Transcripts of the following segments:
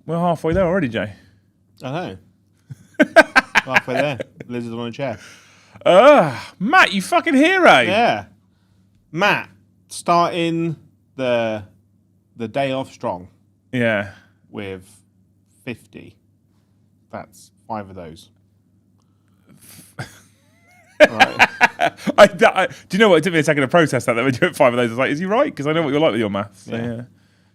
We're halfway there already, Jay. I know. Halfway there. Lizard on a chair. Matt, you fucking hero. Yeah. Matt, starting the day off strong. Yeah. With 50. That's 5 of those. Right. Do you know what? It took me a second to process that when you went 5 of those. I was like, is he right? Because I know what you're like with your maths. So, yeah.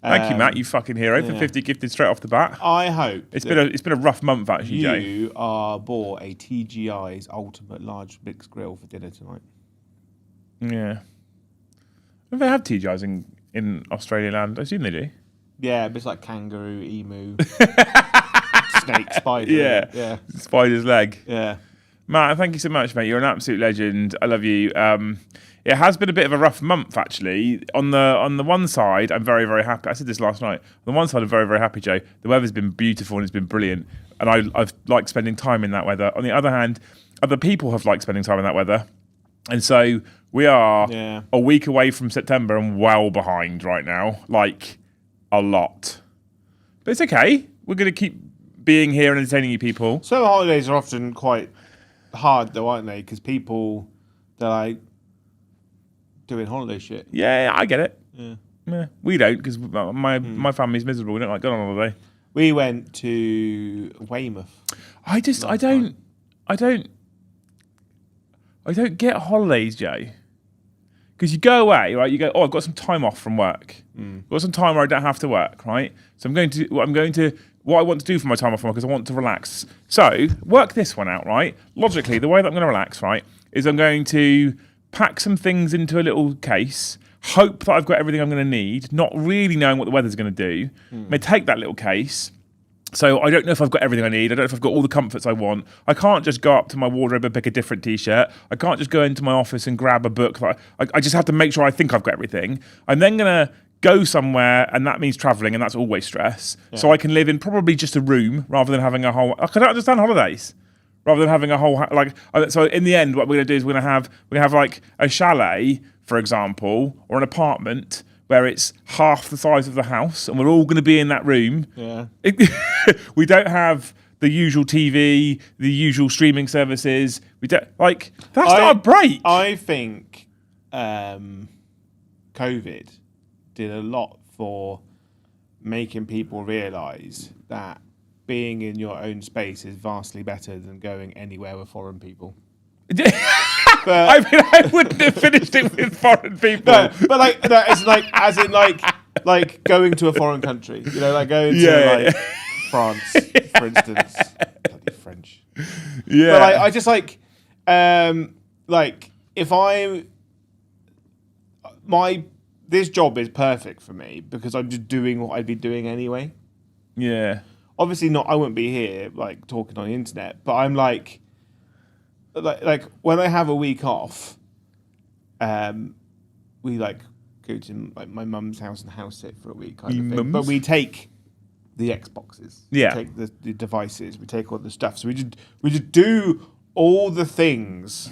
Thank you, Matt. You fucking hero for 50 gifted straight off the bat. I hope it's been a rough month actually, Joe. You are bought a TGI's Ultimate Large Mixed Grill for dinner tonight. Yeah. Do they have TGI's in Australia land? I assume they do. Yeah, but it's like kangaroo, emu, snake, spider. Yeah. Spider's leg. Yeah. Matt, thank you so much, mate. You're an absolute legend. I love you. It has been a bit of a rough month, actually. On the one side, I'm very, very happy. I said this last night. On the one side, I'm very, very happy, Joe. The weather's been beautiful and it's been brilliant. And I've liked spending time in that weather. On the other hand, other people have liked spending time in that weather. And so we are a week away from September and well behind right now. Like, a lot. But it's okay. We're going to keep being here and entertaining you people. So holidays are often quite hard, though, aren't they? Because people, they're like, doing holiday shit. Yeah, I get it. Yeah. We don't, because my family's miserable. We don't like going on holiday. We went to Weymouth. I don't get holidays, Jay. Because you go away, right? You go, I've got some time off from work. I've got some time where I don't have to work, right? So what I want to do for my time off from work is I want to relax. So work this one out, right? Logically, the way that I'm going to relax, right, is I'm going to pack some things into a little case, hope that I've got everything I'm going to need, not really knowing what the weather's going to do. May take that little case. So I don't know if I've got everything I need. I don't know if I've got all the comforts I want. I can't just go up to my wardrobe and pick a different T-shirt. I can't just go into my office and grab a book. I just have to make sure I think I've got everything. I'm then going to go somewhere, and that means travelling, and that's always stress. Yeah. So I can live in probably just a room rather than having a whole... I don't understand holidays. Rather than having a whole... So in the end, what we're going to do is we're going to have like a chalet, for example, or an apartment where it's half the size of the house, and we're all going to be in that room. Yeah. We don't have the usual TV, the usual streaming services. We don't that's not a break. I think COVID did a lot for making people realise that being in your own space is vastly better than going anywhere with foreign people. But, I wouldn't have finished it with foreign people. It's like going to a foreign country. You know, like going to France, for instance. Bloody French. Yeah. But I just if this job is perfect for me because I'm just doing what I'd be doing anyway. Yeah. Obviously I wouldn't be here like talking on the internet, but I'm like when I have a week off, we like go to like my mum's house and house sit for a week kind of thing. But we take the Xboxes, we take the devices, we take all the stuff. So we just do all the things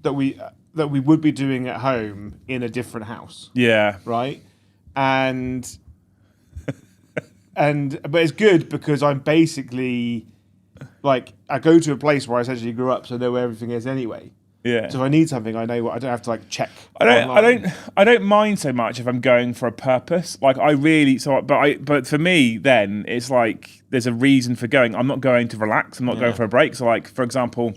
that we would be doing at home in a different house. Yeah. Right? But it's good because I'm basically like I go to a place where I essentially grew up, so I know where everything is anyway. Yeah. So if I need something, I know what I don't have to like check. I don't mind so much if I'm going for a purpose. Like but for me then it's like there's a reason for going. I'm not going to relax. I'm not going for a break. So like for example,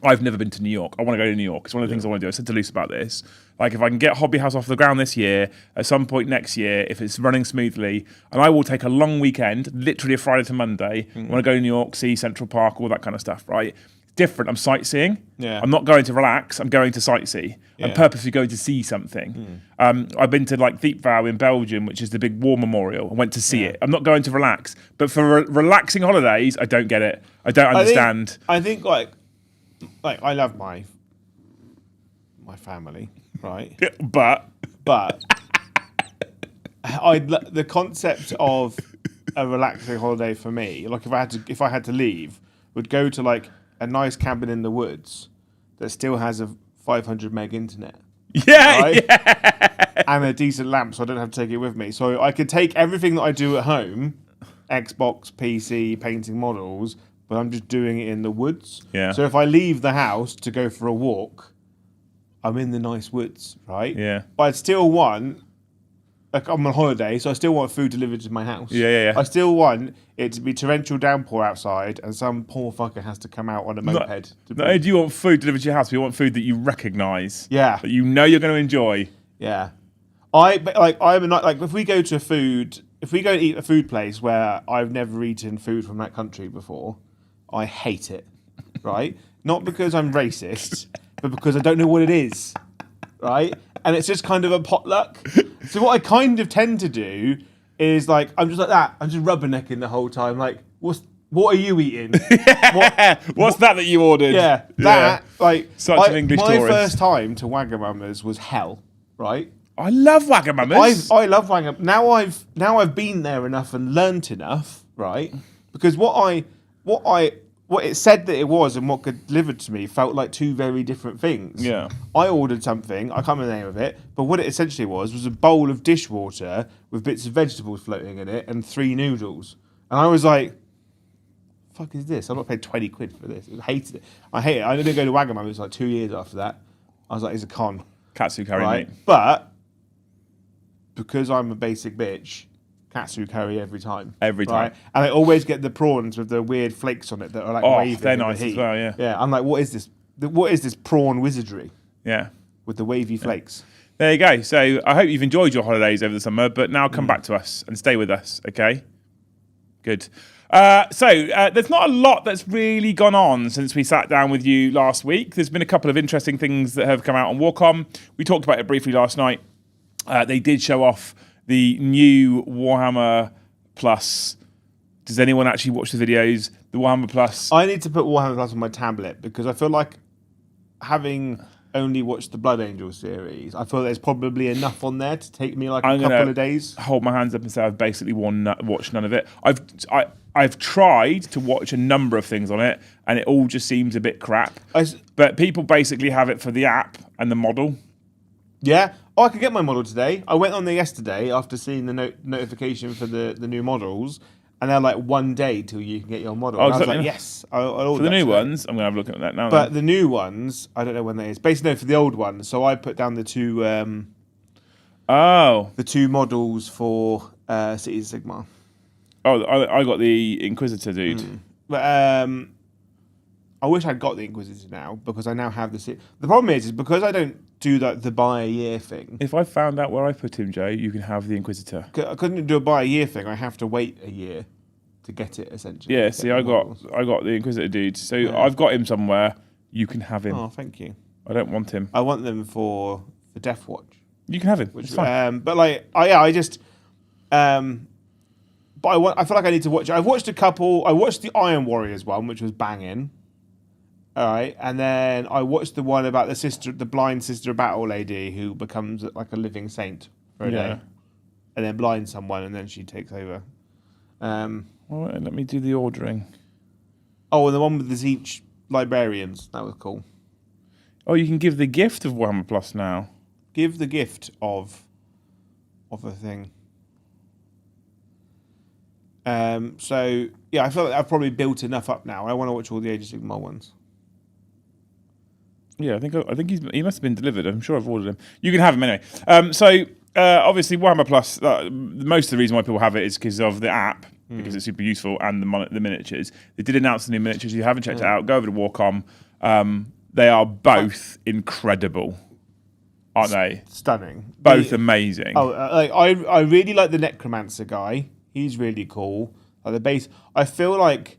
I've never been to New York. I want to go to New York. It's one of the things I want to do. I said to Luce about this. Like, if I can get Hobby House off the ground this year, at some point next year, if it's running smoothly, and I will take a long weekend, literally a Friday to Monday, I want to go to New York, see Central Park, all that kind of stuff, right? Different. I'm sightseeing. Yeah. I'm not going to relax. I'm going to sightsee. Yeah. I'm purposely going to see something. I've been to, like, Thiep Vau in Belgium, which is the big war memorial. I went to see it. I'm not going to relax. But for relaxing holidays, I don't get it. I don't understand. I think like I love my family, right? But the concept of a relaxing holiday for me, like if I had to leave, would go to like a nice cabin in the woods that still has a 500 meg internet. Yeah, right? yeah. and a decent lamp, so I don't have to take it with me. So I could take everything that I do at home, Xbox, PC, painting models, but I'm just doing it in the woods. Yeah. So if I leave the house to go for a walk, I'm in the nice woods, right? Yeah. But I'd still want, like I'm on holiday, so I still want food delivered to my house. Yeah. I still want it to be torrential downpour outside, and some poor fucker has to come out on a moped. Not only do you want food delivered to your house, but you want food that you recognise. Yeah. That you know you're going to enjoy. Yeah. If we go to eat a food place where I've never eaten food from that country before, I hate it, right? Not because I'm racist, but because I don't know what it is, right? And it's just kind of a potluck. So what I kind of tend to do is like, I'm just like that. I'm just rubbernecking the whole time. Like, what are you eating? What's that you ordered? Yeah, that. Like, such an English my tourist. first time to Wagamama's was hell, right? I love Wagamama's. I love Wagamama's. Now I've been there enough and learnt enough, right? Because what it said that it was and what got delivered to me felt like two very different things. Yeah. I ordered something, I can't remember the name of it, but what it essentially was a bowl of dishwater with bits of vegetables floating in it and 3 noodles. And I was like, fuck is this? I'm not paying 20 quid for this. I hated it. I hate it. I didn't go to Wagamama. It was like 2 years after that. I was like, it's a con. Katsu curry, Right? mate. But because I'm a basic bitch, katsu curry every time. Every time. Right? And I always get the prawns with the weird flakes on it that are like waving. They're in the nice as heat. well, yeah. Yeah, I'm like, what is this? What is this prawn wizardry Yeah. with the wavy flakes? There you go. So I hope you've enjoyed your holidays over the summer, but now come back to us and stay with us, okay? Good. There's not a lot that's really gone on since we sat down with you last week. There's been a couple of interesting things that have come out on Warcom. We talked about it briefly last night. They did show off the new Warhammer Plus. Does anyone actually watch the videos? The Warhammer Plus. I need to put Warhammer Plus on my tablet because I feel like having only watched the Blood Angel series, I feel there's probably enough on there to take me like a couple of days. Hold my hands up and say I've basically watched none of it. I've tried to watch a number of things on it, and it all just seems a bit crap. But people basically have it for the app and the model. Yeah. Oh, I could get my model today. I went on there yesterday after seeing the notification for the new models, and they're like 1 day till you can get your model. And I was like, yes. I'll order for the new today. ones, I'm going to have a look at that now. But the new ones, I don't know when that is. Basically, no, for the old ones. So I put down the two models for Cities of Sigmar. Oh, I got the Inquisitor, dude. But I wish I'd got the Inquisitor now because I now have the. The problem is because I don't do the buy a year thing. If I found out where I put him, Joe, you can have the Inquisitor. I couldn't do a buy a year thing. I have to wait a year to get it essentially. Yeah, see, I got the Inquisitor, dude. So I've got him somewhere. You can have him. Oh, thank you. I don't want him. I want them for the Death Watch. You can have him. It's fine. But like, but I feel like I need to watch. I've watched a couple. I watched the Iron Warriors one, which was banging. All right, and then I watched the one about the blind sister battle lady who becomes like a living saint for a day, and then blinds someone, and then she takes over. Well, let me do the ordering. Oh, and the one with the Zeech librarians, that was cool. Oh, you can give the gift of Warhammer Plus now. Give the gift of a thing. So yeah, I feel like I've probably built enough up now. I want to watch all the Age of Sigmar ones. Yeah, I think he must have been delivered. I'm sure I've ordered him. You can have him anyway. Obviously Warhammer Plus. Most of the reason why people have it is because of the app, because it's super useful, and the miniatures. They did announce the new miniatures. If you haven't checked it out, go over to Warcom. They are both incredible, aren't they? Stunning. Both amazing. Oh, I really like the Necromancer guy. He's really cool. Like the base, I feel like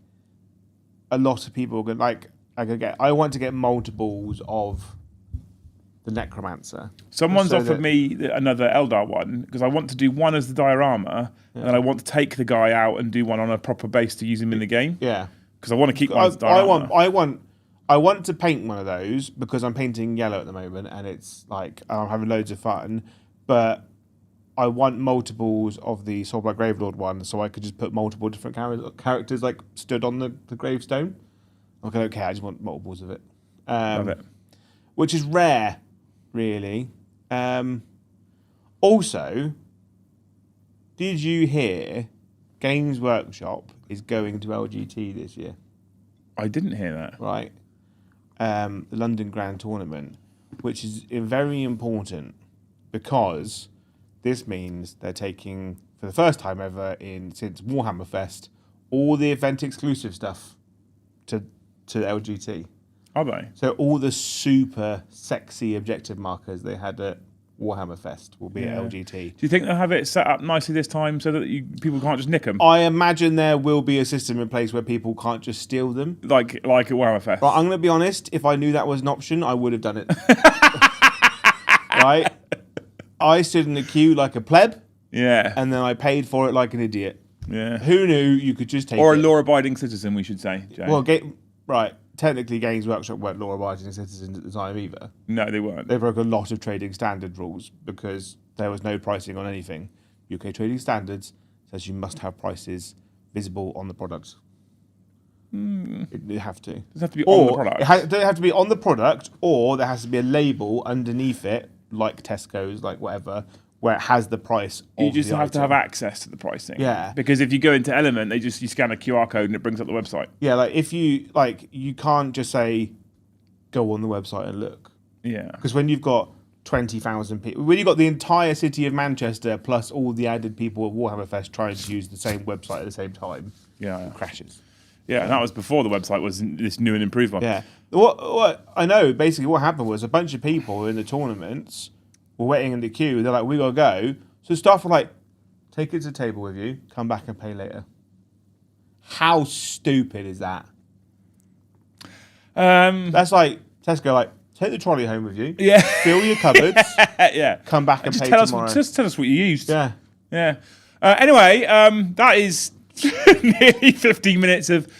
a lot of people are going like. I want to get multiples of the Necromancer. Someone's offered me another Eldar one because I want to do one as the diorama, and then I want to take the guy out and do one on a proper base to use him in the game. Yeah, because I want to keep one as diorama. I want to paint one of those because I'm painting yellow at the moment, and it's like I'm having loads of fun. But I want multiples of the Soulblight Gravelord one, so I could just put multiple different characters like stood on the gravestone. Like, I don't care, I just want multiples of it. Love it. Which is rare, really. Also, did you hear Games Workshop is going to LGT this year? I didn't hear that. Right. The London Grand Tournament, which is very important because this means they're taking, for the first time ever since Warhammer Fest, all the event exclusive stuff to LGT. Are they? So all the super sexy objective markers they had at Warhammer Fest will be at LGT. Do you think they'll have it set up nicely this time so that people can't just nick them? I imagine there will be a system in place where people can't just steal them. Like at Warhammer Fest. But I'm going to be honest, if I knew that was an option, I would have done it. Right? I stood in the queue like a pleb. Yeah. And then I paid for it like an idiot. Yeah. Who knew you could just take Or it? a law-abiding citizen, we should say, Jay. Well, right. Technically, Games Workshop weren't law-abiding citizens at the time either. No, they weren't. They broke a lot of trading standard rules because there was no pricing on anything. UK Trading Standards says you must have prices visible on the product. You have to. Does it have to be on the product? They have to be on the product, or there has to be a label underneath it, like Tesco's, like whatever, where it has the price. You just have to have access to the pricing. Yeah. Because if you go into Element, you scan a QR code and it brings up the website. Yeah, like if you you can't just say, go on the website and look. Yeah. Because when you've got 20,000 people, when you've got the entire city of Manchester plus all the added people at Warhammer Fest trying to use the same website at the same time, it crashes. Yeah, and that was before the website was this new and improved one. Yeah. What I know, basically what happened was a bunch of people in the tournaments were waiting in the queue. They're like, we got to go. So staff were like, take it to the table with you, come back and pay later. How stupid is that? That's like Tesco, like, take the trolley home with you. Yeah. Fill your cupboards. Yeah. Come back and just pay tell tomorrow. Just tell us what you used. Yeah. Yeah. Anyway, that is nearly 15 minutes of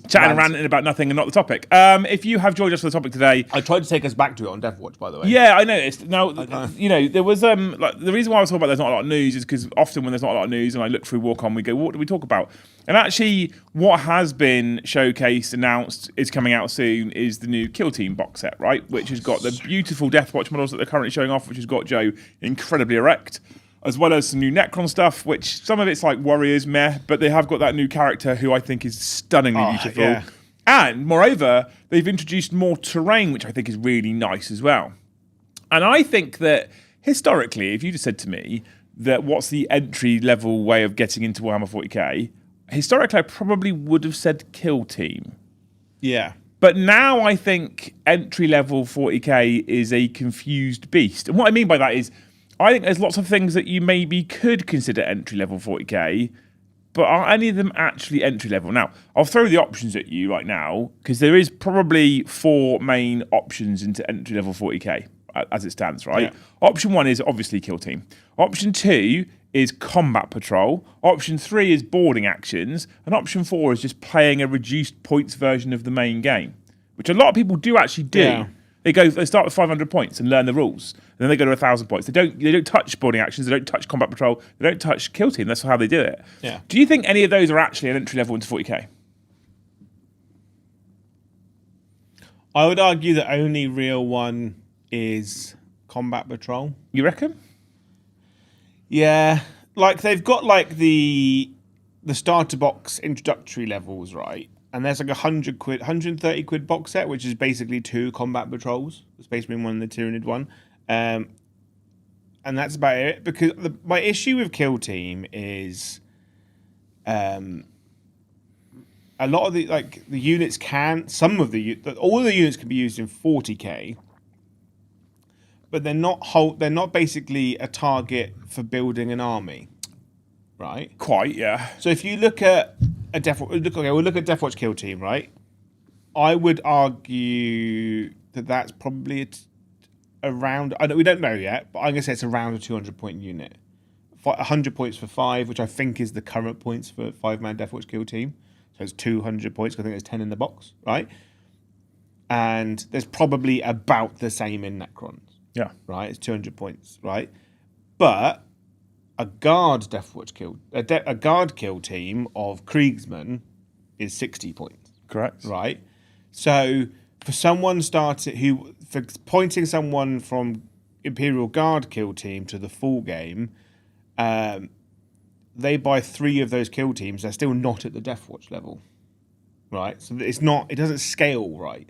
chatting and ranting about nothing and not the topic. If you have joined us for the topic today, I tried to take us back to it on Deathwatch, by the way. Yeah, I noticed. Now, there was like the reason why I was talking about there's not a lot of news is because often when there's not a lot of news and I look through Warcom, we go, what do we talk about? And actually, what has been showcased, announced, is coming out soon is the new Kill Team box set, right? Which has got the beautiful Deathwatch models that they're currently showing off, which has got Joe incredibly erect, as well as some new Necron stuff, which some of it's like Warriors, meh, but they have got that new character who I think is stunningly beautiful. Yeah. And moreover, they've introduced more terrain, which I think is really nice as well. And I think that historically, if you just said to me that what's the entry level way of getting into Warhammer 40k, historically I probably would have said Kill Team. Yeah. But now I think entry level 40k is a confused beast. And what I mean by that is, I think there's lots of things that you maybe could consider entry level 40k, but are any of them actually entry level? Now, I'll throw the options at you right now, because there is probably 4 main options into entry level 40k as it stands, right? Yeah. Option 1 is obviously Kill Team. Option 2 is Combat Patrol. Option 3 is boarding actions. And option 4 is just playing a reduced points version of the main game, which a lot of people do actually do. Yeah. They start with 500 points and learn the rules, and then they go to 1,000 points. They don't touch boarding actions. They don't touch combat patrol. They don't touch Kill Team. That's how they do it. Yeah. Do you think any of those are actually an entry level into 40k? I would argue the only real one is combat patrol. You reckon? Yeah, like they've got like the starter box introductory levels, right? And there's like £100, 130 quid box set, which is basically 2 combat patrols, the Space Marine one and the Tyranid one. And that's about it. Because my issue with Kill Team is a lot of the units all of the units can be used in 40k, but they're not basically a target for building an army. Right? Quite, yeah. So if you look at we'll look at Deathwatch Kill Team, right? I would argue that that's probably around. We don't know yet, but I'm gonna say it's around a 200-point unit. 100 points for 5, which I think is the current points for 5-man Deathwatch Kill Team. So it's 200 points. I think there's 10 in the box, right? And there's probably about the same in Necrons. Yeah. Right. It's 200 points, right? But a guard kill team of Kriegsmen is 60 points. Correct. Right. So for someone for pointing someone from Imperial Guard kill team to the full game, they buy 3 of those kill teams. They're still not at the Death Watch level, right? So it doesn't scale right.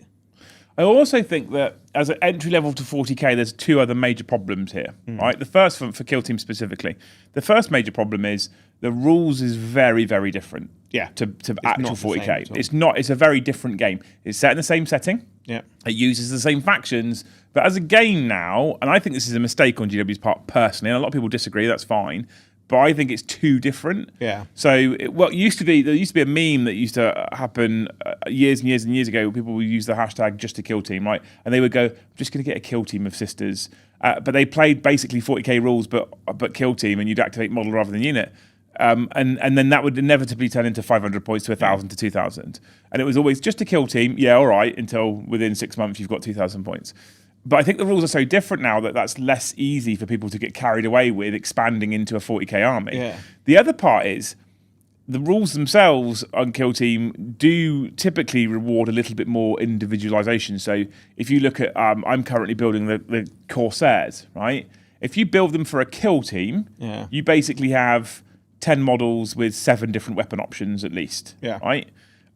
I also think that as an entry level to 40k, there's 2 other major problems here, right? The first for kill team specifically, the first major problem is the rules is very, very different. Yeah, to actual 40k. It's not. It's a very different game. It's set in the same setting. Yeah, it uses the same factions, but as a game now, and I think this is a mistake on GW's part personally, and a lot of people disagree. That's fine. But I think it's too different. Yeah. So there used to be a meme that used to happen years and years and years ago where people would use the hashtag just a kill team, right? And they would go, I'm just going to get a kill team of sisters. But they played basically 40k rules, but kill team, and you'd activate model rather than unit. And then that would inevitably turn into 500 points to 1,000 to 2,000. And it was always just a kill team, yeah, all right, until within 6 months you've got 2,000 points. But I think the rules are so different now that that's less easy for people to get carried away with expanding into a 40k army. Yeah. The other part is the rules themselves on Kill Team do typically reward a little bit more individualization. So if you look at, I'm currently building the Corsairs, right? If you build them for a kill team, you basically have 10 models with 7 different weapon options at least, right?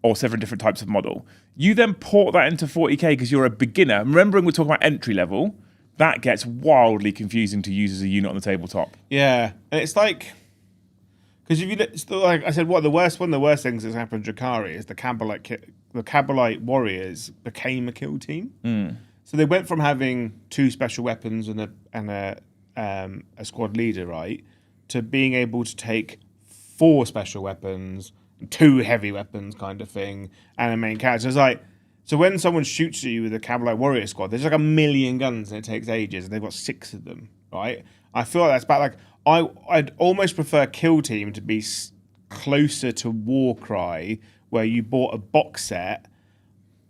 Or 7 different types of model. You then port that into 40k because you're a beginner. Remembering we're talking about entry level, that gets wildly confusing to use as a unit on the tabletop. Yeah, and it's like, because if you look, like I said, one of the worst things that's happened in Drakari is the Cabalite warriors became a kill team. So they went from having 2 special weapons and a squad leader, right, to being able to take 4 special weapons, 2 heavy weapons kind of thing, and a main character. It's like, so when someone shoots at you with a Cabalite warrior squad, there's like 1 million guns and it takes ages, and they've got 6 of them, right? I feel like that's about like, I'd almost prefer Kill Team to be closer to Warcry, where you bought a box set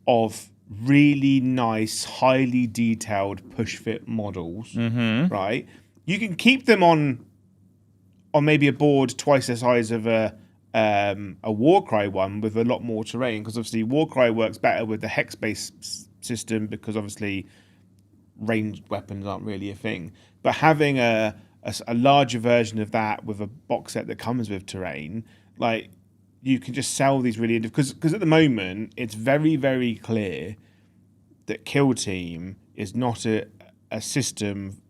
of really nice, highly detailed push fit models, right? You can keep them on maybe a board twice the size of a Warcry one with a lot more terrain, because obviously Warcry works better with the hex-based system because obviously ranged weapons aren't really a thing. But having a larger version of that with a box set that comes with terrain, like, you can just sell these really, because at the moment it's very, very clear that Kill Team is not a system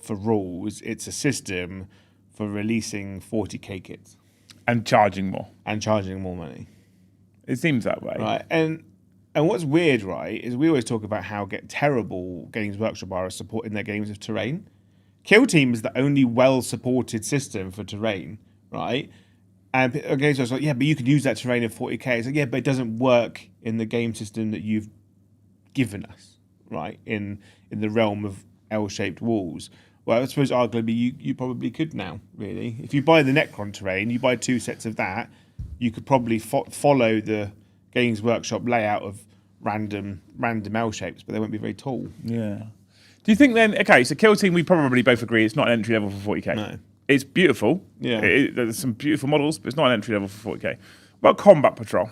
for rules, it's a system for releasing 40k kits. And charging more. And charging more money. It seems that way. Right. And what's weird, right, is we always talk about how terrible Games Workshop are at supporting their games with terrain. Kill Team is the only well-supported system for terrain, right? And Games Workshop's like, yeah, but you could use that terrain in 40k. It's like, yeah, but it doesn't work in the game system that you've given us, right, in the realm of L-shaped walls. Well, I suppose arguably you probably could now, really. If you buy the Necron terrain, you buy 2 sets of that, you could probably follow the Games Workshop layout of random L shapes, but they won't be very tall. Yeah. Do you think then, okay, so Kill Team, we probably both agree it's not an entry level for 40k. No. It's beautiful. Yeah. There's some beautiful models, but it's not an entry level for 40k. What about Combat Patrol?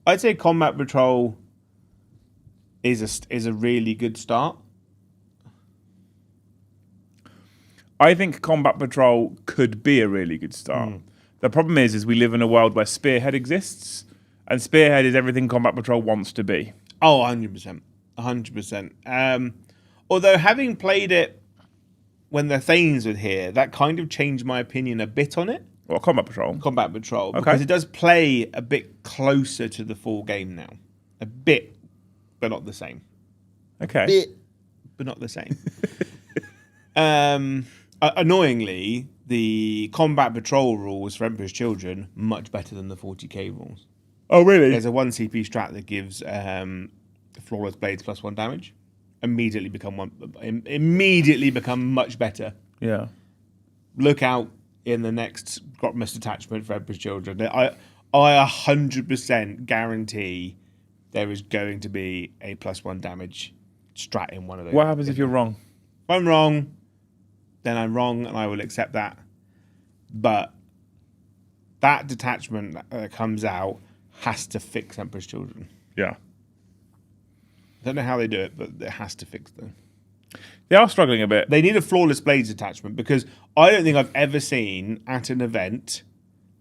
I'd say Combat Patrol is a really good start. I think Combat Patrol could be a really good start. The problem is we live in a world where Spearhead exists, and Spearhead is everything Combat Patrol wants to be. Oh, 100%. 100%. Although having played it when the Thanes were here, that kind of changed my opinion a bit on it. What, Combat Patrol? Combat Patrol. Because it does play a bit closer to the full game now. A bit, but not the same. Okay. A bit, but not the same. Annoyingly, the Combat Patrol rules for Emperor's Children much better than the 40k rules. Oh, really? There's a 1 CP strat that gives Flawless Blades +1 damage. Immediately become much better. Yeah. Look out in the next Grotmus detachment for Emperor's Children. I 100% guarantee there is going to be a +1 damage strat in one of those. What happens if you're wrong? If I'm wrong, then I'm wrong, and I will accept that. But that detachment that comes out has to fix Emperor's Children. Yeah. I don't know how they do it, but it has to fix them. They are struggling a bit. They need a flawless blades attachment because I don't think I've ever seen at an event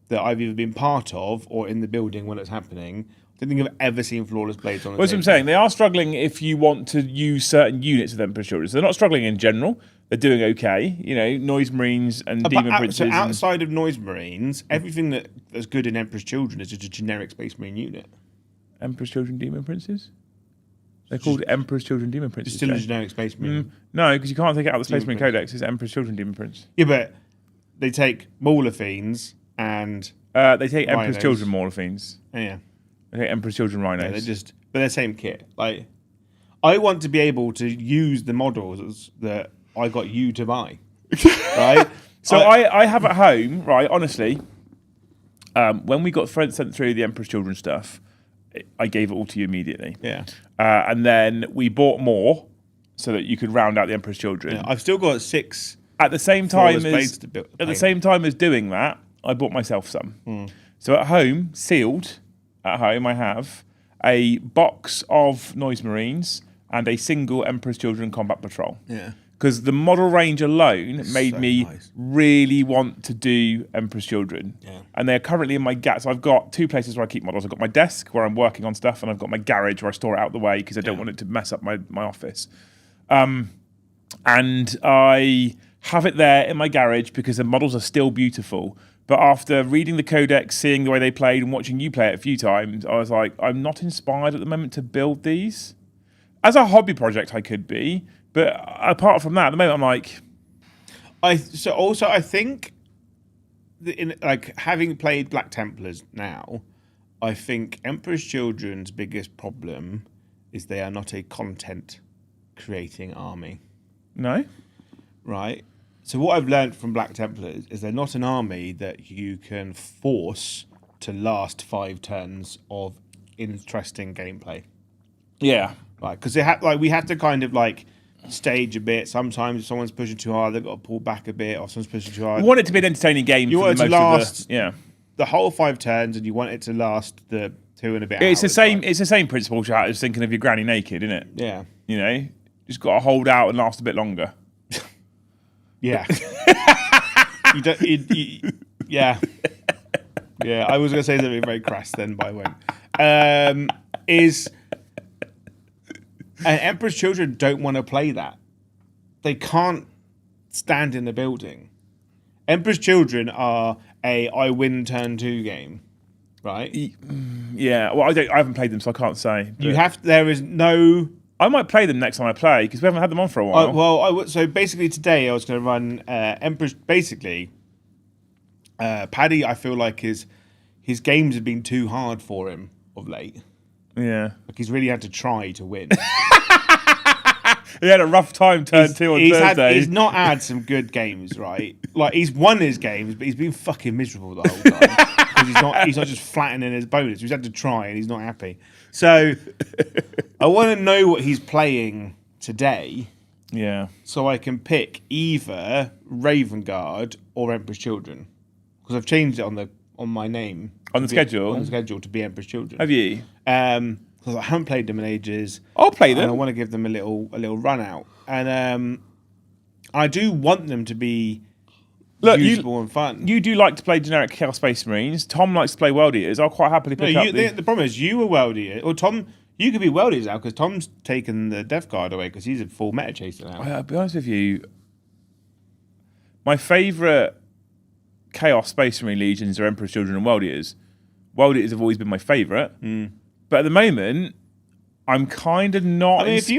that I've either been part of or in the building when it's happening. I don't think I've ever seen flawless blades on the That's what I'm saying. They are struggling if you want to use certain units of Emperor's Children. So they're not struggling in general. They're doing okay. You know, Noise Marines and Demon Princes. So outside of Noise Marines, everything that's good in Emperor's Children is just a generic Space Marine unit. Emperor's Children Demon Princes? They're called Emperor's Children Demon Princes. It's still a generic Space Marine. No, because you can't take it out of the Space Marine Codex. It's Emperor's Children Demon Prince. Yeah, but they take Mauler Fiends and they take Emperor's Rhinos. Children Mauler Fiends. Oh, yeah. They take Emperor's Children Rhinos. Yeah, but they're same kit. Like, I want to be able to use the models that I got you to buy, right? So I have at home, right? Honestly, when we got sent through the Emperor's Children stuff, I gave it all to you immediately. Yeah. And then we bought more so that you could round out the Emperor's Children. Yeah, I've still got 6. At the same time as doing that, I bought myself some. So at home, sealed, at home I have a box of Noise Marines and a single Emperor's Children Combat Patrol. Yeah. Because the model range alone made me nice. really want to do Emperor's Children. Yeah. And they're currently in my So I've got 2 places where I keep models. I've got my desk where I'm working on stuff, and I've got my garage where I store it out the way because I don't want it to mess up my office. And I have it there in my garage because the models are still beautiful. But after reading the codex, seeing the way they played, and watching you play it a few times, I was like, I'm not inspired at the moment to build these. As a hobby project, I could be. But apart from that, at the moment, I'm like... I think, having played Black Templars now, I think Emperor's Children's biggest problem is they are not a content-creating army. No? Right? So what I've learned from Black Templars is they're not an army that you can force to last 5 turns of interesting gameplay. Yeah. Right? Because we have to kind of stage a bit. Sometimes if someone's pushing too hard, they've got to pull back a bit, or someone's pushing too hard. You want it to be an entertaining game. You want it to last the whole 5 turns, and you want it to last the 2 and a bit It's hours. It's the same principle, chat, as thinking of your granny naked, isn't it? Yeah. You know, just got to hold out and last a bit longer. Yeah. Yeah. Yeah. I was going to say something very crass then, but I won't. And Emperor's Children don't want to play that. They can't stand in the building. Emperor's Children are I win turn 2 game, right? Yeah. Well, I haven't played them, so I can't say. There is no... I might play them next time I play, because we haven't had them on for a while. So basically today I was going to run Emperor's... Basically, Paddy, I feel like his games have been too hard for him of late. Yeah. Like he's really had to try to win. He had a rough time turn 2 on Thursday. He's not had some good games, right? Like, he's won his games, but he's been fucking miserable the whole time. Because he's not just flattening his bonus. He's had to try, and he's not happy. So, I want to know what he's playing today. Yeah. So I can pick either Raven Guard or Emperor's Children. Because I've changed it on my name. On the schedule? On the schedule to be Emperor's Children. Have you? Because I haven't played them in ages. I'll play them. And I want to give them a little run out. And I do want them to be usable and fun. You do like to play generic Chaos Space Marines. Tom likes to play World Eaters. I'll quite happily pick up the problem is you were World Eater. Or Tom, you could be World Eaters now because Tom's taken the Death Guard away because he's a full meta chaser now. I'll be honest with you. My favourite Chaos Space Marine Legions are Emperor's Children and World Eaters. World Eaters have always been my favourite. But at the moment, I'm kind of not inspired. If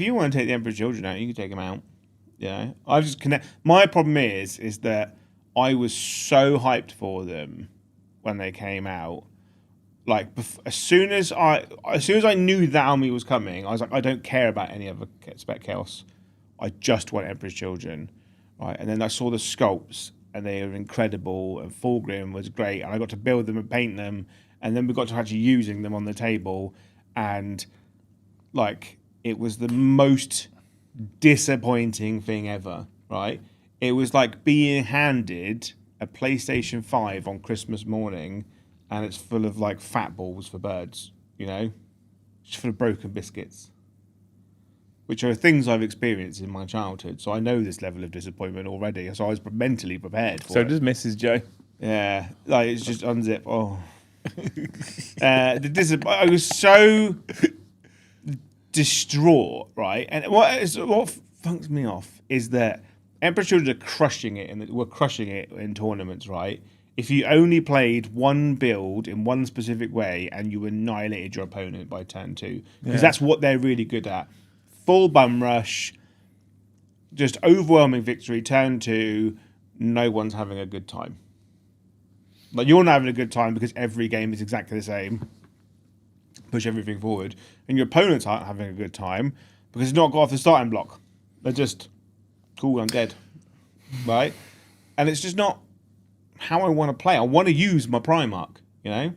you want to take the Emperor's Children out, you can take them out. Yeah, I've just My problem is that I was so hyped for them when they came out. Like as soon as I knew that army was coming, I was like, I don't care about any other spec chaos. I just want Emperor's Children, right? And then I saw the sculpts, and they were incredible, and Fulgrim was great, and I got to build them and paint them, and then we got to actually using them on the table, and it was the most disappointing thing ever, right? It was like being handed a PlayStation 5 on Christmas morning, and it's full of fat balls for birds, you know? Just full of broken biscuits. which are things I've experienced in my childhood. So I know this level of disappointment already. So I was mentally prepared for it. So does Mrs. Joe. Yeah, like it's just unzip. Oh, I was so distraught, right? And what funks me off is that Emperor Children are crushing it, and we're crushing it in tournaments, right? If you only played one build in one specific way and you annihilated your opponent by turn 2, because that's what they're really good at. Full bum rush, just overwhelming victory, turn 2, no one's having a good time. Like, you're not having a good time because every game is exactly the same. Push everything forward. And your opponents aren't having a good time because it's not got off the starting block. They're just, cool, I'm dead. Right? And it's just not how I want to play. I want to use my Primarch, you know?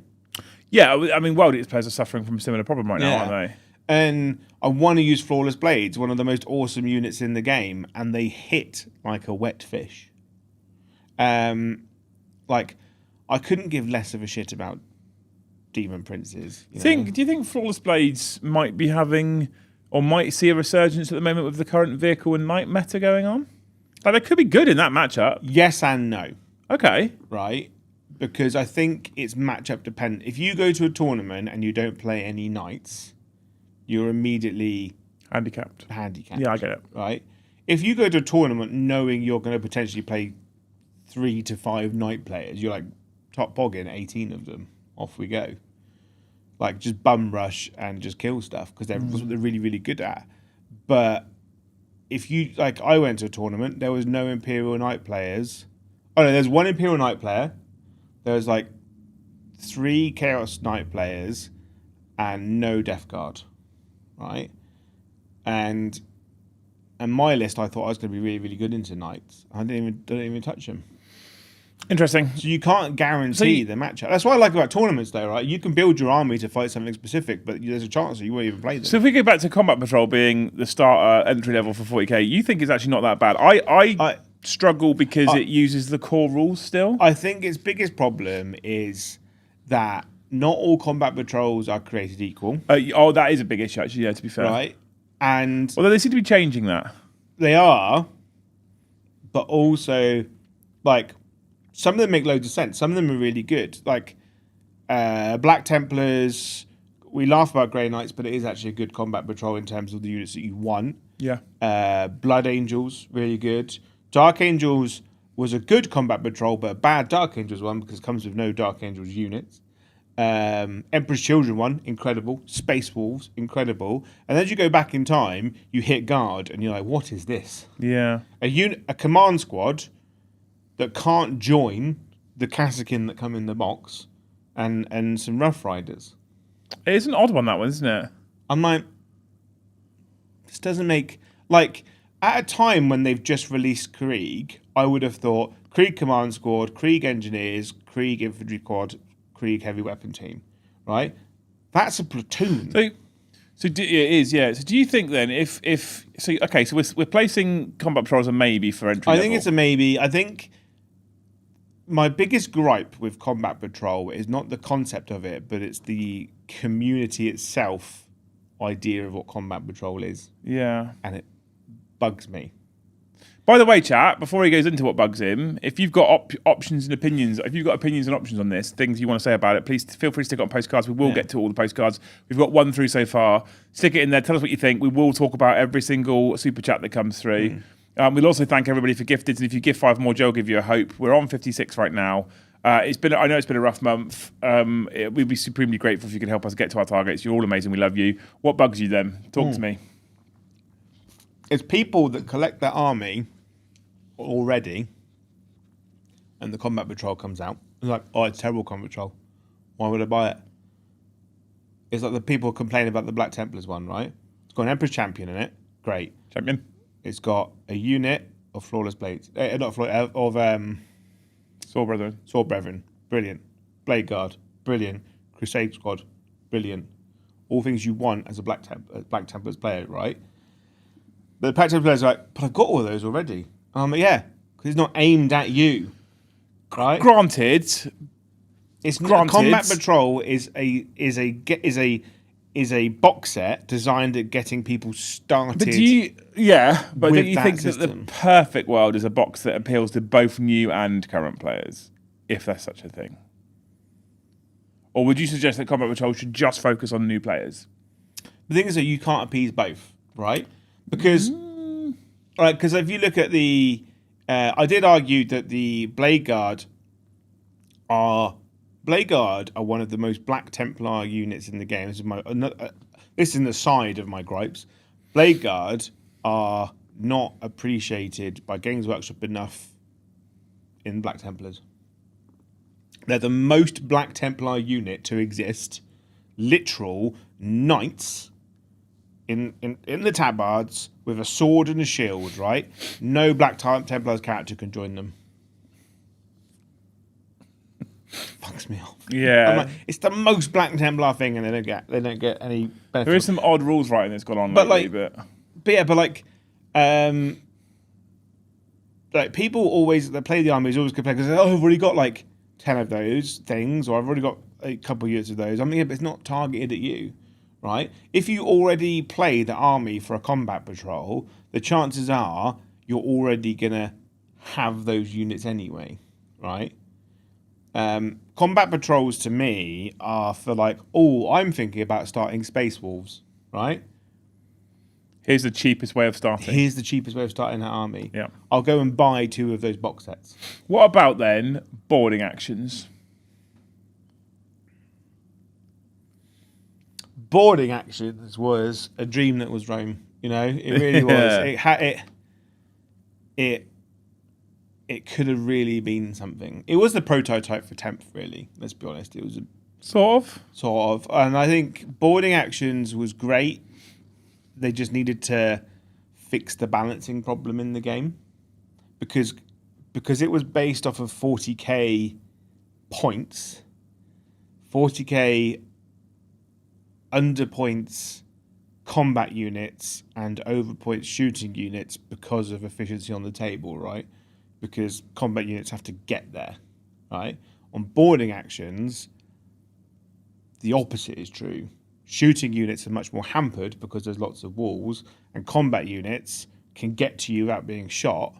Yeah, I mean, World Eaters players are suffering from a similar problem right now, aren't they? And I want to use Flawless Blades, one of the most awesome units in the game, and they hit like a wet fish. Like, I couldn't give less of a shit about Demon Princes. Do you think Flawless Blades might be having, or might see a resurgence at the moment with the current vehicle and knight meta going on? Like, they could be good in that matchup. Yes and no. Okay. Right? Because I think it's matchup dependent. If you go to a tournament and you don't play any knights, you're immediately handicapped. Yeah, I get it. Right? If you go to a tournament knowing you're going to potentially play 3 to 5 knight players, you're like, top boggin, 18 of them. Off we go. Like, just bum rush and just kill stuff because that's what they're really, really good at. But if you, like, I went to a tournament, there was no Imperial Knight players. Oh, no, there's one Imperial Knight player. There was, like, 3 Chaos Knight players and no Death Guard. Right? And my list, I thought I was going to be really, really good into Knights. I didn't even touch them. Interesting. So you can't guarantee the matchup. That's what I like about tournaments, though, right? You can build your army to fight something specific, but there's a chance that you won't even play them. So if we go back to Combat Patrol being the starter entry level for 40k, you think it's actually not that bad? I struggle because it uses the core rules still. I think its biggest problem is that not all Combat Patrols are created equal. That is a big issue, actually, yeah, to be fair. Right? And although they seem to be changing that. They are, but also, like, some of them make loads of sense. Some of them are really good. Like, Black Templars, we laugh about Grey Knights, but it is actually a good Combat Patrol in terms of the units that you want. Yeah. Blood Angels, really good. Dark Angels was a good Combat Patrol, but a bad Dark Angels one because it comes with no Dark Angels units. Emperor's Children one, incredible. Space Wolves, incredible. And as you go back in time, you hit Guard, and you're like, what is this? Yeah. A command squad that can't join the Kassakin that come in the box and some Rough Riders. It is an odd one, that one, isn't it? I'm like, this doesn't make... Like, at a time when they've just released Krieg, I would have thought Krieg Command Squad, Krieg Engineers, Krieg Infantry Squad, Krieg Heavy Weapon Team, right? That's a platoon. It is, yeah. So do you think then, so we're placing Combat Patrol as a maybe for entry level? I think it's a maybe. I think my biggest gripe with Combat Patrol is not the concept of it, but it's the community itself idea of what Combat Patrol is. Yeah. And it bugs me. By the way, chat, before he goes into what bugs him, if you've got options and opinions, if you've got opinions and options on this, things you want to say about it, please feel free to stick it on postcards. We will get to all the postcards. We've got 1 through so far. Stick it in there. Tell us what you think. We will talk about every single super chat that comes through. We'll also thank everybody for gifted. And if you give 5 more, Joe will give you a hope. We're on 56 right now. I know it's been a rough month. We'd be supremely grateful if you could help us get to our targets. You're all amazing. We love you. What bugs you then? Talk to me. It's people that collect their army already, and the Combat Patrol comes out. It's like, oh, it's terrible Combat Patrol. Why would I buy it? It's like the people complain about the Black Templars one, right? It's got an Emperor's Champion in it. Great. Champion. It's got a unit of Flawless Blades. Sword Brethren. Sword Brethren. Brilliant. Blade Guard. Brilliant. Crusade Squad. Brilliant. All things you want as a Black Templars player, right? But the Black Templars players are like, but I've got all of those already. Yeah, because it's not aimed at you, right? Granted. Combat Patrol is a is a box set designed at getting people started. But don't you think that the perfect world is a box that appeals to both new and current players, if there's such a thing? Or would you suggest that Combat Patrol should just focus on new players? The thing is that you can't appease both, right? Because if you look at the... I did argue that the Blade Guard are one of the most Black Templar units in the game. This is in the side of my gripes. Blade Guard are not appreciated by Games Workshop enough in Black Templars. They're the most Black Templar unit to exist. Literal knights in the tabards with a sword and a shield, right? No Black Templars character can join them. Fucks me off. Yeah, I'm like, it's the most Black Templar thing, and they don't get any benefit. There is some odd rules writing that's gone on lately, like people always that play the armies always complain because I've already got like 10 of those things, or I've already got a couple of units of those. I mean, but it's not targeted at you, right? If you already play the army for a combat patrol, the chances are you're already gonna have those units anyway, right? Combat patrols to me are for like, I'm thinking about starting Space Wolves, right? Here's the cheapest way of starting. Here's the cheapest way of starting that army. Yeah. I'll go and buy 2 of those box sets. What about then boarding actions? Boarding actions was a dream that was Rome. You know, it really was. It could have really been something. It was the prototype for Temp, really. Let's be honest. It was sort of, and I think boarding actions was great. They just needed to fix the balancing problem in the game because it was based off of 40k points, 40k under points combat units and over points shooting units because of efficiency on the table, right? Because combat units have to get there, right? On boarding actions, the opposite is true. Shooting units are much more hampered because there's lots of walls, and combat units can get to you without being shot,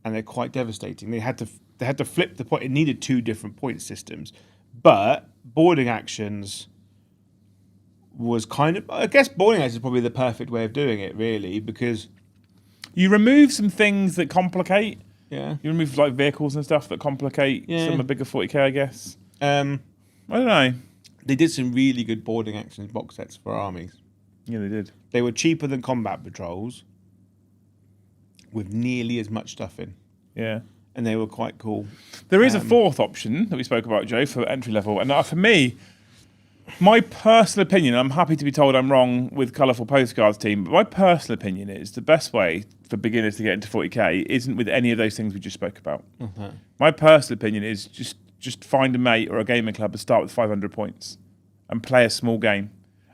and they're quite devastating. They had to flip the point. It needed 2 different point systems, but boarding actions was kind of, I guess boarding actions is probably the perfect way of doing it, really, because you remove some things that complicate. Yeah, you remove like vehicles and stuff that complicate some of the bigger 40k, I guess. I don't know. They did some really good boarding actions box sets for armies. Yeah, they did. They were cheaper than combat patrols with nearly as much stuff in. Yeah. And they were quite cool. There is a 4th option that we spoke about, Joe, for entry level. And for me, my personal opinion, I'm happy to be told I'm wrong with Colourful Postcards team, but my personal opinion is the best way for beginners to get into 40k isn't with any of those things we just spoke about. Uh-huh. My personal opinion is just find a mate or a gaming club and start with 500 points and play a small game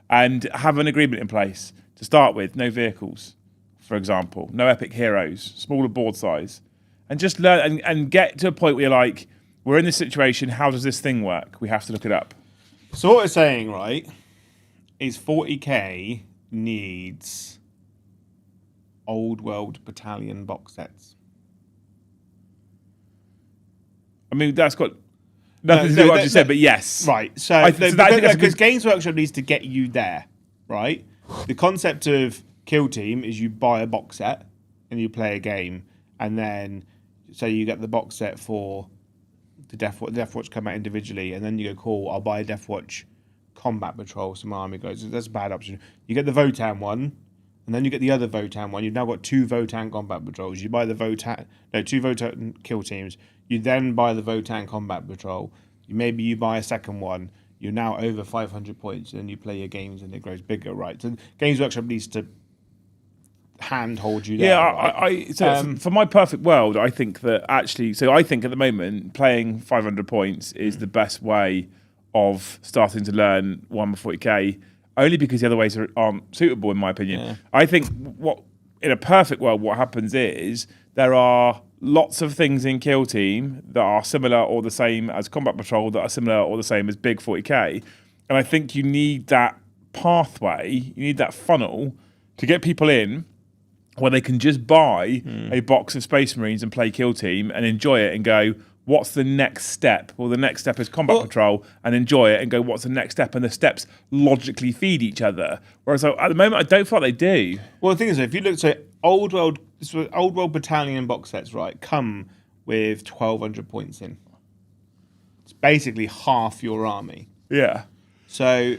and have an agreement in place to start with. No vehicles, for example, no epic heroes, smaller board size, and just learn and get to a point where you're like, we're in this situation, how does this thing work? We have to look it up. So what we're saying, right, is 40k needs old world battalion box sets. I mean, that's got nothing to do with what you said, but yes. Right. So, because Games Workshop needs to get you there, right? The concept of Kill Team is you buy a box set and you play a game, and then so you get the box set for the Death Watch come out individually, and then you go, cool, I'll buy a Death Watch Combat Patrol, some army goes. That's a bad option. You get the Votan one, and then you get the other Votan one. You've now got 2 Votan Combat Patrols. You buy the 2 Votan Kill Teams. You then buy the Votan Combat Patrol. Maybe you buy a second one. You're now over 500 points, and then you play your games, and it grows bigger, right? So Games Workshop needs to handhold you there. Yeah, right? For my perfect world, I think that actually, I think at the moment, playing 500 points is the best way of starting to learn Warhammer 40k, only because the other ways aren't suitable, in my opinion. Yeah. I think in a perfect world, what happens is there are lots of things in Kill Team that are similar or the same as Combat Patrol, that are similar or the same as Big 40k. And I think you need that pathway, you need that funnel to get people in where they can just buy a box of Space Marines and play Kill Team and enjoy it and go, what's the next step? Well, the next step is Combat Patrol, and enjoy it and go, what's the next step? And the steps logically feed each other. Whereas at the moment, I don't feel like they do. Well, the thing is, if you look at old world battalion box sets, right, come with 1,200 points in. It's basically half your army. Yeah. So,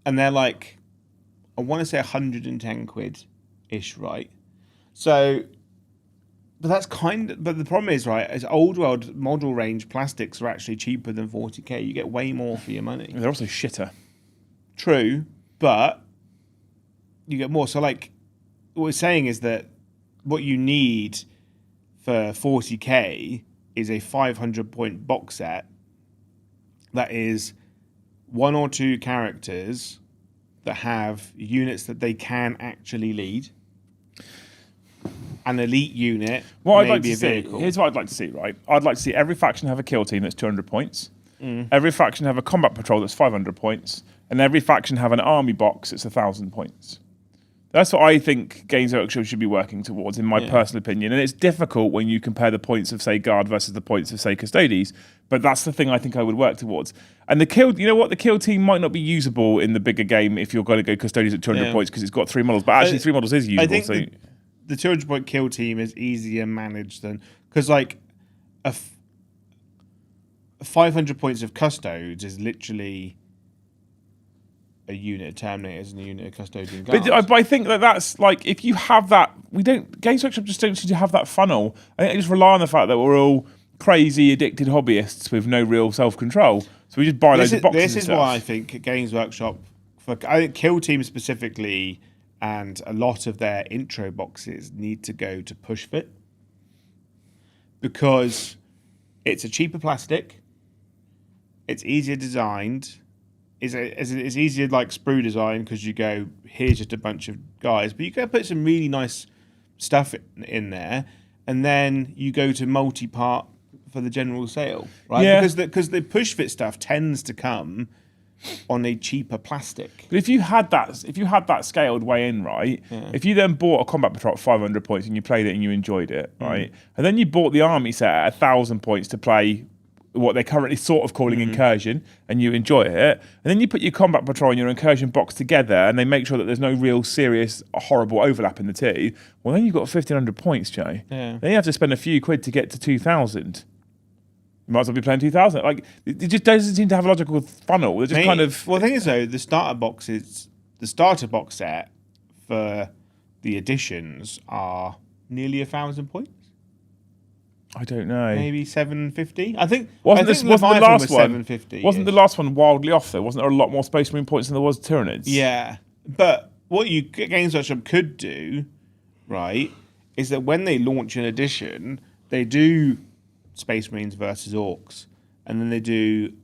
and they're like, I want to say 110 quid-ish, right? So, but that's but the problem is, right, as old world model range plastics are actually cheaper than 40k. You get way more for your money. They're also shitter. True, but you get more. So, like, what we're saying is that what you need for 40k is a 500-point box set that is 1 or 2 characters that have units that they can actually lead. An elite unit, what I'd like maybe to a see, vehicle. here's what I'd like to see, right? I'd like to see every faction have a kill team that's 200 points. Every faction have a combat patrol that's 500 points. And every faction have an army box that's 1,000 points. That's what I think Games Workshop should be working towards, in my personal opinion. And it's difficult when you compare the points of, say, Guard versus the points of, say, Custodes. But that's the thing I think I would work towards. And the kill, you know what? The kill team might not be usable in the bigger game if you're going to go Custodes at 200 points because it's got 3 models. But actually, 3 models is usable. I think the 200-point kill team is easier managed than... Because, like, 500 points of Custodes is literally a unit of Terminators and a unit of Custodian Guards. But I think that's like, if you have that, Games Workshop just don't seem to have that funnel. I think they just rely on the fact that we're all crazy, addicted hobbyists with no real self-control. So we just buy loads of boxes. This is why I think Games Workshop, I think Kill Team specifically, and a lot of their intro boxes need to go to push fit because it's a cheaper plastic, it's easier designed, it's easier like sprue design because you go, here's just a bunch of guys, but you can put some really nice stuff in there, and then you go to multi-part for the general sale, right? Yeah. Because the push fit stuff tends to come on a cheaper plastic. But if you had that scaled way in, right? Yeah. If you then bought a combat patrol at 500 points and you played it and you enjoyed it, right? And then you bought the army set at 1,000 points to play what they're currently sort of calling incursion, and you enjoy it, and then you put your combat patrol and your incursion box together, and they make sure that there's no real serious, horrible overlap in the two. Well, then you've got 1,500 points, Joe. Yeah. Then you have to spend a few quid to get to 2,000. You might as well be playing 2,000. Like, it just doesn't seem to have a logical funnel. They're just kind of... Well, the thing is, though, the starter box set for the editions are nearly 1,000 points. I don't know. Maybe 750. I think wasn't the last one 750. Wasn't the last one wildly off though? Wasn't there a lot more Space Marine points than there was Tyranids? Yeah, but what Games Workshop could do, right, is that when they launch an edition, they do Space Marines versus Orcs, and then they do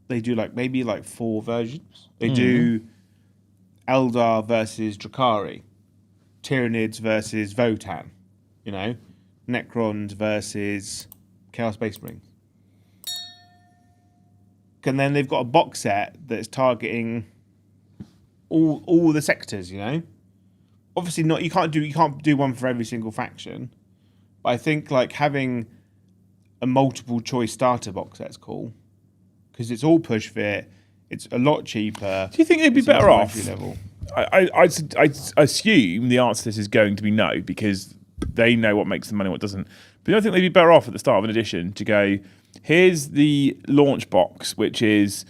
like maybe like 4 versions. They do Eldar versus Drakari, Tyranids versus Votan, you know. Necrons versus Chaos Space Marines. And then they've got a box set that's targeting all the sectors, you know. Obviously not you can't do one for every single faction. But I think like having a multiple choice starter box set's cool. Because it's all push fit, it's a lot cheaper. Do you think they'd be better off? I assume the answer to this is going to be no, because they know what makes them money and what doesn't. But I think they'd be better off at the start of an edition to go, here's the launch box, which is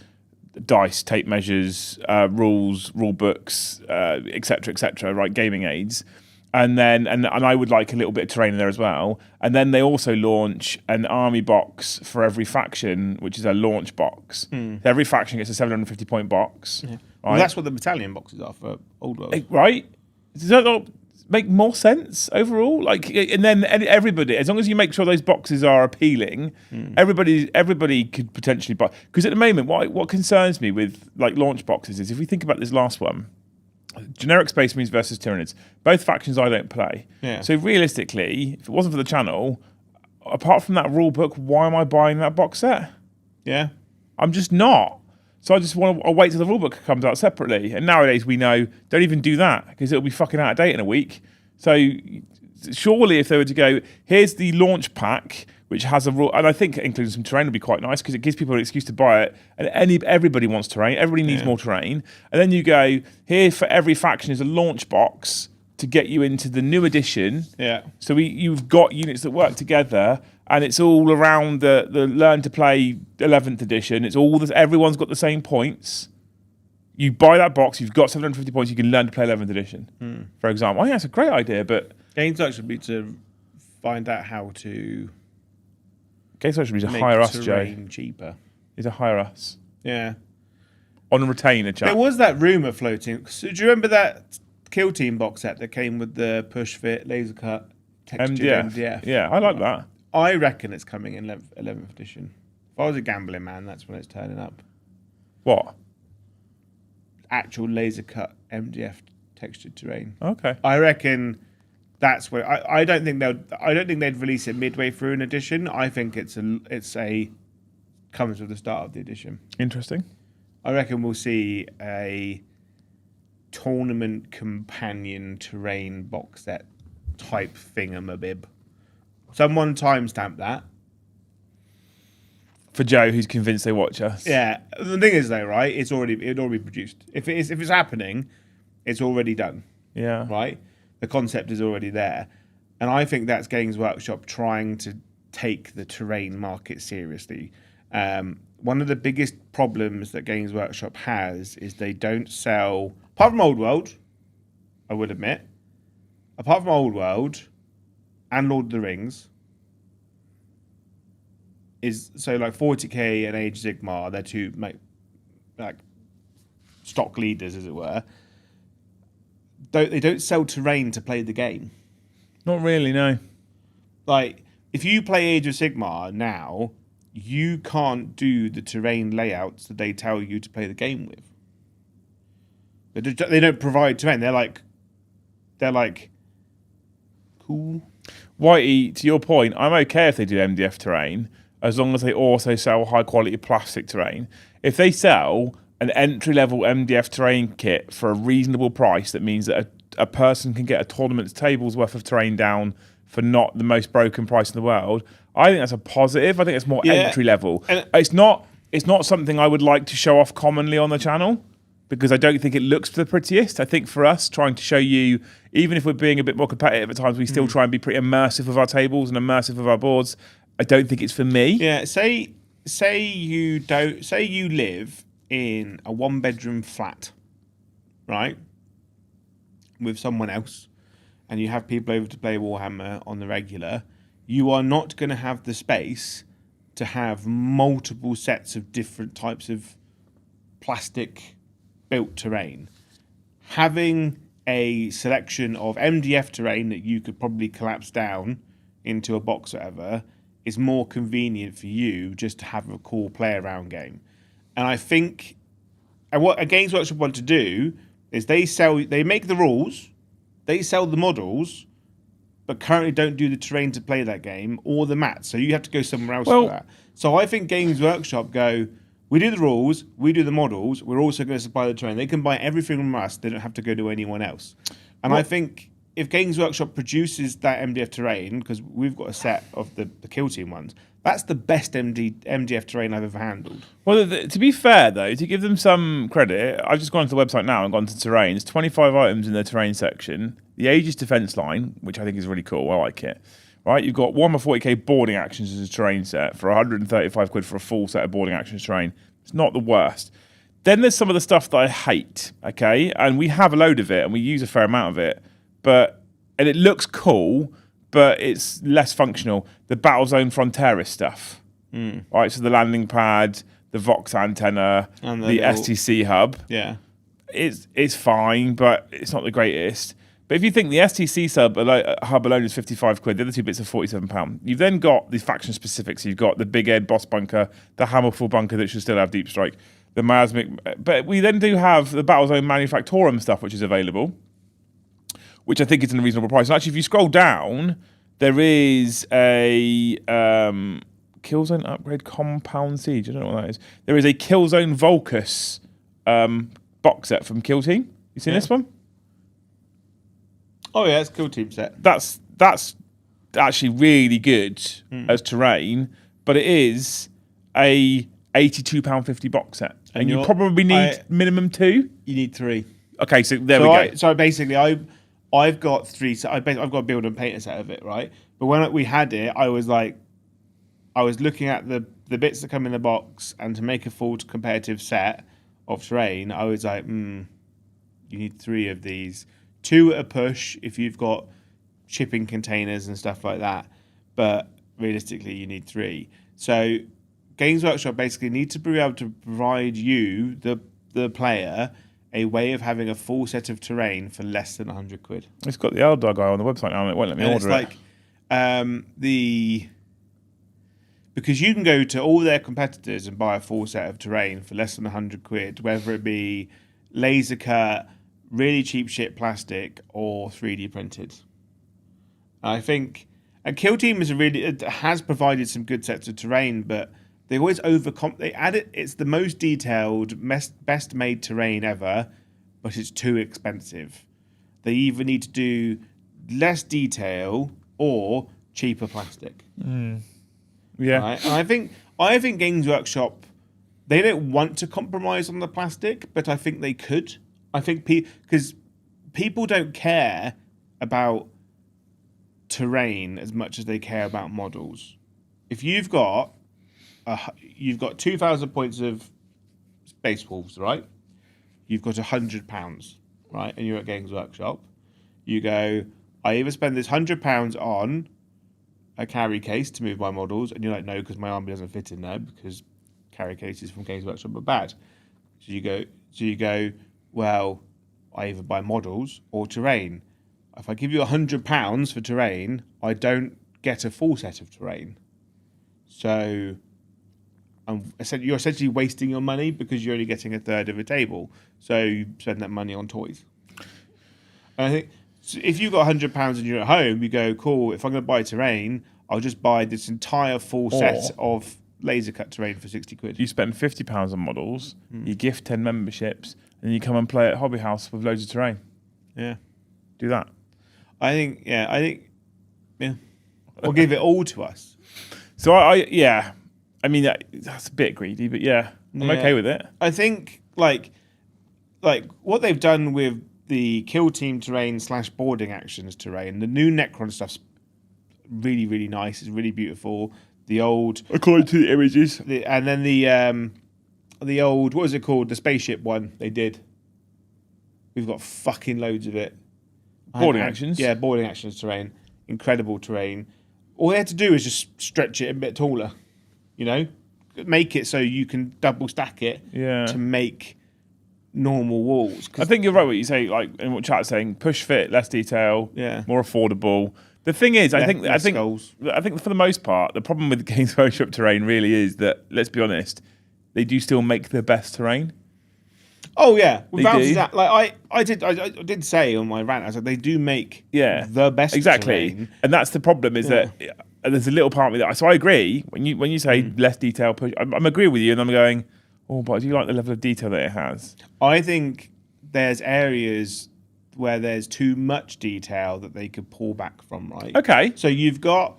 dice, tape measures, rules, rule books, etc., right, gaming aids. And then and I would like a little bit of terrain in there as well. And then they also launch an army box for every faction, which is a launch box. So every faction gets a 750 point box. Yeah. Right? Well, that's what the battalion boxes are for Old World. Right? Does that not make more sense overall? Like, and then everybody, as long as you make sure those boxes are appealing, everybody could potentially buy. Because at the moment, what concerns me with like launch boxes is if we think about this last one, generic Space Marines versus Tyranids, both factions I don't play. Yeah. So realistically, if it wasn't for the channel, apart from that rule book, why am I buying that box set? Yeah. I'm just not. So I'll wait till the rulebook comes out separately. And nowadays we know, don't even do that because it'll be fucking out of date in a week. So surely if they were to go, here's the launch pack, which has a rule, and I think including some terrain would be quite nice because it gives people an excuse to buy it. And everybody wants terrain. Everybody needs more terrain. And then you go, here for every faction is a launch box to get you into the new edition. Yeah. So you've got units that work together, and it's all around the Learn to Play 11th edition. It's all this. Everyone's got the same points. You buy that box, you've got 750 points. You can Learn to Play 11th edition, for example. I think that's a great idea, but Games Workshop should be to find out how to. Games Workshop should be to hire us, Joe. Cheaper. Is to hire us. Yeah. On a retainer, chat. There was that rumor floating. So do you remember that Kill Team box set that came with the push fit, laser cut, textured MDF? Yeah, I like that. I reckon it's coming in 11th edition. If I was a gambling man, that's when it's turning up. What? Actual laser cut MDF textured terrain. Okay. I reckon that's where I don't think they'd release it midway through an edition. I think it's a comes with the start of the edition. Interesting. I reckon we'll see a tournament companion terrain box set type thingamabib. Someone timestamp that. For Joe, who's convinced they watch us. Yeah. The thing is, though, right? It's already produced. If it's happening, it's already done. Yeah. Right. The concept is already there, and I think that's Games Workshop trying to take the terrain market seriously. One of the biggest problems that Games Workshop has is they don't sell, apart from Old World, I would admit, apart from Old World and Lord of the Rings, is so like 40k and Age of Sigmar, they're two like stock leaders, as it were. They don't sell terrain to play the game. Not really, no. Like, if you play Age of Sigmar now, you can't do the terrain layouts that they tell you to play the game with. They don't provide terrain. They're like, cool. Whitey, to your point, I'm okay if they do MDF terrain, as long as they also sell high quality plastic terrain. If they sell an entry-level MDF terrain kit for a reasonable price, that means that a person can get a tournament's table's worth of terrain down for not the most broken price in the world, I think that's a positive. I think it's more entry-level. It's not something I would like to show off commonly on the channel, because I don't think it looks the prettiest. I think for us, trying to show you, even if we're being a bit more competitive at times, we still try and be pretty immersive with our tables and immersive with our boards. I don't think it's for me. Yeah, say you live in a one-bedroom flat, right, with someone else, and you have people over to play Warhammer on the regular, you are not going to have the space to have multiple sets of different types of plastic built terrain. Having a selection of MDF terrain that you could probably collapse down into a box or whatever is more convenient for you just to have a cool play around game. And I think, and what a Games Workshop want to do is they make the rules, they sell the models, but currently don't do the terrain to play that game or the mats. So you have to go somewhere else for that. So I think Games Workshop go, we do the rules, we do the models, we're also going to supply the terrain. They can buy everything from us, they don't have to go to anyone else. And I think if Games Workshop produces that MDF terrain, because we've got a set of the Kill Team ones, that's the best MDF terrain I've ever handled. Well, to be fair, though, to give them some credit, I've just gone to the website now and gone to terrain. There's 25 items in their terrain section. The Aegis defense line, which I think is really cool. I like it. Right, you've got Warhammer 40k boarding actions as a terrain set for 135 quid for a full set of boarding actions terrain. It's not the worst. Then there's some of the stuff that I hate, okay? And we have a load of it, and we use a fair amount of it. And it looks cool, but it's less functional. The Battlezone Fronteris stuff. Right, so the landing pad, the Vox antenna, and the STC hub. Yeah. It's fine, but it's not the greatest. But if you think the STC hub alone is 55 quid, the other two bits are £47. You've then got the faction specifics. You've got the Big Ed Boss bunker, the Hammerfall bunker that should still have Deep Strike, the Miasmic. But we then do have the Battlezone Manufactorum stuff, which is available, which I think is in a reasonable price. And actually, if you scroll down, there is a Killzone upgrade compound siege. I don't know what that is. There is a Killzone Volcus box set from Kill Team. You seen this one? Oh yeah, it's a Kill Team set. That's actually really good as terrain, but it is a £82.50 box set, and you probably need minimum 2. You need 3. Okay, so there we go. So basically, I've got 3. I've got a build and paint a set of it, right? But when we had it, I was looking at the bits that come in the box, and to make a full competitive set of terrain, I was like, you need 3 of these. 2 at a push if you've got shipping containers and stuff like that, but realistically, you need 3. So Games Workshop basically need to be able to provide you, the player, a way of having a full set of terrain for less than £100. It's got the Eldar guy on the website now, and it won't let me order it. Because you can go to all their competitors and buy a full set of terrain for less than £100, whether it be laser cut, really cheap shit plastic, or 3D printed. I think, and Kill Team has provided some good sets of terrain, but they always they add it. It's the most detailed, best made terrain ever, but it's too expensive. They either need to do less detail or cheaper plastic. Yeah, right? And I think Games Workshop, they don't want to compromise on the plastic, but I think they could. I think because people don't care about terrain as much as they care about models. If you've got 2,000 points of Space Wolves, right? You've got £100, right? And you're at Games Workshop. You go, I either spend this £100 on a carry case to move my models, and you're like, no, because my army doesn't fit in there because carry cases from Games Workshop are bad. So you go, well, I either buy models or terrain. If I give you £100 for terrain, I don't get a full set of terrain. So you're essentially wasting your money because you're only getting a third of a table. So you spend that money on toys. And I think if you've got £100 and you're at home, you go, cool, if I'm going to buy terrain, I'll just buy this entire full set of laser cut terrain for £60. You spend £50 on models, you gift 10 memberships, and you come and play at Hobby House with loads of terrain. Yeah. Do that. I think, or give it all to us. So I mean, that's a bit greedy, but I'm okay with it. I think like what they've done with the Kill Team terrain / boarding actions terrain, the new Necron stuff's really, really nice. It's really beautiful. The old, according to the images, and then the old, what was it called? The spaceship one they did. We've got fucking loads of it. Boarding actions? Yeah, boarding actions terrain. Incredible terrain. All they had to do is just stretch it a bit taller, make it so you can double stack it to make normal walls. I think you're right what you say, like in what chat's saying, push fit, less detail, more affordable. The thing is, I think for the most part, the problem with the Games Workshop terrain really is that, let's be honest, they do still make the best terrain. Oh yeah, without that, like I did say on my rant, I said they do make the best terrain. And that's the problem is that there's a little part of me that. So I agree when you say less detail push. I'm agreeing with you, and I'm going, oh, but do you like the level of detail that it has? I think there's areas where there's too much detail that they could pull back from. Right? Okay. So you've got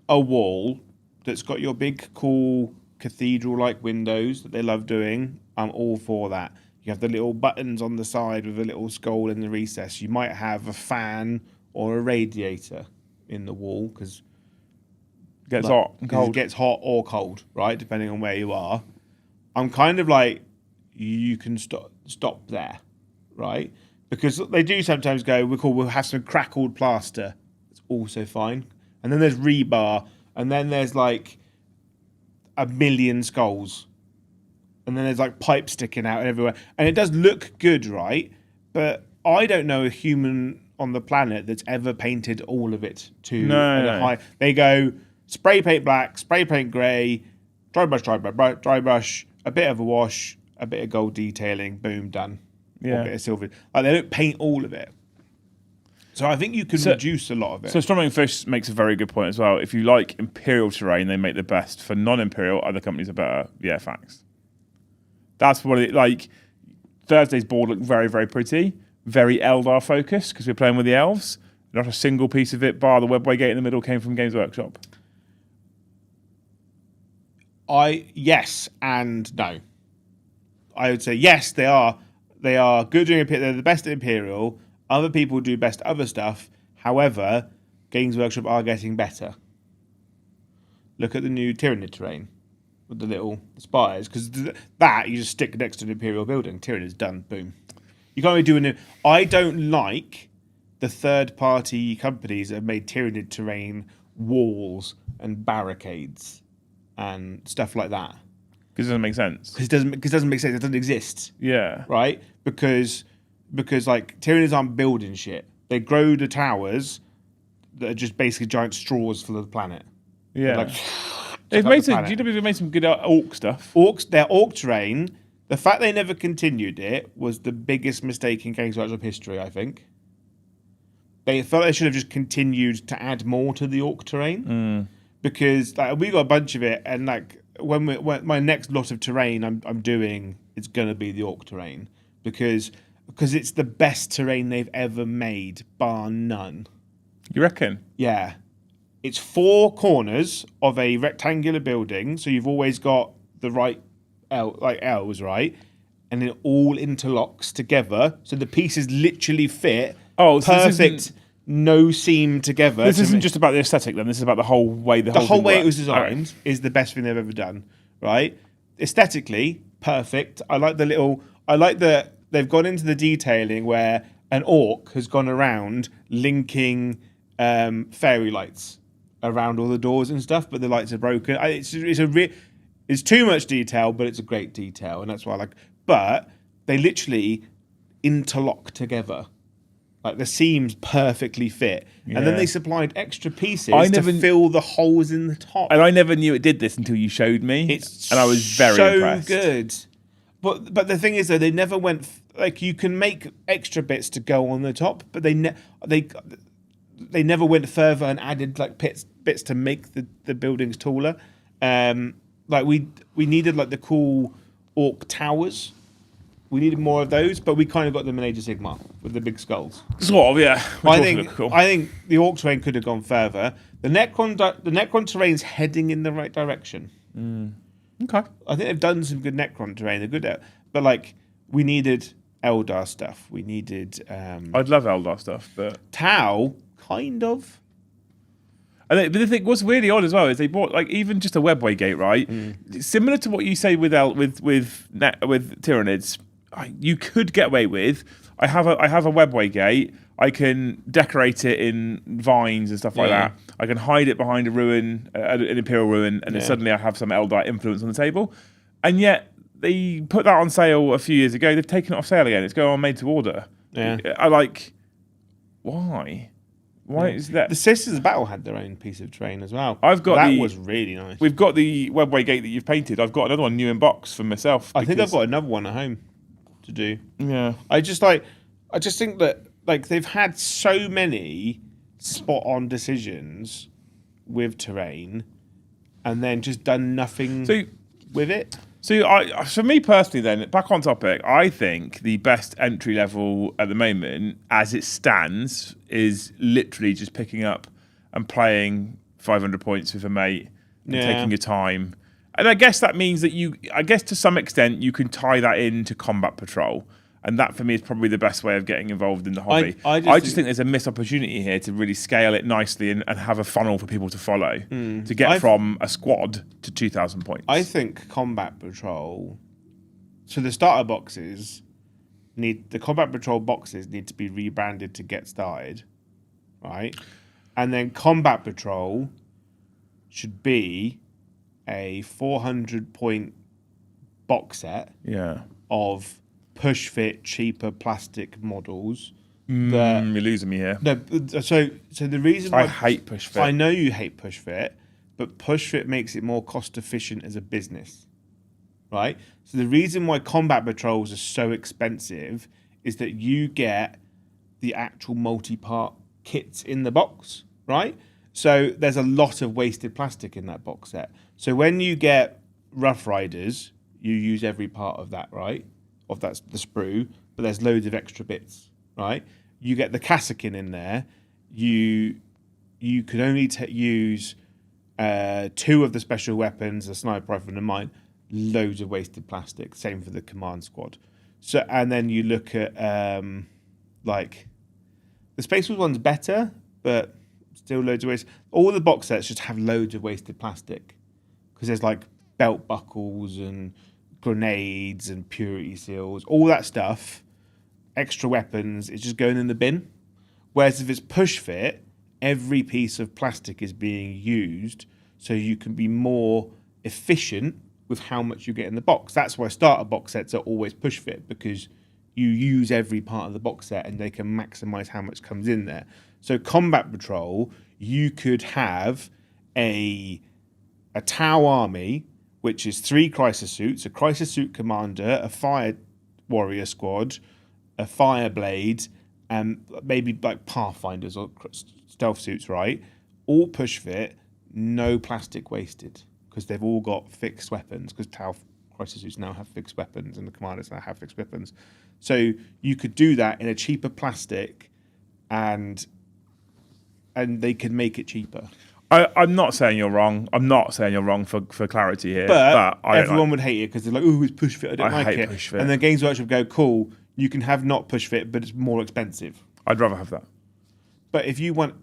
a wall that's got your big, cool cathedral-like windows that they love doing. I'm all for that. You have the little buttons on the side with a little skull in the recess. You might have a fan or a radiator in the wall because it gets hot and cold. It gets hot or cold, right? Depending on where you are. I'm kind of like, you can stop there, right? Because they do sometimes go, we'll have some crackled plaster. It's also fine. And then there's rebar. And then there's like a million skulls. And then there's like pipes sticking out everywhere. And it does look good, right? But I don't know a human on the planet that's ever painted all of it to a high. They go spray paint black, spray paint grey, dry brush, a bit of a wash, a bit of gold detailing, boom, done. Yeah. A bit of silver. Like they don't paint all of it. So I think you can reduce a lot of it. So Storming Fish makes a very good point as well. If you like Imperial terrain, they make the best. For non-Imperial, other companies are better. Yeah, facts. That's what it like. Thursday's board looked very, very pretty. Very Eldar focused because we're playing with the elves. Not a single piece of it, bar the webway gate in the middle, came from Games Workshop. Yes and no. I would say yes, they are. They are good doing Imperial. They're the best at Imperial. Other people do best other stuff. However, Games Workshop are getting better. Look at the new Tyranid terrain with the little spires, because that you just stick next to an Imperial building. Tyranid's done. Boom. You can't really do anything. I don't like the third-party companies that have made Tyranid terrain walls and barricades and stuff like that. Because it doesn't make sense. Because it doesn't make sense. It doesn't exist. Yeah. Right? Because like Tyranids aren't building shit. They grow the towers that are just basically giant straws for the planet. Yeah. Like, they've made some. GW made some good orc stuff. Their orc terrain. The fact they never continued it was the biggest mistake in Games Workshop history, I think. They felt they should have just continued to add more to the orc terrain. Because like we got a bunch of it, and like when my next lot of terrain I'm doing, it's gonna be the orc terrain because it's the best terrain they've ever made, bar none. You reckon? Yeah. It's 4 corners of a rectangular building, so you've always got the right L's, right? And it all interlocks together, so the pieces literally fit. Oh, so perfect, no seam together. This isn't just about the aesthetic, then. This is about the whole way the whole way it was works. designed is the best thing they've ever done, right? Aesthetically, perfect. I like that they've gone into the detailing where an orc has gone around linking fairy lights around all the doors and stuff, but the lights are broken. It's too much detail, but it's a great detail, and that's why I like. But they literally interlock together. Like the seams perfectly fit, and then they supplied extra pieces to fill the holes in the top. And I never knew it did this until you showed me, and I was very impressed. So good. But the thing is, though, they never went like you can make extra bits to go on the top, but they never went further and added like bits to make the buildings taller. Like we needed like the cool orc towers. We needed more of those, but we kind of got them in Age of Sigmar with the big skulls. Sort of, yeah. I think the orc terrain could have gone further. The Necron terrain's heading in the right direction. Okay. I think they've done some good Necron terrain. They're good at, but like we needed Eldar stuff. We needed. I'd love Eldar stuff, but Tau kind of. But the thing, what's really odd as well is they bought like even just a webway gate, right? Similar to what you say with Tyranids. You could get away with. I have a webway gate. I can decorate it in vines and stuff like that. I can hide it behind a ruin, an Imperial ruin, and then suddenly I have some Eldar influence on the table. And yet they put that on sale a few years ago. They've taken it off sale again. It's going on made to order. Yeah. Why? Why is that? The Sisters of Battle had their own piece of terrain as well. That was really nice. We've got the webway gate that you've painted. I've got another one new in box for myself. I think I've got another one at home to do. Yeah. I just think that like they've had so many spot on decisions with terrain and then just done nothing with it. So for me personally then, back on topic, I think the best entry level at the moment, as it stands, is literally just picking up and playing 500 points with a mate and taking your time. And I guess that means that to some extent, you can tie that into combat patrol. And that for me is probably the best way of getting involved in the hobby. I just think there's a missed opportunity here to really scale it nicely and have a funnel for people to follow to get from a squad to 2,000 points. I think combat patrol. So the starter boxes the combat patrol boxes need to be rebranded to get started, right? And then combat patrol should be a 400 point box set of push fit cheaper plastic models. You're losing me here. No, so the reason I hate push fit. I know you hate push fit, but push fit makes it more cost efficient as a business, right? So the reason why combat patrols are so expensive is that you get the actual multi-part kits in the box, right? So there's a lot of wasted plastic in that box set. So when you get Rough Riders, you use every part of that, right? Of that's the sprue, but there's loads of extra bits, right? You get the Kassakin in there. You could only use 2 of the special weapons, a sniper rifle and a mine. Loads of wasted plastic. Same for the command squad. So and then you look at like the Space Force one's better, but still loads of waste. All the box sets just have loads of wasted plastic because there's like belt buckles and grenades and purity seals, all that stuff. Extra weapons, it's just going in the bin. Whereas if it's push fit, every piece of plastic is being used so you can be more efficient with how much you get in the box. That's why starter box sets are always push fit, because you use every part of the box set and they can maximize how much comes in there. So combat patrol, you could have a Tau army, which is 3 crisis suits, a crisis suit commander, a fire warrior squad, a fire blade, and maybe like pathfinders or stealth suits, right? All push fit, no plastic wasted, because they've all got fixed weapons, because Tau crisis suits now have fixed weapons and the commanders now have fixed weapons. So you could do that in a cheaper plastic, and they could make it cheaper. I'm not saying you're wrong. I'm not saying you're wrong for clarity here. But everyone would hate it because they're like, oh, it's push fit. I don't like it. Push fit. And then Games Workshop go, cool, you can have not push fit, but it's more expensive. I'd rather have that. But if you want,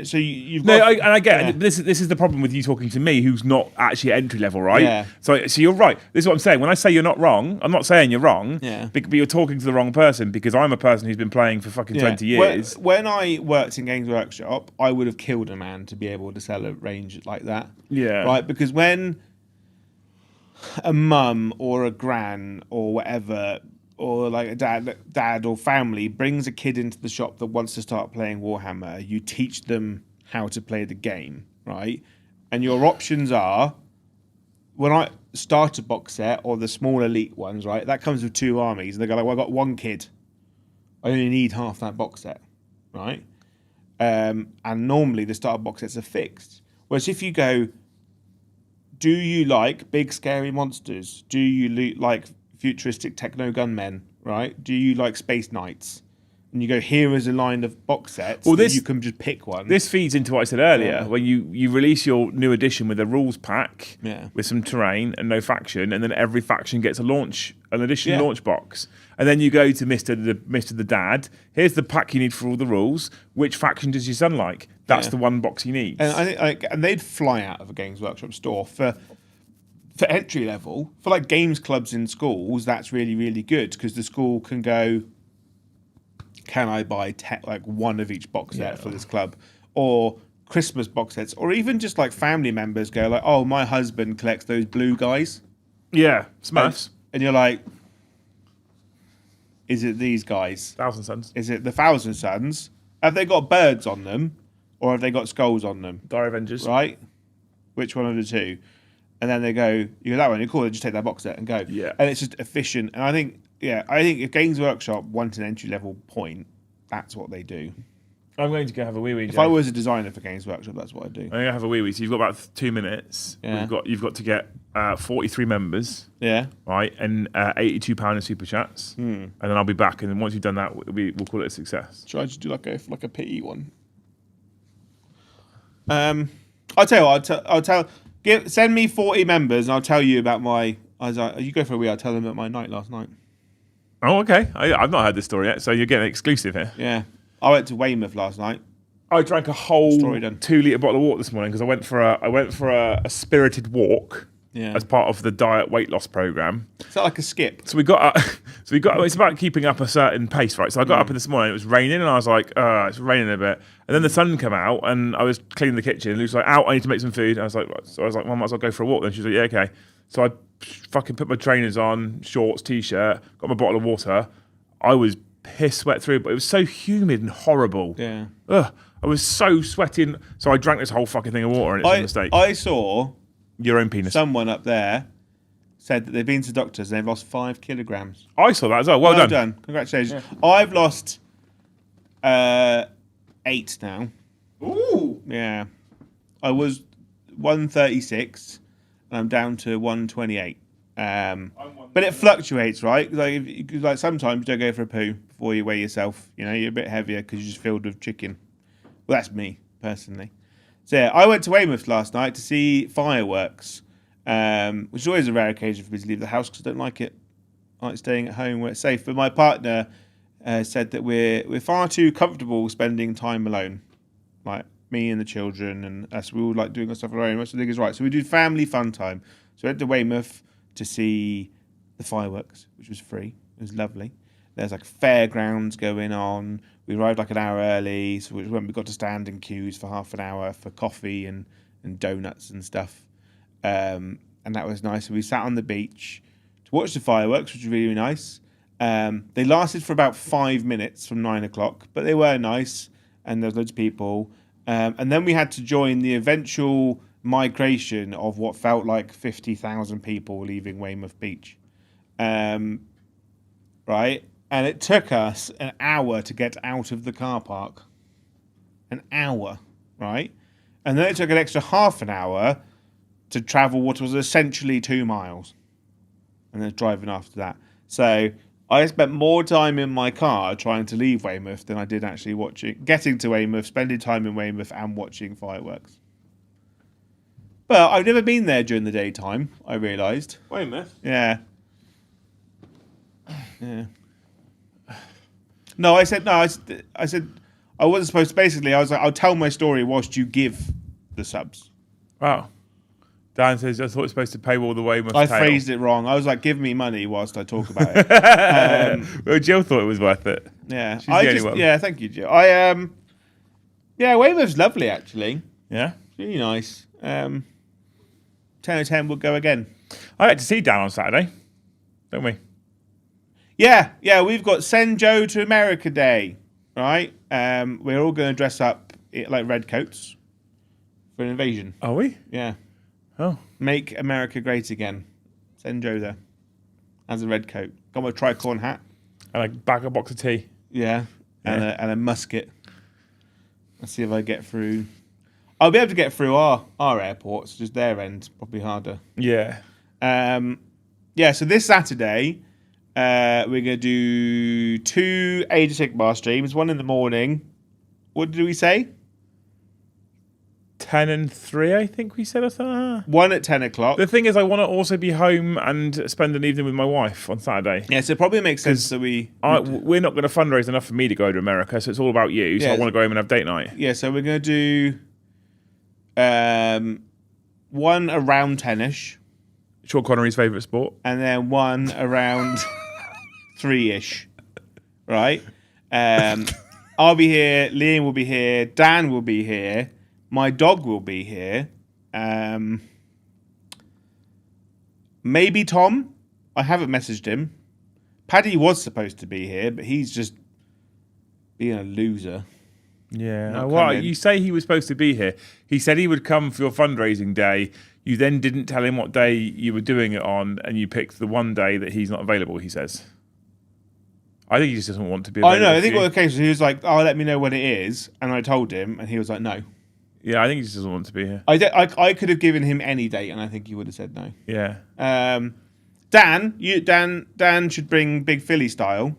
so you've no, got. I get it. This is the problem with you talking to me, who's not actually entry level, right? Yeah. So you're right. This is what I'm saying. When I say you're not wrong, I'm not saying you're wrong. Yeah. But you're talking to the wrong person, because I'm a person who's been playing for fucking 20 years. When I worked in Games Workshop, I would have killed a man to be able to sell a range like that. Yeah. Right, because when a mum or a gran or whatever, or like a dad or family brings a kid into the shop that wants to start playing Warhammer, you teach them how to play the game, right? And your options are, when I start a box set or the small elite ones, right, that comes with 2 armies, and they go like, well, I've got 1 kid, I only need half that box set, right? And normally the starter box sets are fixed. Whereas if you go, do you like big scary monsters? Do you like futuristic techno gunmen, right? Do you like space knights? And you go, here is a line of box sets. Well, you can just pick one. This feeds into what I said earlier, when you release your new edition with a rules pack, with some terrain and no faction, and then every faction gets an addition launch box. And then you go to Mr. the Dad. Here's the pack you need for all the rules. Which faction does your son like? That's the one box he needs. And I think, and they'd fly out of a Games Workshop store for entry level, for like games clubs in schools. That's really, really good, because the school can go, can I buy like 1 of each box set for this club, or Christmas box sets, or even just like family members go like, oh, my husband collects those blue guys. Yeah, Smurfs. And you're like, is it these guys? Thousand Sons. Is it the Thousand Sons? Have they got birds on them, or have they got skulls on them? Dire Avengers. Right? Which one of the 2? And then they go, you go that one, you're cool, they just take that box set and go. Yeah. And it's just efficient. And I think if Games Workshop want an entry level point, that's what they do. I'm going to go have a wee-wee. If I was a designer for Games Workshop, that's what I'd do. I'm going to have a wee-wee. So you've got about 2 minutes. Yeah. You've got to get 43 members. Yeah. Right, and £82 in super chats. And then I'll be back. And then once you've done that, we'll call it a success. Should I just do like a pity one? I'll tell you what. Send me 40 members, and I'll tell you about my. You go for a wee. I'll tell them about my night last night. Oh, okay. I've not heard this story yet, so you're getting exclusive here. Yeah, I went to Weymouth last night. I drank a whole 2-litre bottle of water this morning because I went for a spirited walk as part of the diet weight loss program. Is that like a skip? So we got it's about keeping up a certain pace, right? So I got up this morning, it was raining, and I was like, it's raining a bit. And then the sun came out, and I was cleaning the kitchen, and Luke's like, out, I need to make some food. And I was like, well, I might as well go for a walk then. She was like, yeah, okay. So I fucking put my trainers on, shorts, t-shirt, got my bottle of water. I was piss wet through, but it was so humid and horrible. Yeah. Ugh, I was so sweating. So I drank this whole fucking thing of water, and it's a mistake. I saw your own penis. Someone up there said that they've been to doctors and they've lost 5 kilograms. I saw that as well. Well done. Congratulations. Yeah. I've lost 8 now. Ooh. Yeah. I was 136, and I'm down to 128. But it fluctuates, right? Like sometimes you don't go for a poo before you weigh yourself. You know, you're a bit heavier because you're just filled with chicken. Well, that's me, personally. So yeah, I went to Weymouth last night to see fireworks, which is always a rare occasion for me to leave the house because I don't like it. I like staying at home where it's safe. But my partner said that we're far too comfortable spending time alone. Like me and the children and us, we all like doing our stuff on our own, which I think is right. So we do family fun time. So we went to Weymouth to see the fireworks, which was free. It was lovely. There's like fairgrounds going on. We arrived like an hour early, so we got to stand in queues for half an hour for coffee and donuts and stuff. And that was nice. So we sat on the beach to watch the fireworks, which was really nice. They lasted for about 5 minutes from 9 o'clock, but they were nice, and there was loads of people. And then we had to join the eventual migration of what felt like 50,000 people leaving Weymouth Beach. Right? And it took us an hour to get out of the car park. An hour, right? And then it took an extra half an hour to travel what was essentially 2 miles. And then driving after that. So I spent more time in my car trying to leave Weymouth than I did actually getting to Weymouth, spending time in Weymouth and watching fireworks. But I've never been there during the daytime, I realised. Weymouth? Yeah. No, I said I wasn't supposed to. Basically, I was like, I'll tell my story whilst you give the subs. Wow. Dan says, I thought it was supposed to pay all the Weymouth. I phrased it wrong. I was like, give me money whilst I talk about it. Well, Jill thought it was worth it. Yeah. She's the only one. Yeah, thank you, Jill. Yeah, Weymouth's lovely, actually. Yeah? It's really nice. 10 out of 10 will go again. I had to see Dan on Saturday, don't we? Yeah, we've got Send Joe to America Day, right? We're all going to dress up like red coats for an invasion. Are we? Yeah. Oh. Make America great again. Send Joe there as a red coat. Got my tricorn hat. And a bag of box of tea. Yeah. And a musket. Let's see if I get through. I'll be able to get through our airports, just their end, probably harder. Yeah. So this Saturday, we're going to do 2 Age of Sigmar streams, one in the morning. What did we say? 10 and 3, I think we said, or something. One at 10 o'clock. The thing is, I want to also be home and spend an evening with my wife on Saturday. Yeah, so it probably makes sense that we're not going to fundraise enough for me to go to America, so it's all about you. So I want to go home and have date night. Yeah, so we're going to do one around 10ish. Sean Connery's favourite sport. And then one around 3ish. Right? I'll be here. Liam will be here. Dan will be here. My dog will be here. Maybe Tom. I haven't messaged him. Paddy was supposed to be here, but he's just being a loser. Yeah. Well, you say he was supposed to be here. He said he would come for your fundraising day. You then didn't tell him what day you were doing it on, and you picked the one day that he's not available, he says. I think he just doesn't want to be available. I know. I think what the case was, he was like, oh, let me know when it is. And I told him, and he was like, no. Yeah, I think he just doesn't want to be here. I could have given him any date, and I think he would have said no. Yeah. Dan should bring Big Philly style.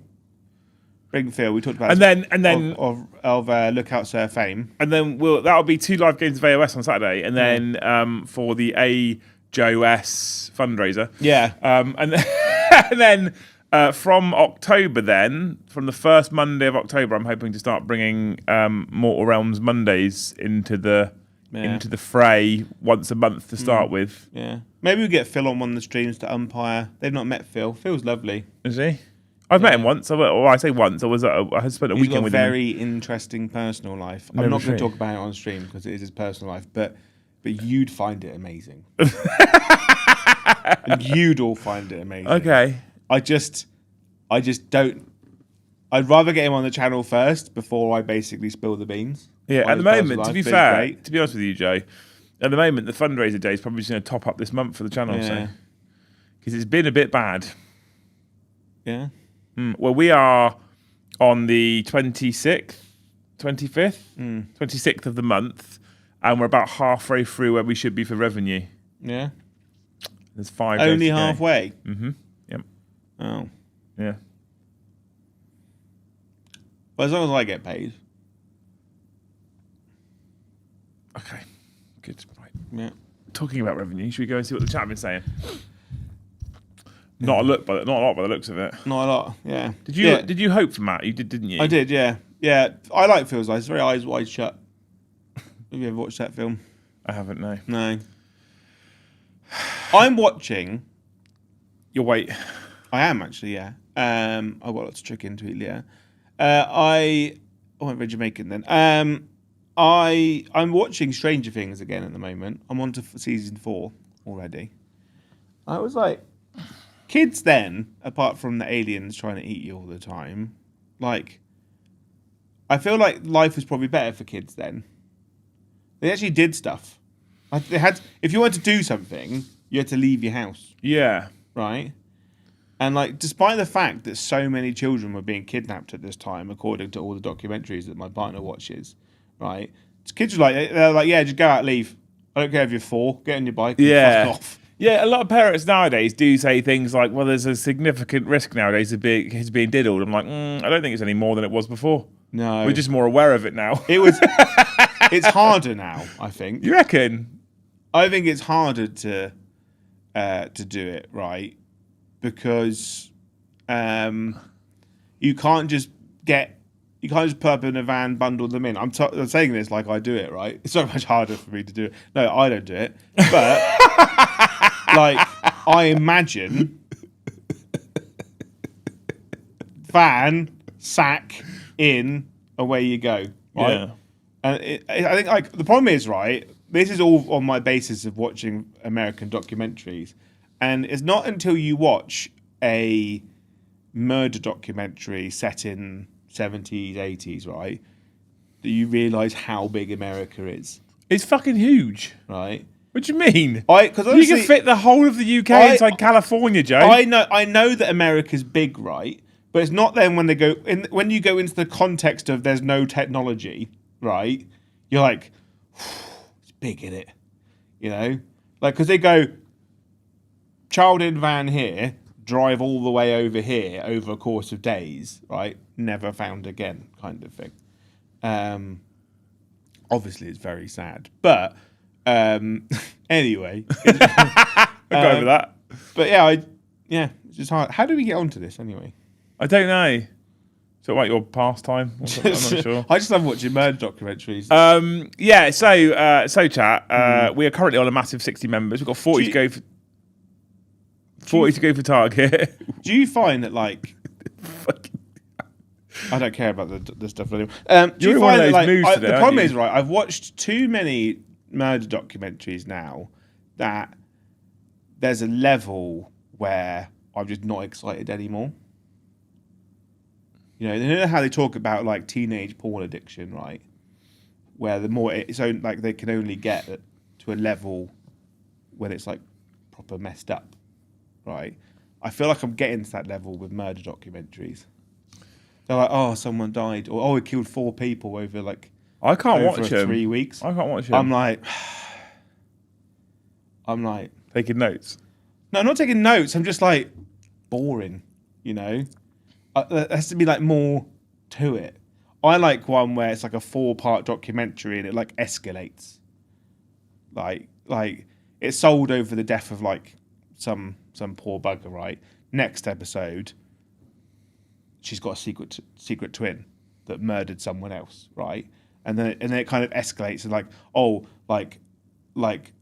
Bring Phil. We talked about and then of Lookout Sir fame. And then that'll be 2 live games of AOS on Saturday, and then for the AJOS fundraiser. Yeah. And then from October, from the first Monday of October, I'm hoping to start bringing Mortal Realms Mondays into the fray once a month to start with. Yeah, maybe we get Phil on one of the streams to umpire. They've not met Phil. Phil's lovely. Is he? I've met him once. I say once. I had spent a weekend with him. He's got a very interesting personal life. I'm not going to talk about it on stream because it is his personal life, but you'd find it amazing. And you'd all find it amazing. Okay. I just don't. I'd rather get him on the channel first before I basically spill the beans. Yeah, at the moment, to be fair, to be honest with you, Joe, at the moment, the fundraiser day is probably just going to top up this month for the channel. Yeah. Because it's been a bit bad. Yeah. Well, we are on the 26th 25th, 26th of the month, and we're about halfway through where we should be for revenue. Yeah. There's 5 days Only to go. halfway? Mm-hmm. Yep. Oh. Yeah. Well, as long as I get paid. Okay. Good. Right. Yeah. Talking about revenue, should we go and see what the chat have been saying? Not a lot by the looks of it. Not a lot, yeah. Did you hope for Matt? You did, didn't you? I did, yeah. Yeah. I like Feels Like. It's very Eyes Wide Shut. Have you ever watched that film? I haven't, no. No. I'm watching. You'll wait. I am actually, yeah. I've got lots of chicken to eat, yeah. I went very Jamaican then. I'm watching Stranger Things again at the moment. I'm on to season 4 already. I was like, kids then, apart from the aliens trying to eat you all the time, like, I feel like life was probably better for kids then. They actually did stuff. They had, if you wanted to do something, you had to leave your house. Yeah. Right? And like, despite the fact that so many children were being kidnapped at this time, according to all the documentaries that my partner watches, right? Kids were like, they're like, yeah, just go out, leave. I don't care if you're 4, get on your bike, and fuck off. Yeah, a lot of parents nowadays do say things like, well, there's a significant risk nowadays of kids being diddled. I'm like, I don't think it's any more than it was before. No. We're just more aware of it now. It's harder now, I think. You reckon? I think it's harder to do it, right? Because you can't just put up in a van, bundle them in. I'm saying this like I do it, right? It's so much harder for me to do it. No, I don't do it. But like, I imagine van, sack, in, away you go. Right? Yeah. And I think like the problem is, right, this is all on my basis of watching American documentaries. And it's not until you watch a murder documentary set in 70s, 80s, right, that you realise how big America is. It's fucking huge. Right? What do you mean? Because you can fit the whole of the UK inside California, Joe. I know that America's big, right? But it's not then when when you go into the context of there's no technology, right? You're like, it's big, isn't it? You know? Like, because they go, child in van here, drive all the way over here over a course of days, right? Never found again, kind of thing. Obviously, it's very sad. But anyway. I'll go over that. But yeah, it's just hard. How do we get onto this anyway? I don't know. So, like your pastime? I'm not sure. I just love watching murder documentaries. Yeah. So chat. We are currently on a massive 60 members. We've got 40 to go for. 40 to go for target. Do you find that like? I don't care about the stuff anymore. Do you find that like the problem is, right? I've watched too many murder documentaries now that there's a level where I'm just not excited anymore. You know how they talk about like teenage porn addiction, right? Where the more so like they can only get to a level when it's like proper messed up, right? I feel like I'm getting to that level with murder documentaries. They're like, oh, someone died, or oh, it killed 4 people over like I can't watch them 3 weeks. I can't watch them. I'm like taking notes. No, I'm not taking notes. I'm just like boring, you know. There has to be like more to it. I like one where it's like a 4-part documentary and it like escalates. Like it's sold over the death of like some poor bugger, right? Next episode, she's got a secret twin that murdered someone else, right? And then it kind of escalates and like, oh, like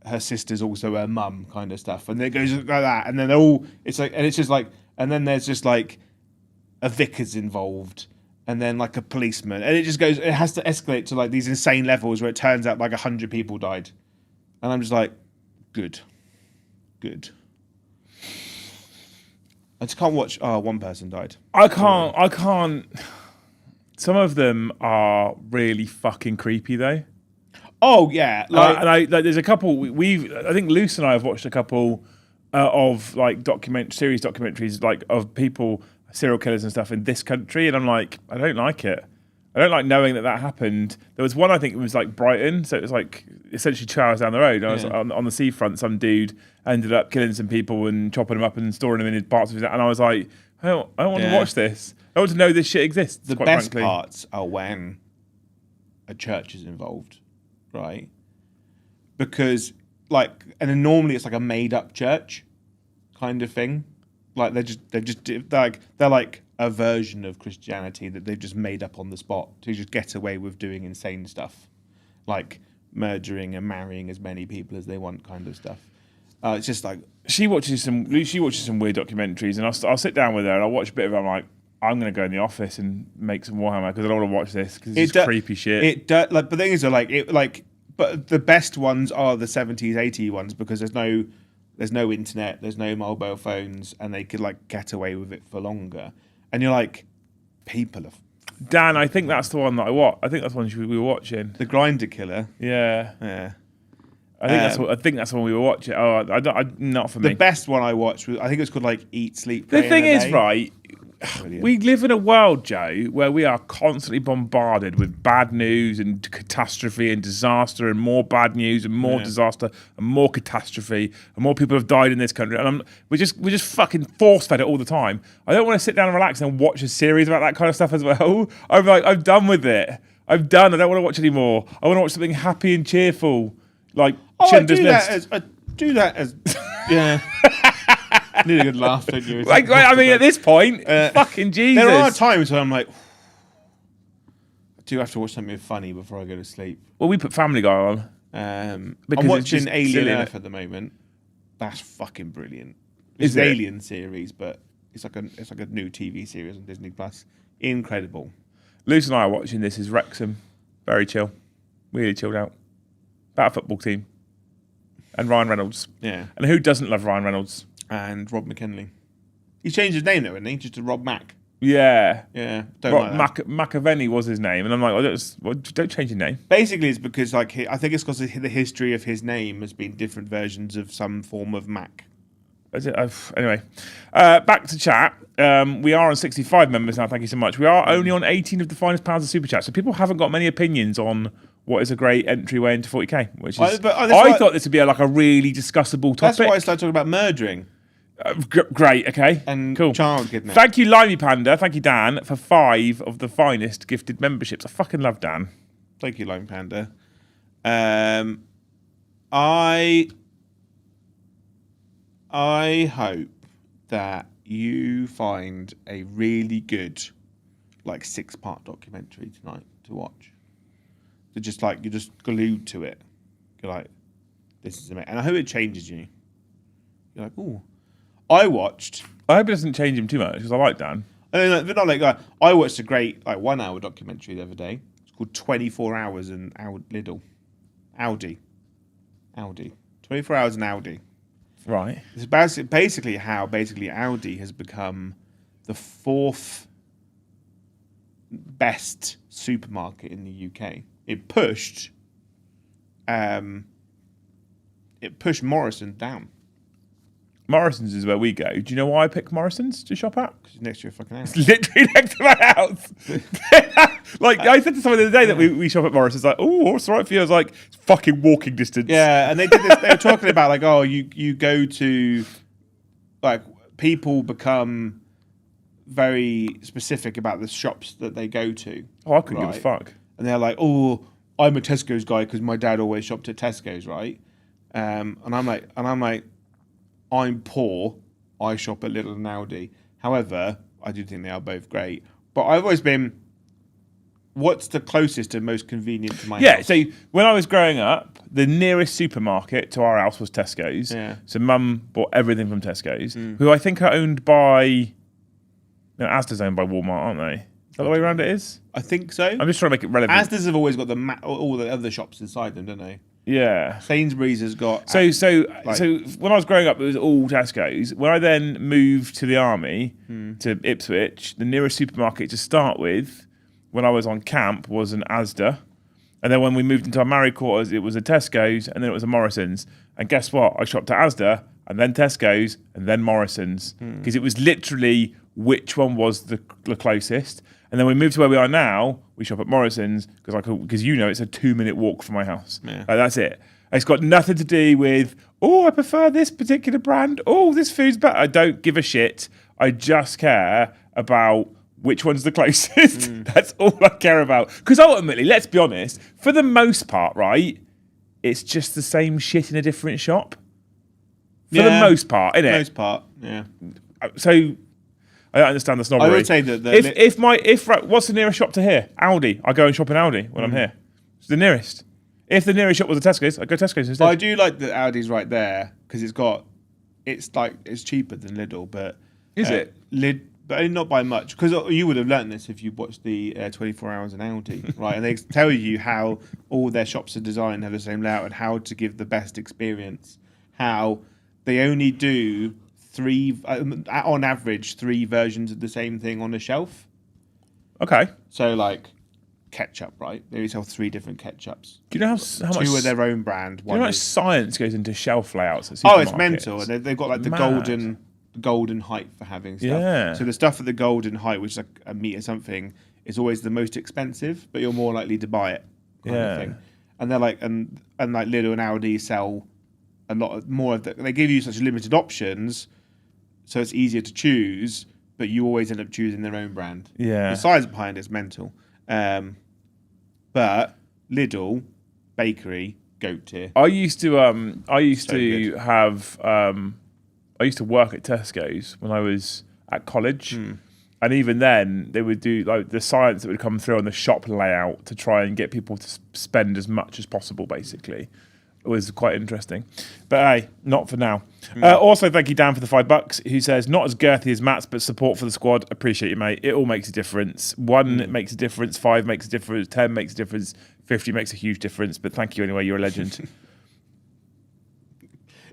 her sister's also her mum kind of stuff, and then it goes like that, and then it's just like, and then there's just like a vicar's involved, and then like a policeman, and it just goes. It has to escalate to like these insane levels where it turns out like 100 people died, and I'm just like, good. I just can't watch. Oh, 1 person died. I can't. Some of them are really fucking creepy though. Oh yeah, like there's a couple. I think Luce and I have watched a couple of like series documentaries like of people, serial killers and stuff in this country, and I'm like, I don't like it. I don't like knowing that happened. There was one, I think it was like Brighton, so it was like essentially 2 hours down the road. I was on the seafront. Some dude ended up killing some people and chopping them up and storing them in his parts of his. And I was like, I don't want to watch this. I want to know this shit exists. The best parts are when a church is involved, right? Because and then normally it's like a made up church kind of thing. Like they're like a version of Christianity that they've just made up on the spot to just get away with doing insane stuff, like murdering and marrying as many people as they want, kind of stuff. It's just like she watches some weird documentaries, and I'll sit down with her and I'll watch a bit of it. I'm like, I'm going to go in the office and make some Warhammer because I don't want to watch this because it's just creepy shit. But the thing is, but the best ones are the 70s, 80s ones because there's no internet, there's no mobile phones, and they could like get away with it for longer. And you're like, people are. Dan, I think that's the one that I watched. I think that's the one we were watching. The Grinder Killer. Yeah. I think that's the one we were watching. Oh, not for me. The best one I watched was, I think it was called like Eat, Sleep, Pray. The thing is, right. Brilliant. We live in a world, Joe, where we are constantly bombarded with bad news and catastrophe and disaster and more bad news and more disaster and more catastrophe and more people have died in this country. And we're just fucking force fed it all the time. I don't want to sit down and relax and watch a series about that kind of stuff as well. I'm like, I'm done with it. I'm done. I don't want to watch anymore. I want to watch something happy and cheerful, like Schindler's List. I do that as yeah. Need a good laugh, don't you? I mean, at this point, fucking Jesus. There are times where I'm like, I do have to watch something funny before I go to sleep. Well, we put Family Guy on. I'm watching Alien Earth at the moment. That's fucking brilliant. It's an Alien series, but it's like a new TV series on Disney Plus. Incredible. Luce and I are watching This Is Wrexham. Very chill. Really chilled out. About a football team. And Ryan Reynolds. Yeah. And who doesn't love Ryan Reynolds? And Rob McKinley. He's changed his name though, hasn't he? Just to Rob Mac. Yeah. Yeah. McAvenny was his name. And I'm like, don't change your name. Basically, it's because I think it's because the history of his name has been different versions of some form of Mac. Anyway, back to chat. We are on 65 members now. Thank you so much. We are only on 18 of the finest pounds of super chat. So people haven't got many opinions on what is a great entryway into 40k, which is. I thought this would be a really discussable topic. That's why I started talking about murdering. Great, okay. And cool. child kidnapping. Thank you, Limey Panda. Thank you, Dan, for 5 of the finest gifted memberships. I fucking love Dan. Thank you, Limey Panda. I hope that you find a really good 6-part documentary tonight to watch. So you're just glued to it. You're like, this is amazing. And I hope it changes you. You're like, ooh. I hope it doesn't change him too much because I like Dan. I watched a great 1-hour documentary the other day. It's called 24 Hours in Audi. 24 Hours in Audi. Right. It's basically how Audi has become the 4th best supermarket in the UK. It pushed Morrison's down. Morrison's is where we go. Do you know why I picked Morrison's to shop at? Because it's next to your fucking house. It's literally next to my house. I said to someone the other day that we shop at Morrison's. Like, oh, what's all right for you? I was like, it's fucking walking distance. Yeah, and they did this. They were talking about you go to people become very specific about the shops that they go to. Oh, I couldn't give a fuck. And they're like, oh, I'm a Tesco's guy because my dad always shopped at Tesco's, right? And I'm like, I'm poor. I shop at Lidl and Aldi. However, I do think they are both great. But I've always been, what's the closest and most convenient to my house? Yeah, so when I was growing up, the nearest supermarket to our house was Tesco's. Yeah. So Mum bought everything from Tesco's, who I think are owned by, Asda's owned by Walmart, aren't they? Is that the way around it is? I think so. I'm just trying to make it relevant. Asda's have always got all the other shops inside them, don't they? Yeah. Sainsbury's has got... So when I was growing up, it was all Tesco's. When I then moved to the army, to Ipswich, the nearest supermarket to start with, when I was on camp, was an Asda. And then when we moved into our married quarters, it was a Tesco's, and then it was a Morrison's. And guess what? I shopped at Asda, and then Tesco's, and then Morrison's. Because it was literally which one was the closest. And then we moved to where we are now. We shop at Morrison's because it's a 2-minute walk from my house. Yeah. Like, that's it. It's got nothing to do with, I prefer this particular brand. This food's better. I don't give a shit. I just care about which one's the closest. That's all I care about. Because ultimately, let's be honest, for the most part, right, it's just the same shit in a different shop. For the most part, innit? Most part, yeah. So I don't understand the snobbery. I would say that what's the nearest shop to here? Aldi. I go and shop in Aldi when I'm here. It's the nearest. If the nearest shop was a Tesco's, I go to Tesco's instead. I do like that Aldi's right there because it's cheaper than Lidl, but is it? But only not by much, because you would have learnt this if you watched the 24 Hours in Aldi, right? And they tell you how all their shops are designed, have the same layout, and how to give the best experience. How they only do on average, 3 versions of the same thing on a shelf. Okay. So like ketchup, right? They sell 3 different ketchups. Do you know how much? 2 are their own brand. Do you know how much science goes into shelf layouts at supermarkets? It's mental. They've got like the golden height for having stuff. Yeah. So the stuff at the golden height, which is like a meter something, is always the most expensive, but you're more likely to buy it. Kind of thing. And they're like, and like Lidl and Aldi sell a lot more of that. They give you such limited options, so it's easier to choose, but you always end up choosing their own brand. Yeah. The size behind it's mental. But Lidl, bakery, goat tier. I used to work at Tesco's when I was at college. And even then, they would do like the science that would come through on the shop layout to try and get people to spend as much as possible, basically. It was quite interesting. But hey, not for now. Also, thank you, Dan, for the $5, who says, not as girthy as Matt's, but support for the squad. Appreciate you, mate. It all makes a difference. 1 makes a difference, 5 makes a difference, 10 makes a difference, 50 makes a huge difference. But thank you anyway, you're a legend.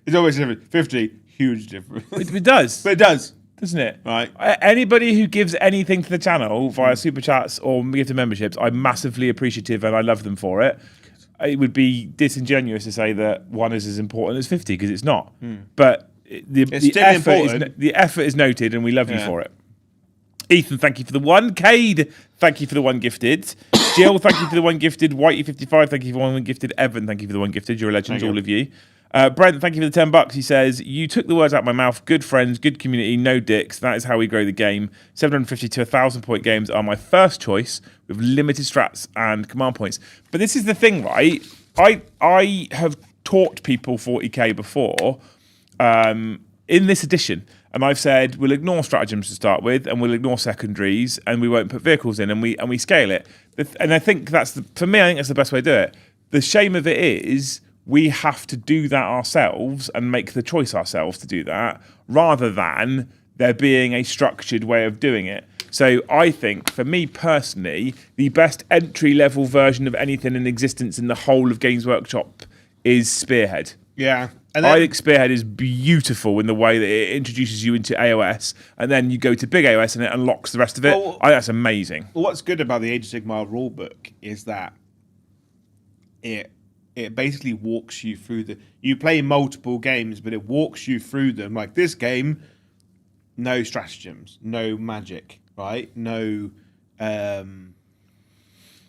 It's always different. 50, huge difference. It does. But it does. Doesn't it? Right. Anybody who gives anything to the channel via super chats or gift memberships, I'm massively appreciative and I love them for it. It would be disingenuous to say that 1 is as important as 50 because it's not. But the effort is noted and we love you for it. Ethan, thank you for the 1. Cade, thank you for the 1 gifted. Jill, thank you for the 1 gifted. Whitey55, thank you for the 1 gifted. Evan, thank you for the 1 gifted. You're a legend, all of you. Brent, thank you for the $10. He says, you took the words out of my mouth. Good friends, good community, no dicks. That is how we grow the game. 750 to 1,000 point games are my first choice with limited strats and command points. But this is the thing, right? I have taught people 40k before in this edition. And I've said, we'll ignore stratagems to start with, and we'll ignore secondaries, and we won't put vehicles in, and we scale it. And I think for me, I think that's the best way to do it. The shame of it is, we have to do that ourselves and make the choice ourselves to do that, rather than there being a structured way of doing it. So I think, for me personally, the best entry-level version of anything in existence in the whole of Games Workshop is Spearhead. Yeah. And I think Spearhead is beautiful in the way that it introduces you into AOS, and then you go to big AOS and it unlocks the rest of it. I think that's amazing. What's good about the Age of Sigmar rulebook is that it basically walks you through you play multiple games, but it walks you through them. Like this game, no stratagems, no magic, right? No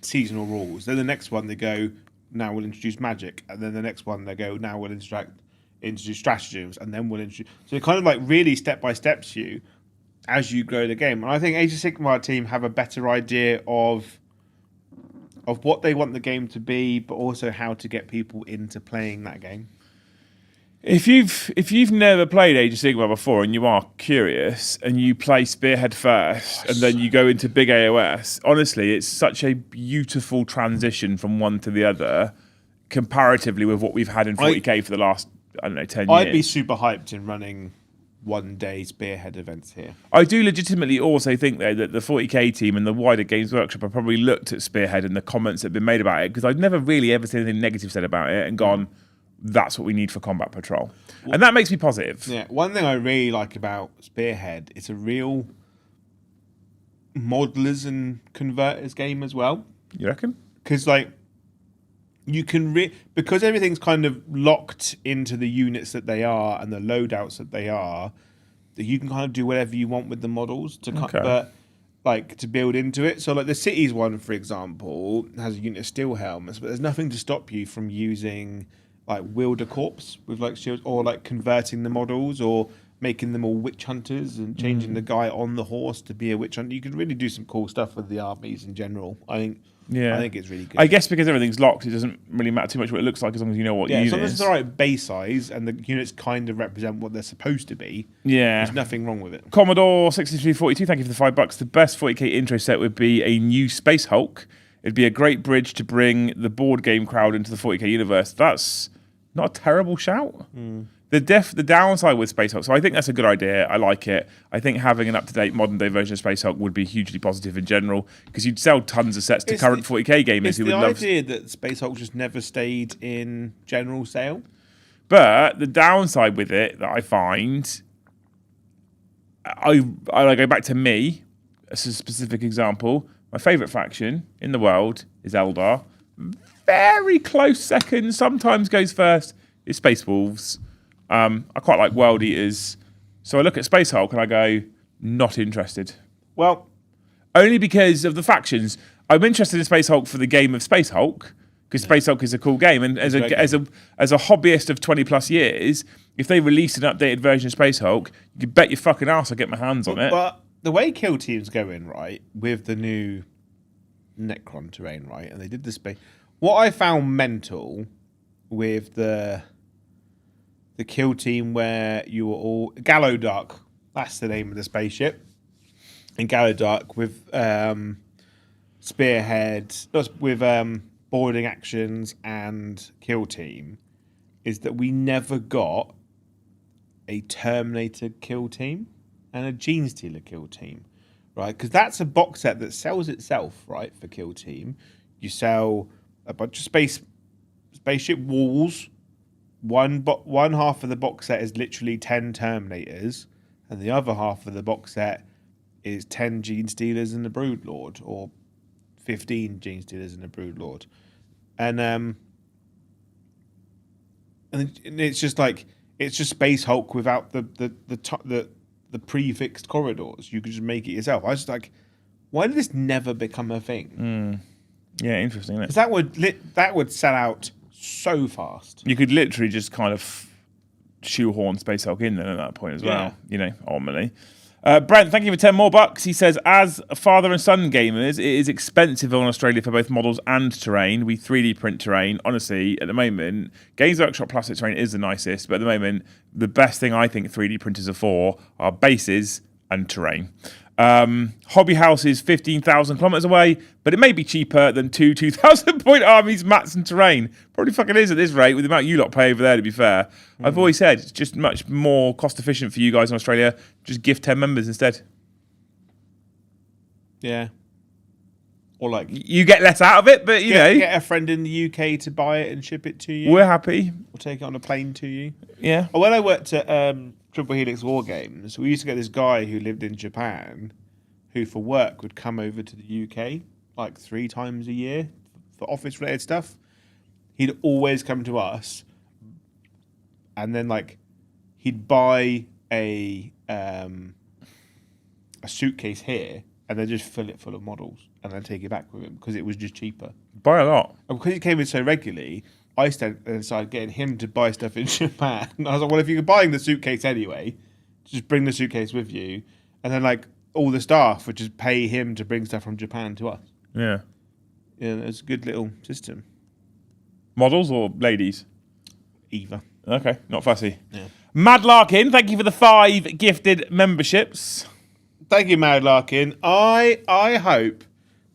seasonal rules. Then the next one they go, now we'll introduce magic. And then the next one they go, now we'll introduce stratagems. And then we'll introduce... So it kind of like really step-by-steps you as you grow the game. And I think Age of Sigmar team have a better idea of what they want the game to be, but also how to get people into playing that game. If you've never played Age of Sigmar before and you are curious and you play Spearhead first and then you go into big AOS, honestly, it's such a beautiful transition from one to the other comparatively with what we've had in 40k for the last, 10 years. I'd be super hyped in running one-day Spearhead events here. I do legitimately also think, though, that the 40k team and the wider Games Workshop have probably looked at Spearhead and the comments that have been made about it, because I've never really ever seen anything negative said about it and gone, that's what we need for Combat Patrol. And that makes me positive. Yeah, one thing I really like about Spearhead, it's a real modelers and converters game as well. You reckon? Because, you can because everything's kind of locked into the units that they are and the loadouts that they are, you can kind of do whatever you want with the models but like to build into it. So like the cities one, for example, has a unit of steel helmets, but there's nothing to stop you from using like wielder corps with like shields, or like converting the models, or making them all witch hunters and changing the guy on the horse to be a witch hunter. You could really do some cool stuff with the armies in general. I think it's really good. I guess because everything's locked, it doesn't really matter too much what it looks like as long as you know what unit. As long as it's the right base size and the units kind of represent what they're supposed to be. Yeah, there's nothing wrong with it. Commodore 6342, thank you for the $5. The best 40k intro set would be a new Space Hulk. It'd be a great bridge to bring the board game crowd into the 40k universe. That's not a terrible shout. The downside with Space Hulk, so I think that's a good idea. I like it. I think having an up-to-date modern-day version of Space Hulk would be hugely positive in general, because you'd sell tons of sets to current 40k gamers who would love. It's the idea that Space Hulk just never stayed in general sale. But the downside with it that I find, I go back to me as a specific example. My favourite faction in the world is Eldar. Very close second, sometimes goes first, is Space Wolves. I quite like World Eaters. So I look at Space Hulk and I go, not interested. Well, only because of the factions. I'm interested in Space Hulk for the game of Space Hulk, because Space Hulk is a cool game. And as a hobbyist of 20 plus years, if they released an updated version of Space Hulk, you could bet your fucking ass I'll get my hands on it. But the way Kill Team's going, right, with the new Necron terrain, right, and they did the space. What I found mental with the Kill Team, where you were all Gallodark, that's the name of the spaceship, and Gallodark with Spearhead, with boarding actions and Kill Team, is that we never got a Terminator Kill Team and a Gene Stealer Kill Team, right? Because that's a box set that sells itself, right? For Kill Team, you sell a bunch of spaceship walls. One half of the box set is literally 10 Terminators, and the other half of the box set is 10 Gene Stealers and the Broodlord, or 15 Gene Stealers and the Broodlord, and it's just like Space Hulk without the prefixed corridors. You could just make it yourself. I was just like, why did this never become a thing? Yeah, interesting. Because that would sell out so fast. You could literally just kind of shoehorn Space Hulk in then at that point as well, ultimately. Brent, thank you for 10 more bucks. He says, as father and son gamers, it is expensive in Australia for both models and terrain. We 3D print terrain. Honestly, at the moment, Games Workshop Plastic Terrain is the nicest, but at the moment, the best thing I think 3D printers are for are bases and terrain. Hobby House is 15,000 kilometers away, but it may be cheaper than 2,000 point armies, mats, and terrain. Probably fucking is at this rate with the amount you lot pay over there, to be fair. I've always said it's just much more cost efficient for you guys in Australia. Just gift 10 members instead. Yeah. Or like, you get less out of it, but you know. Get a friend in the UK to buy it and ship it to you. We're happy. Or take it on a plane to you. Yeah. When I worked at Triple Helix War Games, we used to get this guy who lived in Japan, who for work would come over to the UK like 3 times a year for office related stuff. He'd always come to us, and then like he'd buy a suitcase here and then just fill it full of models and then take it back with him because it was just cheaper. Buy a lot. And because he came in so regularly, I started getting him to buy stuff in Japan. And I was like, well, if you're buying the suitcase anyway, just bring the suitcase with you. And then like all the staff would just pay him to bring stuff from Japan to us. Yeah. Yeah, it's a good little system. Models or ladies? Either. Okay, not fussy. Yeah. Mad Larkin, thank you for the 5 gifted memberships. Thank you, Mad Larkin. I hope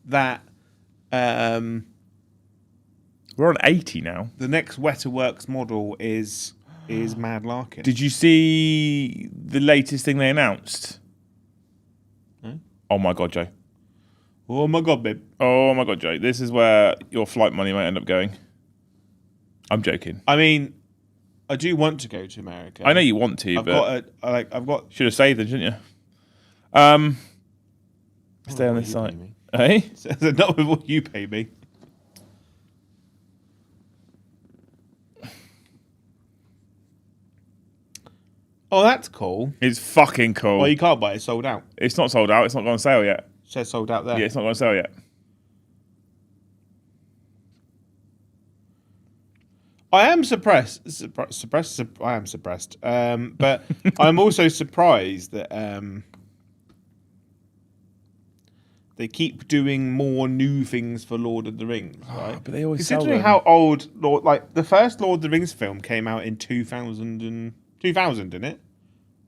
that we're on 80 now. The next Wetterworks model is Mad Larkin. Did you see the latest thing they announced? No? Oh my god, Joe. Oh my god, babe. Oh my god, Joe. This is where your flight money might end up going. I'm joking. I mean, I do want to go to America. I know you want to, I've got. Should have saved them, shouldn't you? Stay on this site. Hey? So not with what you pay me. Oh, that's cool. It's fucking cool. Well, you can't buy it. It's sold out. It's not sold out. It's not gone on sale yet. It says sold out there. Yeah, it's not gone on sale yet. I am suppressed. I am suppressed. But I'm also surprised that they keep doing more new things for Lord of the Rings, right? But they always sell Considering them. how old the first Lord of the Rings film came out in 2000, didn't it?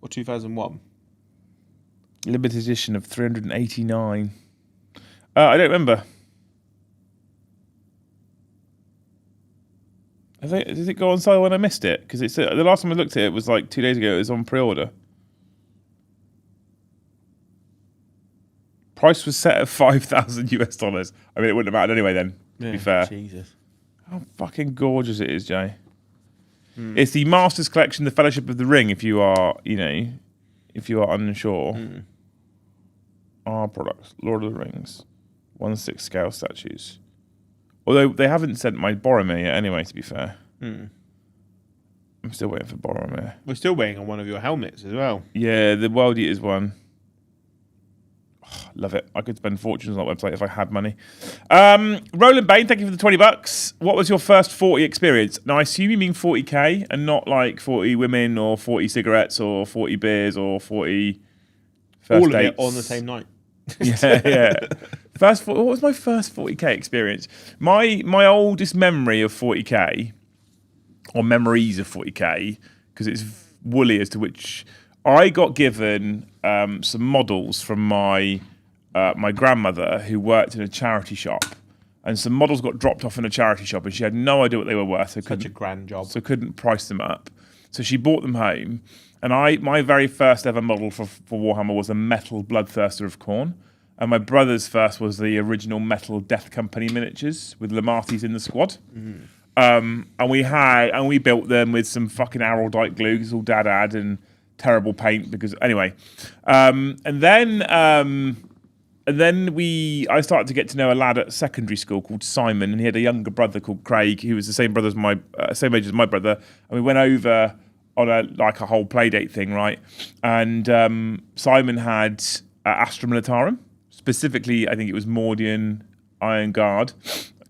Or 2001? Limited edition of 389. I don't remember. Did it go on sale when I missed it? Because it's the last time I looked at it was like 2 days ago. It was on pre-order. Price was set at $5,000 US. I mean, it wouldn't have mattered anyway then, to be fair. Jesus. How fucking gorgeous it is, Jay. It's the Masters Collection, the Fellowship of the Ring, if you are unsure. Our products, Lord of the Rings. 1/6 scale statues. Although they haven't sent my Boromir yet anyway, to be fair. I'm still waiting for Boromir. We're still waiting on one of your helmets as well. Yeah, the World Eaters one. Love it. I could spend fortunes on that website if I had money. Roland Bain, thank you for the $20. What was your first 40 experience? Now, I assume you mean 40k and not like 40 women or 40 cigarettes or 40 beers or 40 first All dates. of it on the same night. Yeah. What was my first 40k experience? My oldest memory of 40k, or memories of 40k, because it's woolly as to which I got given some models from my grandmother who worked in a charity shop, and some models got dropped off in a charity shop, and she had no idea what they were worth. Such a grand job. So couldn't price them up. So she bought them home, and my very first ever model for Warhammer was a metal Bloodthirster of Khorne, and my brother's first was the original metal Death Company miniatures with Lamatis in the squad. And we built them with some fucking Araldite glue, because all Dad had, and terrible paint. Because anyway, and then I started to get to know a lad at secondary school called Simon, and he had a younger brother called Craig, who was the same same age as my brother, and we went over on a whole play date thing, right? And Simon had Astra Militarum, specifically, I think it was Mordian Iron Guard.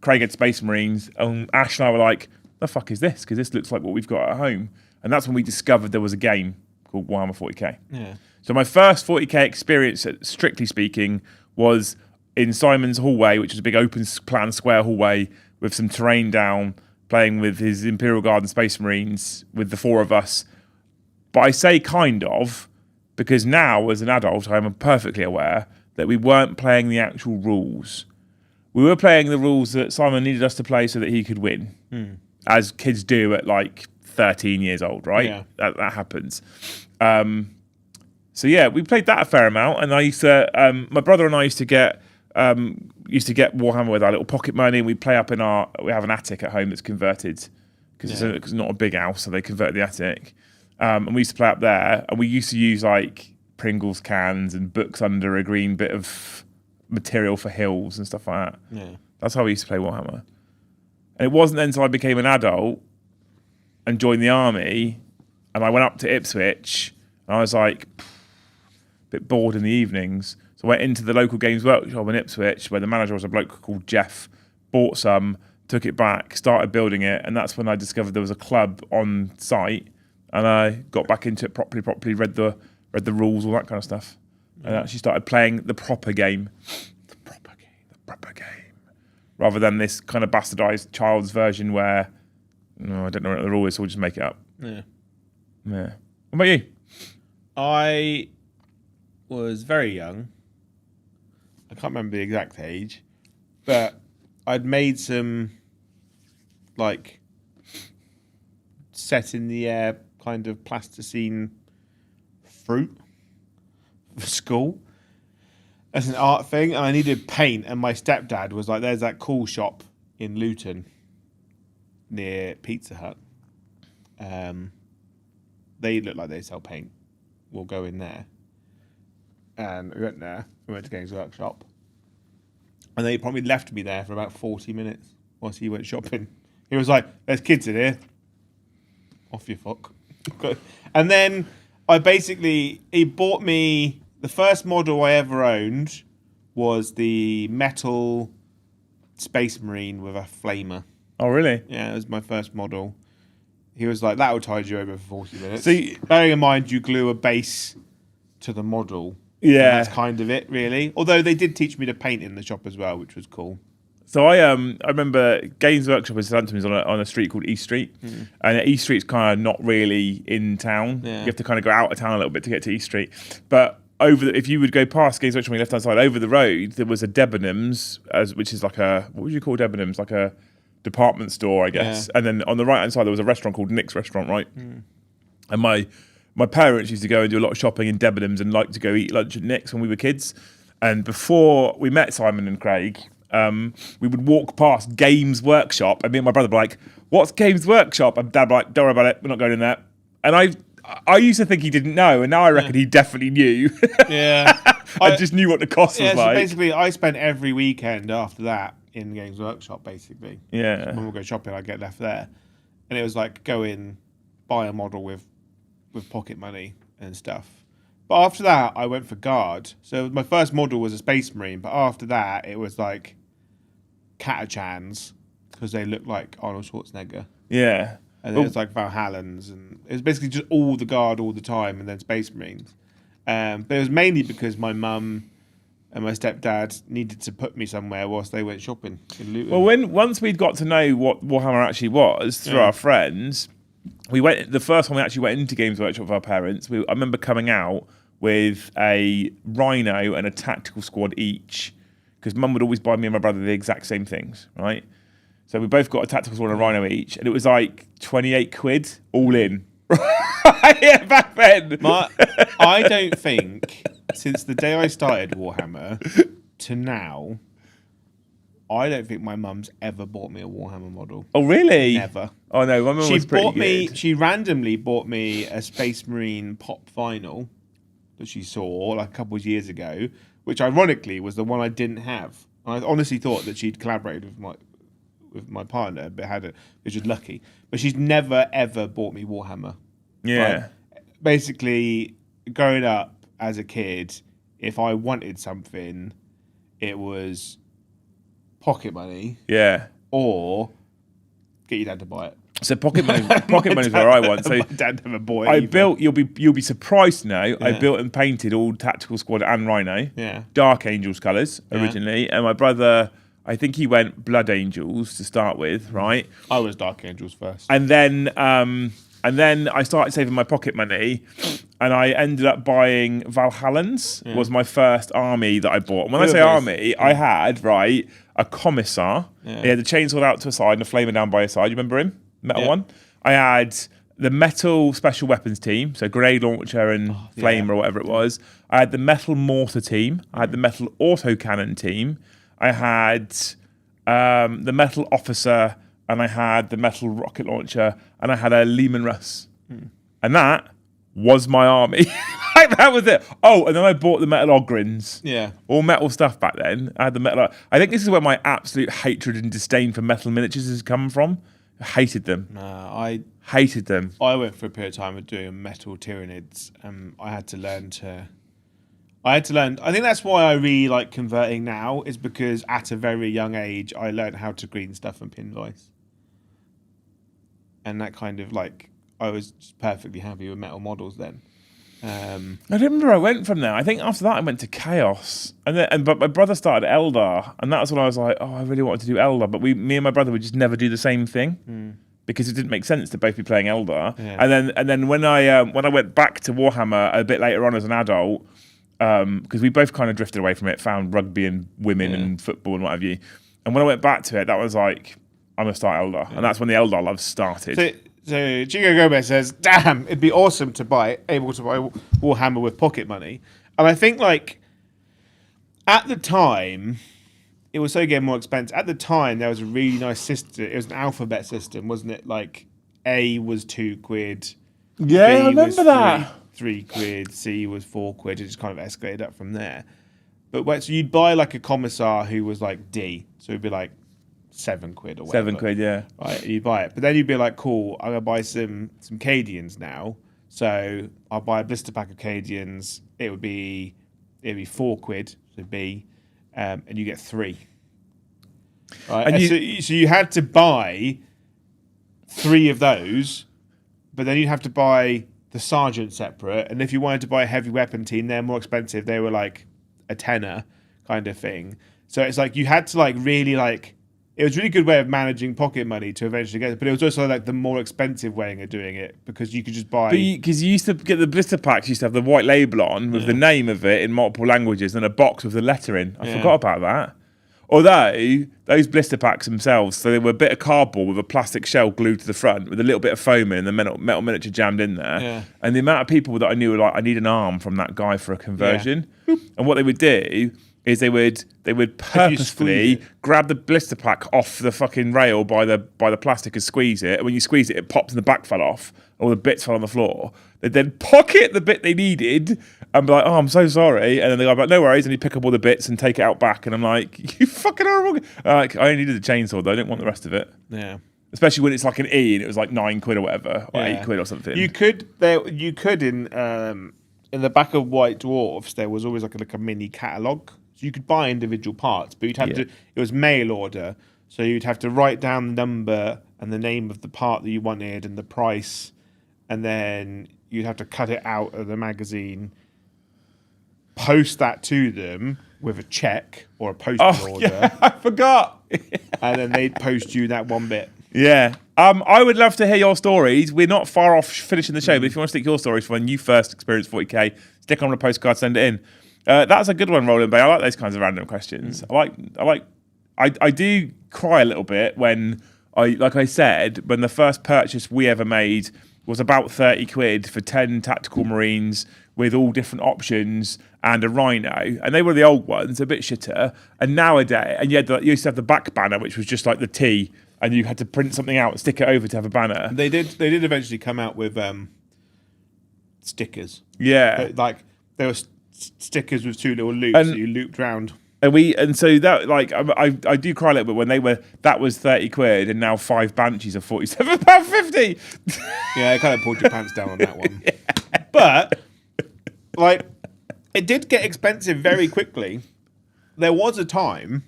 Craig had Space Marines, and Ash and I were like, the fuck is this? Because this looks like what we've got at home. And that's when we discovered there was a game called Warhammer 40k. Yeah. So my first 40k experience, strictly speaking, was in Simon's hallway, which was a big open plan square hallway with some terrain down, playing with his Imperial Guard and Space Marines with the four of us. But I say kind of, because now as an adult, I'm perfectly aware that we weren't playing the actual rules. We were playing the rules that Simon needed us to play so that he could win, as kids do at like 13 years old, right? Yeah. That happens. So yeah, we played that a fair amount, and I used to. My brother and I used to get Warhammer with our little pocket money, and we'd play up in we have an attic at home that's converted because it's not a big house, so they converted the attic, and we used to play up there, and we used to use like Pringles cans and books under a green bit of material for hills and stuff like that. Yeah. That's how we used to play Warhammer. And it wasn't until I became an adult and joined the army, and I went up to Ipswich, and I was like, a bit bored in the evenings. So I went into the local games workshop in Ipswich, where the manager was a bloke called Jeff, bought some, took it back, started building it, and that's when I discovered there was a club on site, and I got back into it properly, read the rules, all that kind of stuff. And actually started playing the proper game. The proper game. Rather than this kind of bastardized child's version where, I don't know what the rule is, so we'll just make it up. Yeah. What about you? I was very young. I can't remember the exact age, but I'd made some, like, set in the air kind of plasticine fruit for school as an art thing, and I needed paint, and my stepdad was like, there's that cool shop in Luton near Pizza Hut. They look like they sell paint. We'll go in there. And we went there. We went to Games Workshop. And they probably left me there for about 40 minutes whilst he went shopping. He was like, there's kids in here. Off you fuck. And then He bought me the first model I ever owned was the metal Space Marine with a flamer. Oh, really? Yeah, it was my first model. He was like, that will tide you over for 40 minutes. So bearing in mind, you glue a base to the model. Yeah. And that's kind of it, really. Although they did teach me to paint in the shop as well, which was cool. So I remember Games Workshop in Southampton is on a street called East Street, and East Street's kind of not really in town. Yeah. You have to kind of go out of town a little bit to get to East Street. But if you would go past Games Workshop on your left hand side, over the road there was a Debenhams, which is like what would you call Debenhams? Like a department store, I guess. Yeah. And then on the right hand side there was a restaurant called Nick's Restaurant, right? And my parents used to go and do a lot of shopping in Debenhams and like to go eat lunch at Nick's when we were kids. And before we met Simon and Craig, we would walk past Games Workshop, and me and my brother would be like, "What's Games Workshop?" And Dad would be like, "Don't worry about it, we're not going in there." And I used to think he didn't know, and now I reckon he definitely knew. Yeah. I just knew what the cost was like. So basically, I spent every weekend after that in Games Workshop, basically. Yeah. When we go shopping, I get left there. And it was like, go in, buy a model with pocket money and stuff. But after that, I went for Guard. So my first model was a Space Marine, but after that, it was like Catachans, because they look like Arnold Schwarzenegger. Yeah. And then it's like Valhallans, and it was basically just all the Guard all the time, and then Space Marines. But it was mainly because my mum and my stepdad needed to put me somewhere whilst they went shopping in Luton. Well, once we'd got to know what Warhammer actually was through our friends, the first time we actually went into Games Workshop with our parents, I remember coming out with a Rhino and a tactical squad each, because Mum would always buy me and my brother the exact same things, right? So we both got a tactical squad and a Rhino each, and it was like 28 quid all in. Yeah, back then. I don't think, since the day I started Warhammer to now, I don't think my mum's ever bought me a Warhammer model. Oh, really? Never. Oh, no, my mum was pretty good. She randomly bought me a Space Marine pop vinyl that she saw like a couple of years ago, which ironically was the one I didn't have. I honestly thought that she'd collaborated with my partner, but which was lucky. But she's never ever bought me Warhammer. Yeah. Basically, growing up as a kid, if I wanted something, it was pocket money. Yeah. Or get your dad to buy it. So pocket money is where I want. So my dad never bought it. You'll be surprised to know. Yeah. I built and painted all Tactical Squad and Rhino. Yeah. Dark Angels colours originally, and my brother, I think he went Blood Angels to start with, right? I was Dark Angels first. And then I started saving my pocket money, and I ended up buying Valhallans. Was my first army that I bought. And when I say army, I had a commissar. Yeah. He had the chainsaw out to a side and a flamer down by his side. You remember him? Metal one. I had the metal special weapons team, so grenade launcher and flame or whatever it was. I had the metal mortar team. I had the metal autocannon team. I had the metal officer, and I had the metal rocket launcher, and I had a Lehman Russ. And that was my army. That was it. Oh, and then I bought the metal Ogrins. Yeah. All metal stuff back then. I had the metal. I think this is where my absolute hatred and disdain for metal miniatures has come from. I hated them. I hated them. I went for a period of time of doing metal Tyranids. I had to learn. I think that's why I really like converting now, is because at a very young age I learned how to green stuff and pin vice. And that kind of I was just perfectly happy with metal models then. I remember I went from there. I think after that I went to Chaos, but my brother started Eldar, and that was when I was like, oh, I really wanted to do Eldar, but me and my brother would just never do the same thing because it didn't make sense to both be playing Eldar. Yeah. And then when I went back to Warhammer a bit later on as an adult, because we both kind of drifted away from it, found rugby and women and football and what have you. And when I went back to it, that was like, I'm gonna start Eldar, and that's when the Eldar love started. So Chico Gomez says, damn, it'd be awesome able to buy Warhammer with pocket money. And I think at the time, it was so getting more expensive. At the time, there was a really nice system. It was an alphabet system, wasn't it? Like A was £2. Yeah, B I remember that. £3, C was £4. It just kind of escalated up from there. But so you'd buy a commissar who was D. So it'd be £7 or whatever. £7, yeah. Right, you buy it. But then you'd be like, cool, I'm going to buy some Cadians now. So I'll buy a blister pack of Cadians. It'd be £4, so B, and you get 3. Right? And so you had to buy 3 of those, but then you'd have to buy the sergeant separate. And if you wanted to buy a heavy weapon team, they're more expensive. They were like a tenner kind of thing. So it's like you had to like really like. It was a really good way of managing pocket money to eventually get it, but it was also like the more expensive way of doing it because you could just buy. Because you used to get the blister packs, you used to have the white label on with the name of it in multiple languages and a box with the letter in. I forgot about that. Although those blister packs themselves, so they were a bit of cardboard with a plastic shell glued to the front with a little bit of foam in and the metal miniature jammed in there. Yeah. And the amount of people that I knew were like, I need an arm from that guy for a conversion. Yeah. And what they would do is they would purposefully grab the blister pack off the fucking rail by the plastic and squeeze it. And when you squeeze it, it pops and the back fell off. All the bits fell on the floor. They'd then pocket the bit they needed and be like, oh, I'm so sorry. And then they go like, no worries. And you pick up all the bits and take it out back. And I'm like, you fucking horrible. Like, I only needed the chainsaw though. I didn't want the rest of it. Yeah. Especially when it's like an E and it was like £9 or whatever, or £8 or something. You could in the back of White Dwarfs, there was always like a mini catalogue. So you could buy individual parts, but you'd have to. It was mail order, so you'd have to write down the number and the name of the part that you wanted and the price, and then you'd have to cut it out of the magazine, post that to them with a check or a postal order. Yeah, I forgot. And then they'd post you that one bit. Yeah. I would love to hear your stories. We're not far off finishing the show, but if you want to stick your stories from when you first experienced 40k, stick on a postcard, send it in. That's a good one, Roland Bay. I like those kinds of random questions. I do cry a little bit when like I said, when the first purchase we ever made was about £30 for 10 tactical marines with all different options and a rhino, and they were the old ones, a bit shitter. And nowadays, and you used to have the back banner, which was just like the T, and you had to print something out and stick it over to have a banner. They did eventually come out with stickers. Yeah, like there were stickers with 2 little loops that you looped round. And so that like I do cry a little bit when that was £30 and now 5 banshees are £47.50. Yeah, it kind of pulled your pants down on that one. Yeah. But like it did get expensive very quickly. There was a time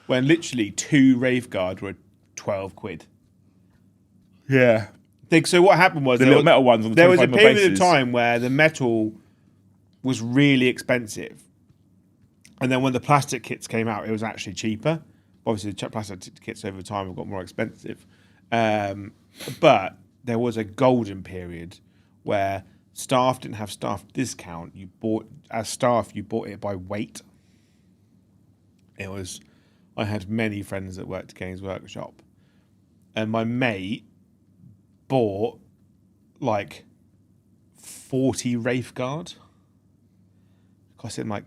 when literally 2 Wraithguard were £12. Yeah. So what happened was the little metal ones on the there was a period bases. of time where the metal was really expensive, and then when the plastic kits came out, it was actually cheaper. Obviously, the plastic kits over time have got more expensive, but there was a golden period where staff didn't have staff discount. You bought it by weight. I had many friends that worked at Games Workshop, and my mate bought like 40 Wraithguard. Cost him like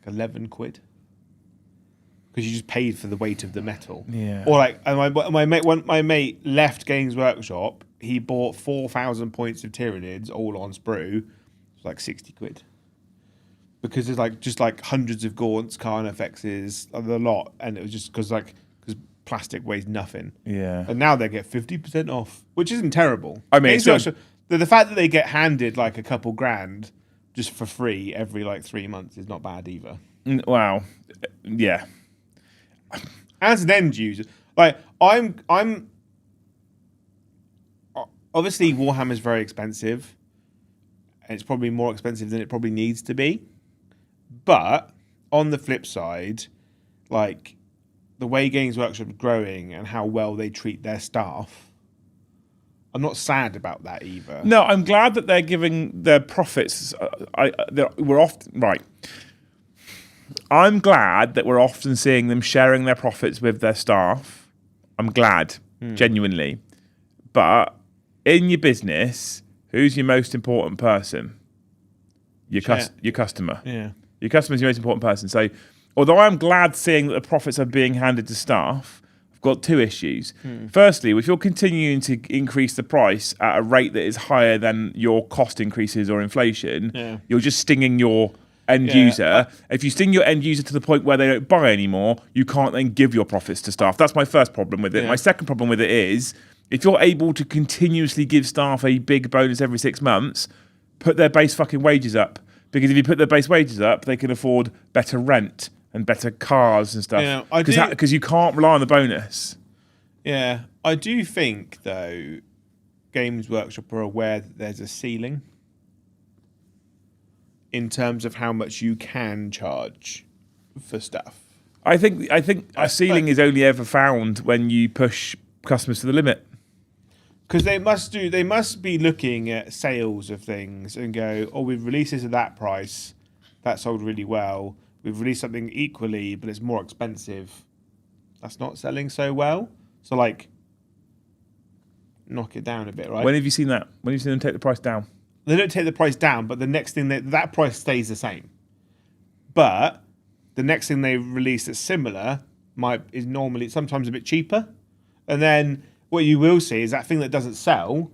£11 because you just paid for the weight of the metal. Yeah. Or like, and my mate left Games Workshop. He bought 4,000 points of Tyranids all on sprue. It was like £60 because there's like just like hundreds of gaunts, Carnifexes, a lot, and it was just because plastic weighs nothing. Yeah. And now they get 50% off, which isn't terrible. I mean, the fact that they get handed like a couple grand just for free every like 3 months is not bad either. Wow. Yeah. As an end user, like I'm obviously Warhammer is very expensive, and it's probably more expensive than it probably needs to be. But on the flip side, like the way Games Workshop is growing and how well they treat their staff, I'm not sad about that either. No, I'm glad that they're giving their profits. We're often right. I'm glad that we're often seeing them sharing their profits with their staff. I'm glad, genuinely. But in your business, who's your most important person? Your customer. Yeah. Your customer's your most important person. So, although I'm glad seeing that the profits are being handed to staff, got 2 issues. Firstly, if you're continuing to increase the price at a rate that is higher than your cost increases or inflation, you're just stinging your end user. If you sting your end user to the point where they don't buy anymore, you can't then give your profits to staff. That's my first problem with it. My second problem with it is If you're able to continuously give staff a big bonus every 6 months, put their base fucking wages up. Because if you put their base wages up, they can afford better rent and better cars and stuff. Yeah, because you can't rely on the bonus. Yeah, I do think, though, Games Workshop are aware that there's a ceiling in terms of how much you can charge for stuff. I think a ceiling is only ever found when you push customers to the limit. Because they must be looking at sales of things and go, oh, we've released this at that price, that sold really well. We've released something equally, but it's more expensive. That's not selling so well. So, like, knock it down a bit, right? When have you seen that? When have you seen them take the price down? They don't take the price down, but the next thing that price stays the same. But the next thing they release that's similar is normally sometimes a bit cheaper. And then what you will see is that thing that doesn't sell,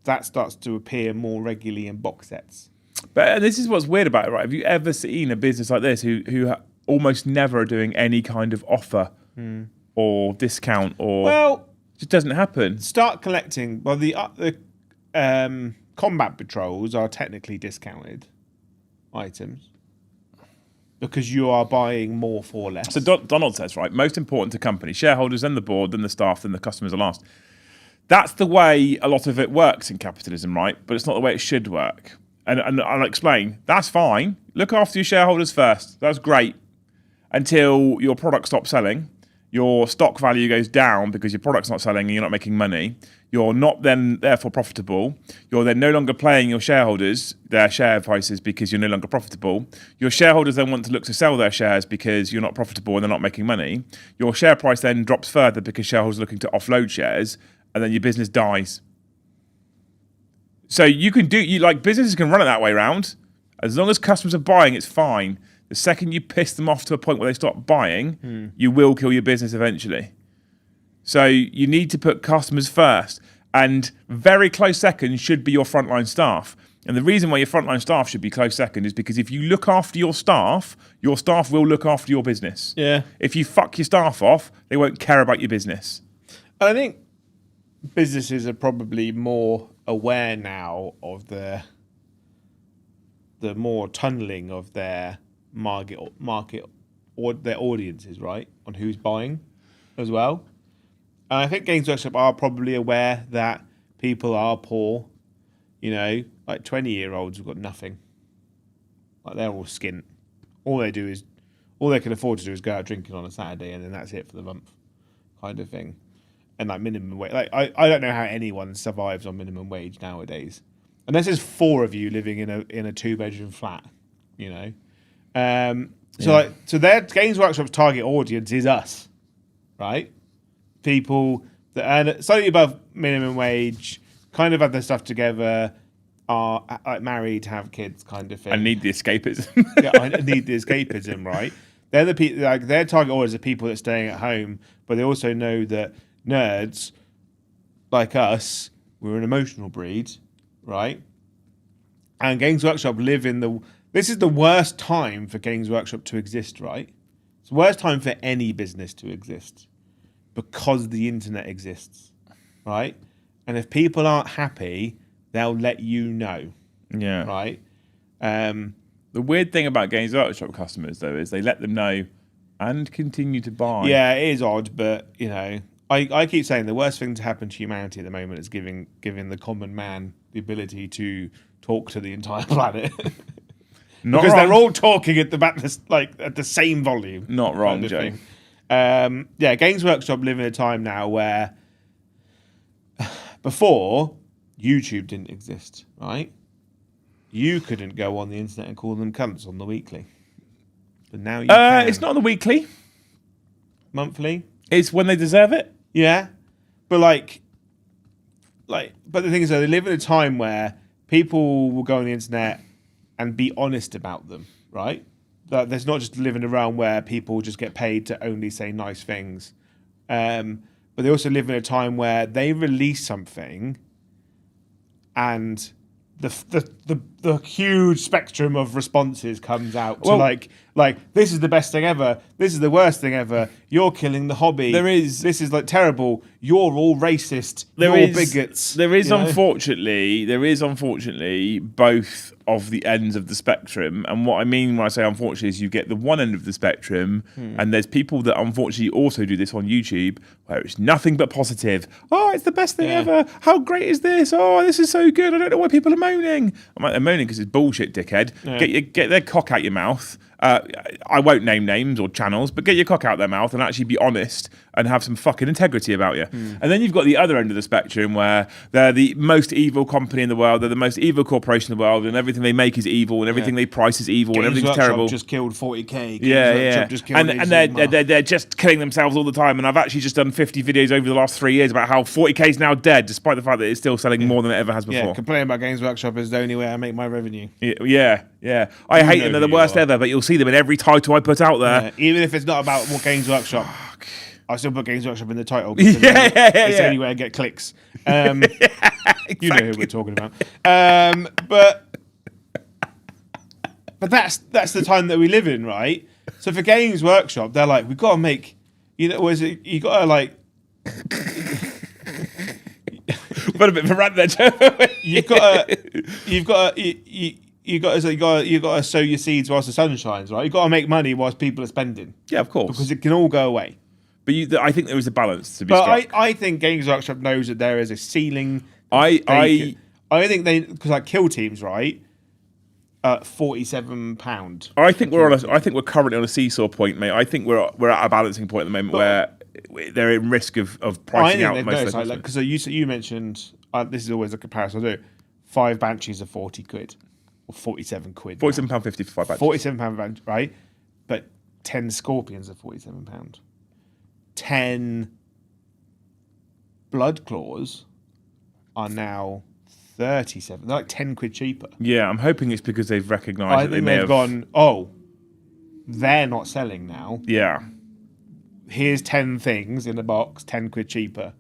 that starts to appear more regularly in box sets. But this is what's weird about it, right? Have you ever seen a business like this who almost never are doing any kind of offer or discount or... Well... It just doesn't happen. Start collecting... Well, the combat patrols are technically discounted items because you are buying more for less. So Donald says, right, most important to companies, shareholders, then the board, then the staff, then the customers are last. That's the way a lot of it works in capitalism, right? But it's not the way it should work. And I'll explain. That's fine. Look after your shareholders first. That's great. Until your product stops selling, your stock value goes down because your product's not selling and you're not making money. You're not then therefore profitable. You're then no longer paying your shareholders their share prices because you're no longer profitable. Your shareholders then want to look to sell their shares because you're not profitable and they're not making money. Your share price then drops further because shareholders are looking to offload shares, and then your business dies. So businesses can run it that way around. As long as customers are buying, it's fine. The second you piss them off to a point where they stop buying, you will kill your business eventually. So you need to put customers first. And very close second should be your frontline staff. And the reason why your frontline staff should be close second is because if you look after your staff will look after your business. Yeah. If you fuck your staff off, they won't care about your business. And I think businesses are probably more aware now of the more tunneling of their market or their audiences, right, on who's buying as well. And I think Games Workshop are probably aware that people are poor. You know, like 20-year-olds have got nothing. Like, they're all skint. All they can afford to do is go out drinking on a Saturday, and then that's it for the month, kind of thing. And like minimum wage, like I don't know how anyone survives on minimum wage nowadays, unless there's 4 of you living in a 2-bedroom flat, you know. So their Games Workshop's target audience is us, right? People that earn slightly above minimum wage, kind of have their stuff together, are like married, have kids, kind of thing. I need the escapism. Yeah, I need the escapism, right? They're the people. Like, their target audience are people that are staying at home, but they also know that nerds like us, we're an emotional breed, right? And Games Workshop live in this is the worst time for Games Workshop to exist, right? It's the worst time for any business to exist because the internet exists, right? And if people aren't happy, they'll let you know. Yeah. Right? The weird thing about Games Workshop customers, though, is they let them know and continue to buy. Yeah, it is odd, but, you know, I keep saying the worst thing to happen to humanity at the moment is giving the common man the ability to talk to the entire planet. Because they're all talking at the same volume. Not wrong, kind of Joe. Yeah, Games Workshop live in a time now where before YouTube didn't exist, right? You couldn't go on the internet and call them cunts on the weekly. But now you can. It's not on the weekly. Monthly? It's when they deserve it. Yeah. But but the thing is, though, they live in a time where people will go on the internet and be honest about them, right? That there's not just living around where people just get paid to only say nice things. But they also live in a time where they release something and the the huge spectrum of responses comes out to like this is the best thing ever, this is the worst thing ever, you're killing the hobby, this is like terrible, you're all racist, you're bigots. There is unfortunately both of the ends of the spectrum, and what I mean when I say unfortunately is you get the one end of the spectrum, and there's people that unfortunately also do this on YouTube where it's nothing but positive. Oh, it's the best thing ever. How great is this? Oh, this is so good. I don't know why people are moaning. I'm like, they're moaning because it's bullshit, dickhead. Yeah. Get their cock out your mouth. I won't name names or channels, but get your cock out their mouth and actually be honest and have some fucking integrity about you. And then you've got the other end of the spectrum where they're the most evil company in the world, they're the most evil corporation in the world, and everything they make is evil, and everything they price is evil, and everything's terrible. Just killed 40k. They're just killing themselves all the time. And I've actually just done 50 videos over the last 3 years about how 40k is now dead, despite the fact that it's still selling more than it ever has before. Yeah, complaining about Games Workshop is the only way I make my revenue. Yeah. I hate them. They're the worst ever, but you'll see them in every title I put out there. Yeah, even if it's not about what Games Workshop, I still put Games Workshop in the title. It's the only way I get clicks. Exactly. You know who we're talking about. But that's the time that we live in, right? So for Games Workshop, they're like, we've got to make, you got to like. Put a bit of a rant there, Joe. You've got to sow your seeds whilst the sun shines, right? You've got to make money whilst people are spending. Yeah, of course. Because it can all go away. But I think there is a balance to be struck. I think Games Workshop knows that there is a ceiling. I think because like Kill Teams, right? £47. I think we're currently on a seesaw point, mate. I think we're at a balancing point at the moment where they're in risk of pricing out most of them. Because you mentioned this is always a comparison I do. 5 Banshees are 40 quid or 47 quid. £47.50 for 5 Banshees. £47, right? But 10 Scorpions are £47. 10 Blood Claws are now 37. They're like 10 quid cheaper. Yeah, I'm hoping it's because they've recognised that they may have gone, they're not selling now. Yeah. Here's 10 things in a box, 10 quid cheaper.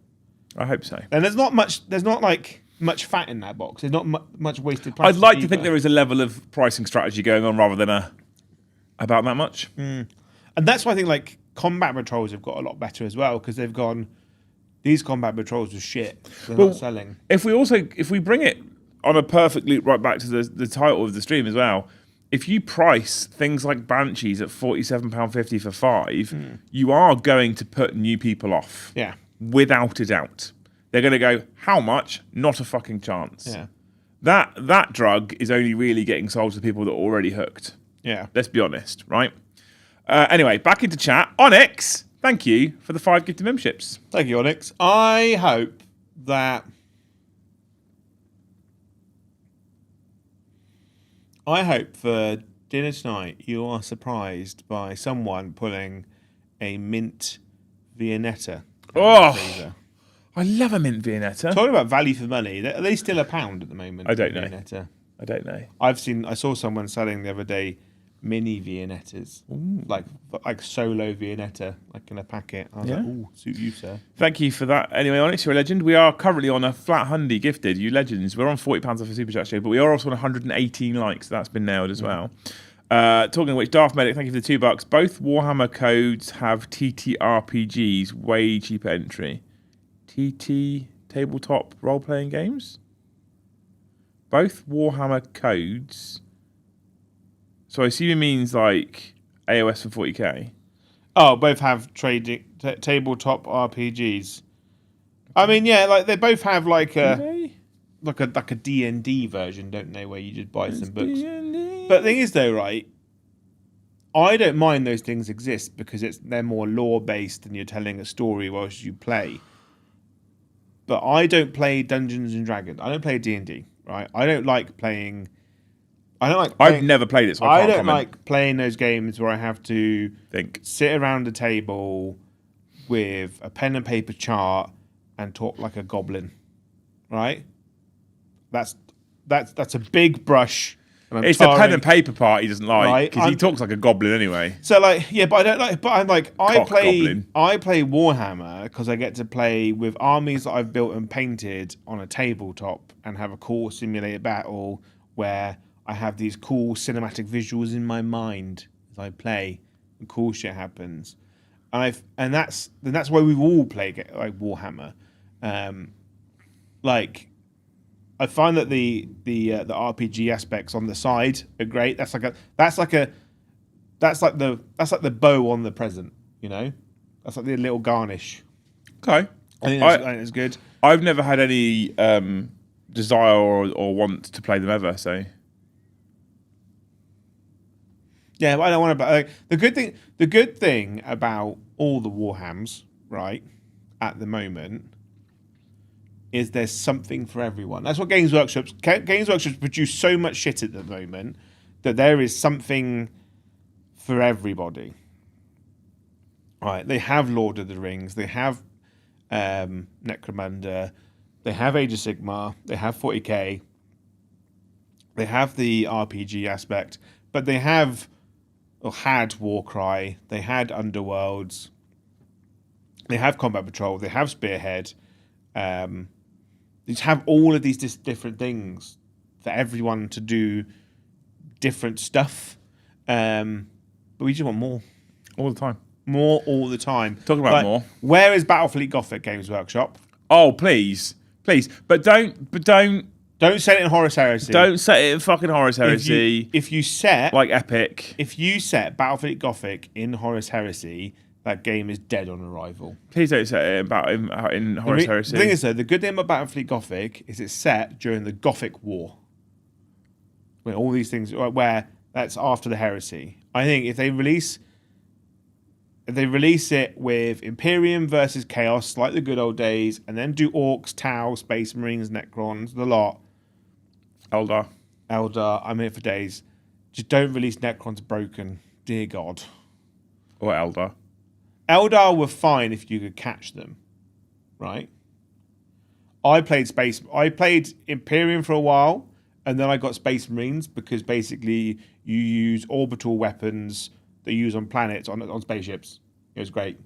I hope so. And there's not much much fat in that box. There's not much wasted plastic. I'd like to think there is a level of pricing strategy going on rather than about that much. And that's why I think like combat patrols have got a lot better as well, because they've gone, these combat patrols are shit. They're not selling. If we bring it on a perfect loop right back to the title of the stream as well, if you price things like Banshees at £47.50 for 5, you are going to put new people off. Yeah. Without a doubt. They're going to go, how much? Not a fucking chance. Yeah. That drug is only really getting sold to people that are already hooked. Yeah. Let's be honest, right? Anyway, back into chat. Onyx, thank you for the 5 gifted memberships. Thank you, Onyx. I hope for dinner tonight you are surprised by someone pulling a mint Viennetta. I love a mint Viennetta. Talking about value for money, are they still £1 at the moment? I don't know. Viennetta? I don't know. I saw someone selling the other day mini Viennettas, like solo Viennetta, like in a packet. I was like, ooh, suit you, sir. Thank you for that. Anyway, Onyx, you're a legend. We are currently on a flat hundy gifted. You legends. We're on £40 off a super chat show, but we are also on 118 likes. That's been nailed as well. Talking of which, Darth Medic, thank you for the $2. Both Warhammer codes have TTRPGs, way cheaper entry. TT tabletop role-playing games? Both Warhammer codes. So I assume it means like AOS for 40k. Oh, both have tabletop RPGs. I mean, yeah, like they both have like a D&D version, don't they, where you just buy some books. D&D. But the thing is, though, right? I don't mind those things exist because they're more lore-based and you're telling a story whilst you play. But I don't play Dungeons and Dragons. I don't play D&D, right? I don't like playing. I've never played it, so I don't like playing those games where I have to sit around a table with a pen and paper chart and talk like a goblin, right? That's a big brush. It's the pen and paper part he doesn't like because he talks like a goblin anyway. So but I don't like. But I'm like I play Warhammer because I get to play with armies that I've built and painted on a tabletop and have a cool simulated battle where I have these cool cinematic visuals in my mind as I play, and cool shit happens. And that's why we've all played like Warhammer. Like, I find that the RPG aspects on the side are great. That's like the bow on the present, you know. That's like the little garnish. Okay, I think that's good. I've never had any desire or want to play them ever. So yeah, but I don't want to. Like, the good thing about all the Warhams, right, at the moment, is there's something for everyone. That's what Games Workshops produce so much shit at the moment that there is something for everybody. Right, they have Lord of the Rings, they have Necromunda, they have Age of Sigmar, they have 40k, they have the RPG aspect, but they have or had Warcry, they had Underworlds, they have Combat Patrol, they have Spearhead. They just have all of these different things for everyone to do different stuff. But we just want more. All the time. More all the time. Talking about more. Where is Battlefleet Gothic Games Workshop? Oh, please. But don't set it in Horus Heresy. Don't set it in fucking Horus Heresy. If you set like Epic. If you set Battlefleet Gothic in Horus Heresy, that game is dead on arrival. Please don't set it in Horus Heresy. The thing is, though, the good thing about Battlefleet Gothic is it's set during the Gothic War. Where all these things, where that's after the Heresy. I think if they release it with Imperium versus Chaos, like the good old days, and then do Orcs, Tau, Space Marines, Necrons, the lot. Eldar, I'm here for days. Just don't release Necrons broken. Dear God. Or Eldar. Eldar were fine if you could catch them, right? I played Imperium for a while, and then I got Space Marines because basically you use orbital weapons that you use on planets, on spaceships. It was great.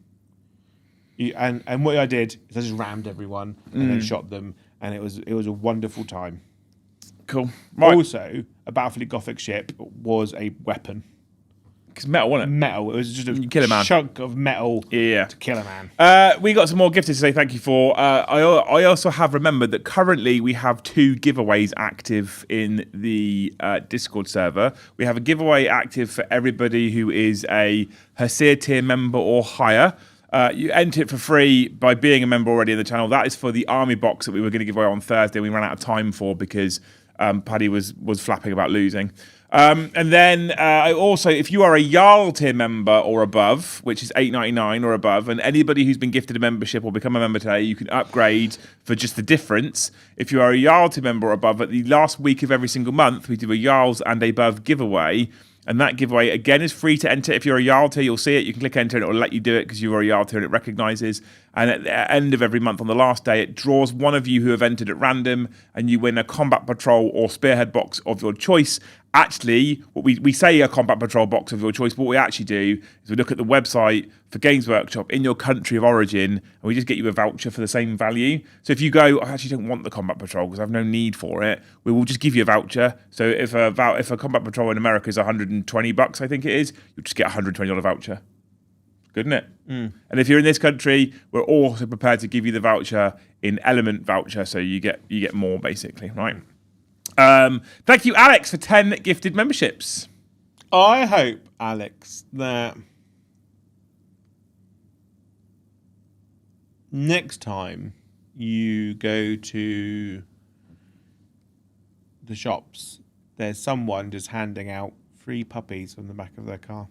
And what I did is I just rammed everyone and then shot them, and it was a wonderful time. Cool. Right. Also, a Battlefleet Gothic ship was a weapon. Because metal, wasn't it? Metal. It was just a kill a man. chunk of metal to kill a man. We got some more gifts to say thank you for. I also have remembered that currently we have 2 giveaways active in the Discord server. We have a giveaway active for everybody who is a Hesir tier member or higher. You enter it for free by being a member already in the channel. That is for the army box that we were going to give away on Thursday. We ran out of time for because Paddy was flapping about losing. And then also, if you are a Jarl tier member or above, which is $8.99 or above, and anybody who's been gifted a membership or become a member today, you can upgrade for just the difference. If you are a Jarl tier member or above, at the last week of every single month, we do a Jarls and above giveaway. And that giveaway, again, is free to enter. If you're a Jarl tier, you'll see it. You can click enter and it will let you do it because you're a Jarl tier and it recognises. And at the end of every month, on the last day, it draws one of you who have entered at random and you win a Combat Patrol or Spearhead box of your choice. Actually, what we say a Combat Patrol box of your choice, but what we actually do is we look at the website for Games Workshop in your country of origin and we just get you a voucher for the same value. So if you go, I actually don't want the Combat Patrol because I have no need for it, we will just give you a voucher. So if a Combat Patrol in America is $120, I think it is, you'll just get a $120 voucher. Good, isn't it? And if you're in this country, we're also prepared to give you the voucher in Element voucher, so you get more basically, right? Thank you, Alex, for 10 gifted memberships. I hope, Alex, that next time you go to the shops, there's someone just handing out free puppies from the back of their car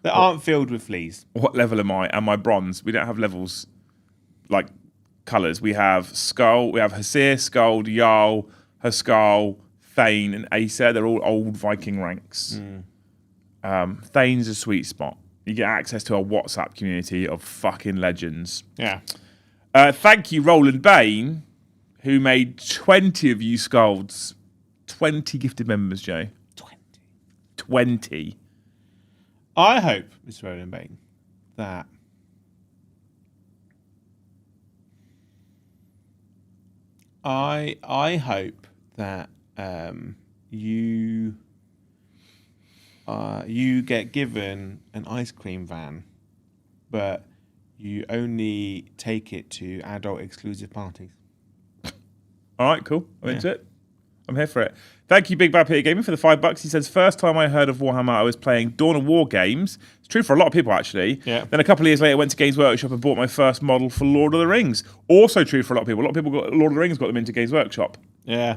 that aren't filled with fleas. What level am I? Am I bronze? We don't have levels like colours. We have Skull, we have Hesir, Skald, Jarl, Herskal, Thane, and Acer. They're all old Viking ranks. Thane's a sweet spot. You get access to a WhatsApp community of fucking legends. Yeah. Thank you, Roland Bain, who made 20 of you Skalds. 20 gifted members, Joe. 20. I hope, Mr. Roland Bain, that . 'Cause I hope that you get given an ice cream van, but you only take it to adult exclusive parties. All right, cool. I'm into it. I'm here for it. Thank you, Big Bad Peter Gaming, for the $5. He says, first time I heard of Warhammer, I was playing Dawn of War games. It's true for a lot of people, actually. Yeah. Then a couple of years later, I went to Games Workshop and bought my first model for Lord of the Rings. Also true for a lot of people. A lot of people got Lord of the Rings, got them into Games Workshop. Yeah.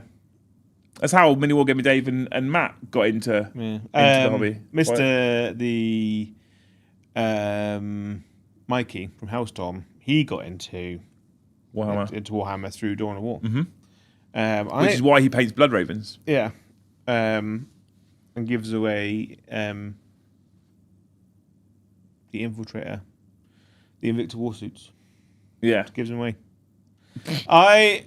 That's how Mini Wargaming Dave and Matt got into the hobby. Mikey from Hellstorm, he got into Warhammer through Dawn of War. Mm-hmm. Which is why he paints Blood Ravens. Yeah. And gives away the Infiltrator, the Invicta Warsuits. Yeah. Gives them away. I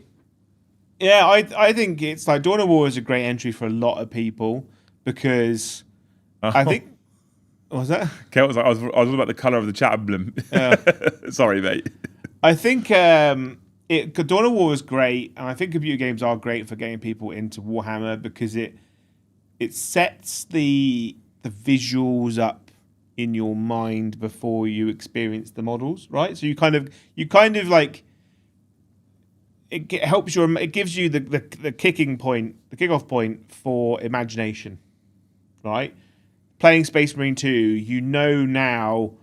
think it's like Dawn of War is a great entry for a lot of people because I think... What was that? Okay, I was all about the colour of the chat emblem. Sorry, mate. I think Dawn of War is great, and I think computer games are great for getting people into Warhammer because it sets the visuals up in your mind before you experience the models, right? So you kind of like it helps you. It gives you the kickoff point for imagination, right? Playing Space Marine 2, you know now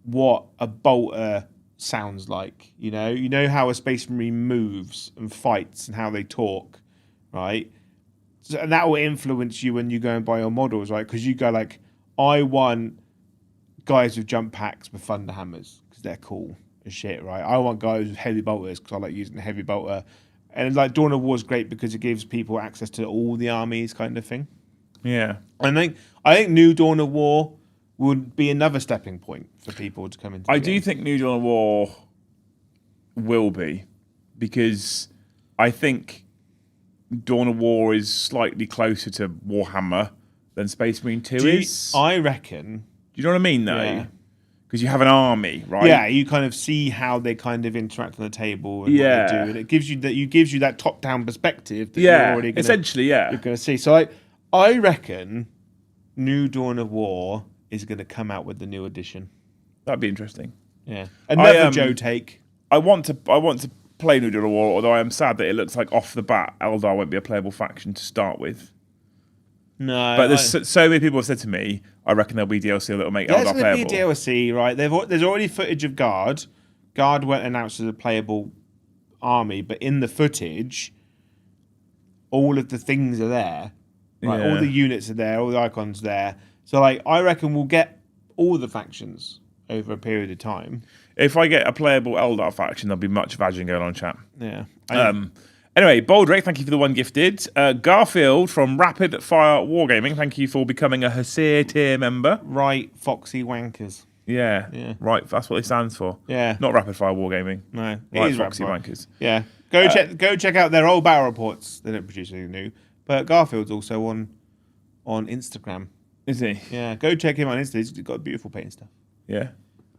what a bolter sounds like. You know how a Space Marine moves and fights and how they talk, right? So, and that will influence you when you go and buy your models, right? Because you go like, I want guys with jump packs with thunder hammers because they're cool as shit, right? I want guys with heavy bolters because I like using a heavy bolter. And like Dawn of War is great because it gives people access to all the armies, kind of thing. Yeah, I think New Dawn of War would be another stepping point for people to come into. I do think New Dawn of War will be, because I think Dawn of War is slightly closer to Warhammer than Space Marine 2 is. I reckon. Do you know what I mean, though? Yeah. Because you have an army, right? Yeah, you kind of see how they kind of interact on the table and what they do, and it gives you that top-down perspective that you're already gonna, essentially, you're going to see. So I reckon New Dawn of War is going to come out with the new edition. That'd be interesting. Yeah, another Joe take. I want to play New Dawn of War, although I am sad that it looks like off the bat Eldar won't be a playable faction to start with. No, but there's so many people have said to me, I reckon there'll be DLC that'll make Eldar playable. There's going to be DLC, right? There's already footage of Guard. Guard weren't announced as a playable army, but in the footage, all of the things are there. Right? Yeah. All the units are there, all the icons are there. So, I reckon we'll get all the factions over a period of time. If I get a playable Eldar faction, there'll be much vagin going on, chat. Yeah. Anyway, Baldrick, thank you for the one gifted. Garfield from Rapid Fire Wargaming, thank you for becoming a Hesir tier member. Right, Foxy Wankers. Yeah, right. That's what it stands for. Yeah, not Rapid Fire Wargaming. No, right, Foxy Wankers. Yeah, go check out their old battle reports. They don't produce anything new, but Garfield's also on Instagram. Is he? Yeah, go check him on Insta. He's got beautiful paint stuff. Yeah,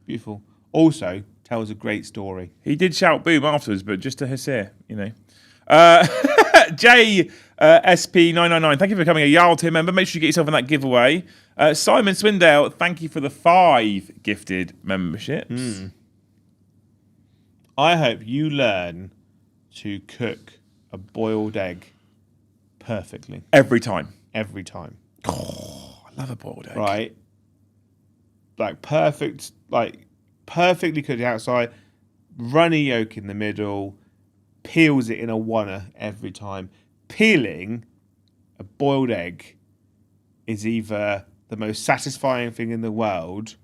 beautiful. Also tells a great story. He did shout boom afterwards, but just a Hesir, J SP999, thank you for becoming a Jarl tier member. Make sure you get yourself in that giveaway. Simon Swindale, thank you for the 5 gifted memberships. I hope you learn to cook a boiled egg perfectly. Every time. Oh, I love a boiled egg. Right. Perfectly cooked outside, runny yolk in the middle, peels it in a oneer every time. Peeling a boiled egg is either the most satisfying thing in the world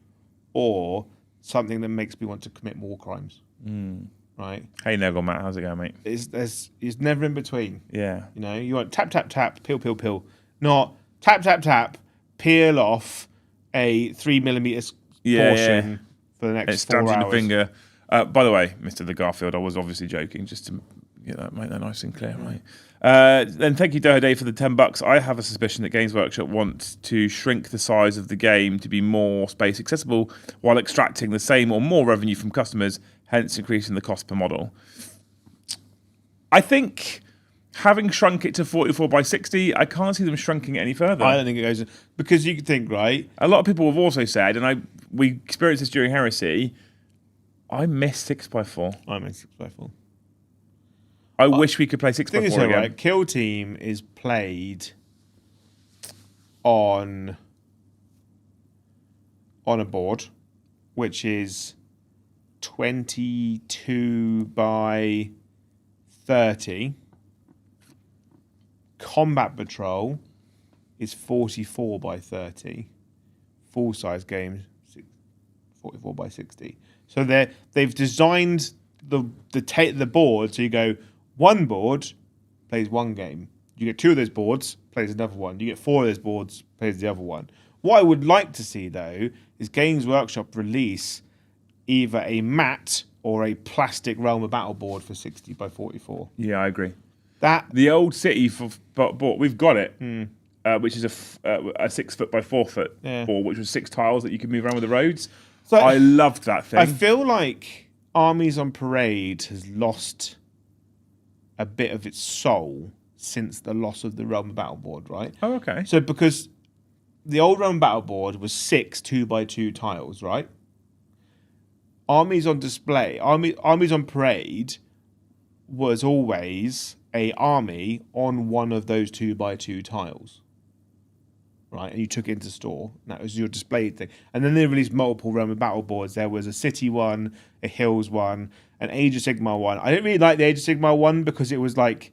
or something that makes me want to commit more crimes. Right? Hey, Nagel, Matt, how's it going, mate? It's never in between. Yeah. You want tap, tap, tap, peel, peel, peel. Not tap, tap, tap, peel off a 3mm portion for the next 4 hours. In the finger. By the way, Mr. The Garfield, I was obviously joking, just to make that nice and clear, right? Then thank you, Dohade, for the $10. I have a suspicion that Games Workshop wants to shrink the size of the game to be more space accessible while extracting the same or more revenue from customers, hence increasing the cost per model. I think having shrunk it to 44 by 60, I can't see them shrinking it any further. I don't think it goes... Because you could think, right... A lot of people have also said, and we experienced this during Heresy, I miss 6x4. I miss 6x4. I wish we could play 6x4 again. Right, Kill Team is played on a board, which is 22 by 30. Combat Patrol is 44 by 30. Full size game, 44 by 60. So they've designed the board so you go, one board plays one game. You get 2 of those boards, plays another one. You get 4 of those boards, plays the other one. What I would like to see, though, is Games Workshop release either a matte or a plastic Realm of Battle board for 60 by 44. Yeah, I agree. The old City board, we've got it, which is a 6 foot by 4 foot board, which was 6 tiles that you could move around with the roads. So I loved that thing. I feel like Armies on Parade has lost a bit of its soul since the loss of the Realm of Battle board, right? Oh, okay. So because the old Realm of Battle board was 6 2x2 tiles, right? Armies on Display, Armies on Parade was always a army on one of those 2x2 tiles, right? And you took it into store. And that was your displayed thing. And then they released multiple Realm of Battle boards. There was a City one, a Hills one, an Age of Sigmar one. I didn't really like the Age of Sigmar one because it was like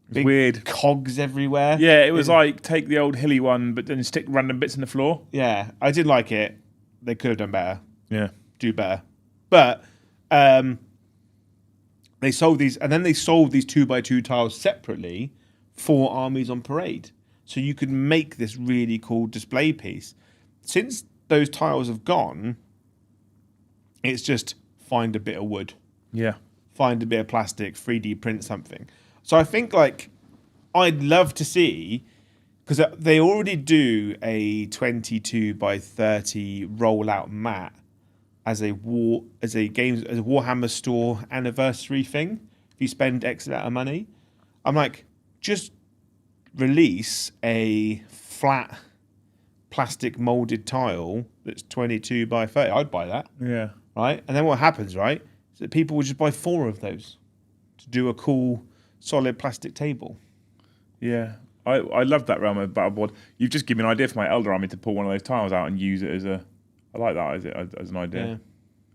big weird cogs everywhere. Yeah, it was like take the old hilly one, but then stick random bits in the floor. Yeah, I did like it. They could have done better. Yeah, do better. But they sold these, and then they sold these 2x2 tiles separately for Armies on Parade. So you could make this really cool display piece. Since those tiles have gone, it's just find a bit of wood. Yeah. Find a bit of plastic, 3D print something. So I think like I'd love to see, because they already do a 22 by 30 rollout mat as a Warhammer store anniversary thing. If you spend X amount of money, I'm like, just release a flat plastic molded tile that's 22 by 30. I'd buy that. Yeah. Right? And then what happens, right, is that people will just buy 4 of those to do a cool solid plastic table. Yeah. I love that Realm of Battle board. You've just given me an idea for my Elder Army to pull one of those tiles out and use it as a... I like that as an idea. Yeah.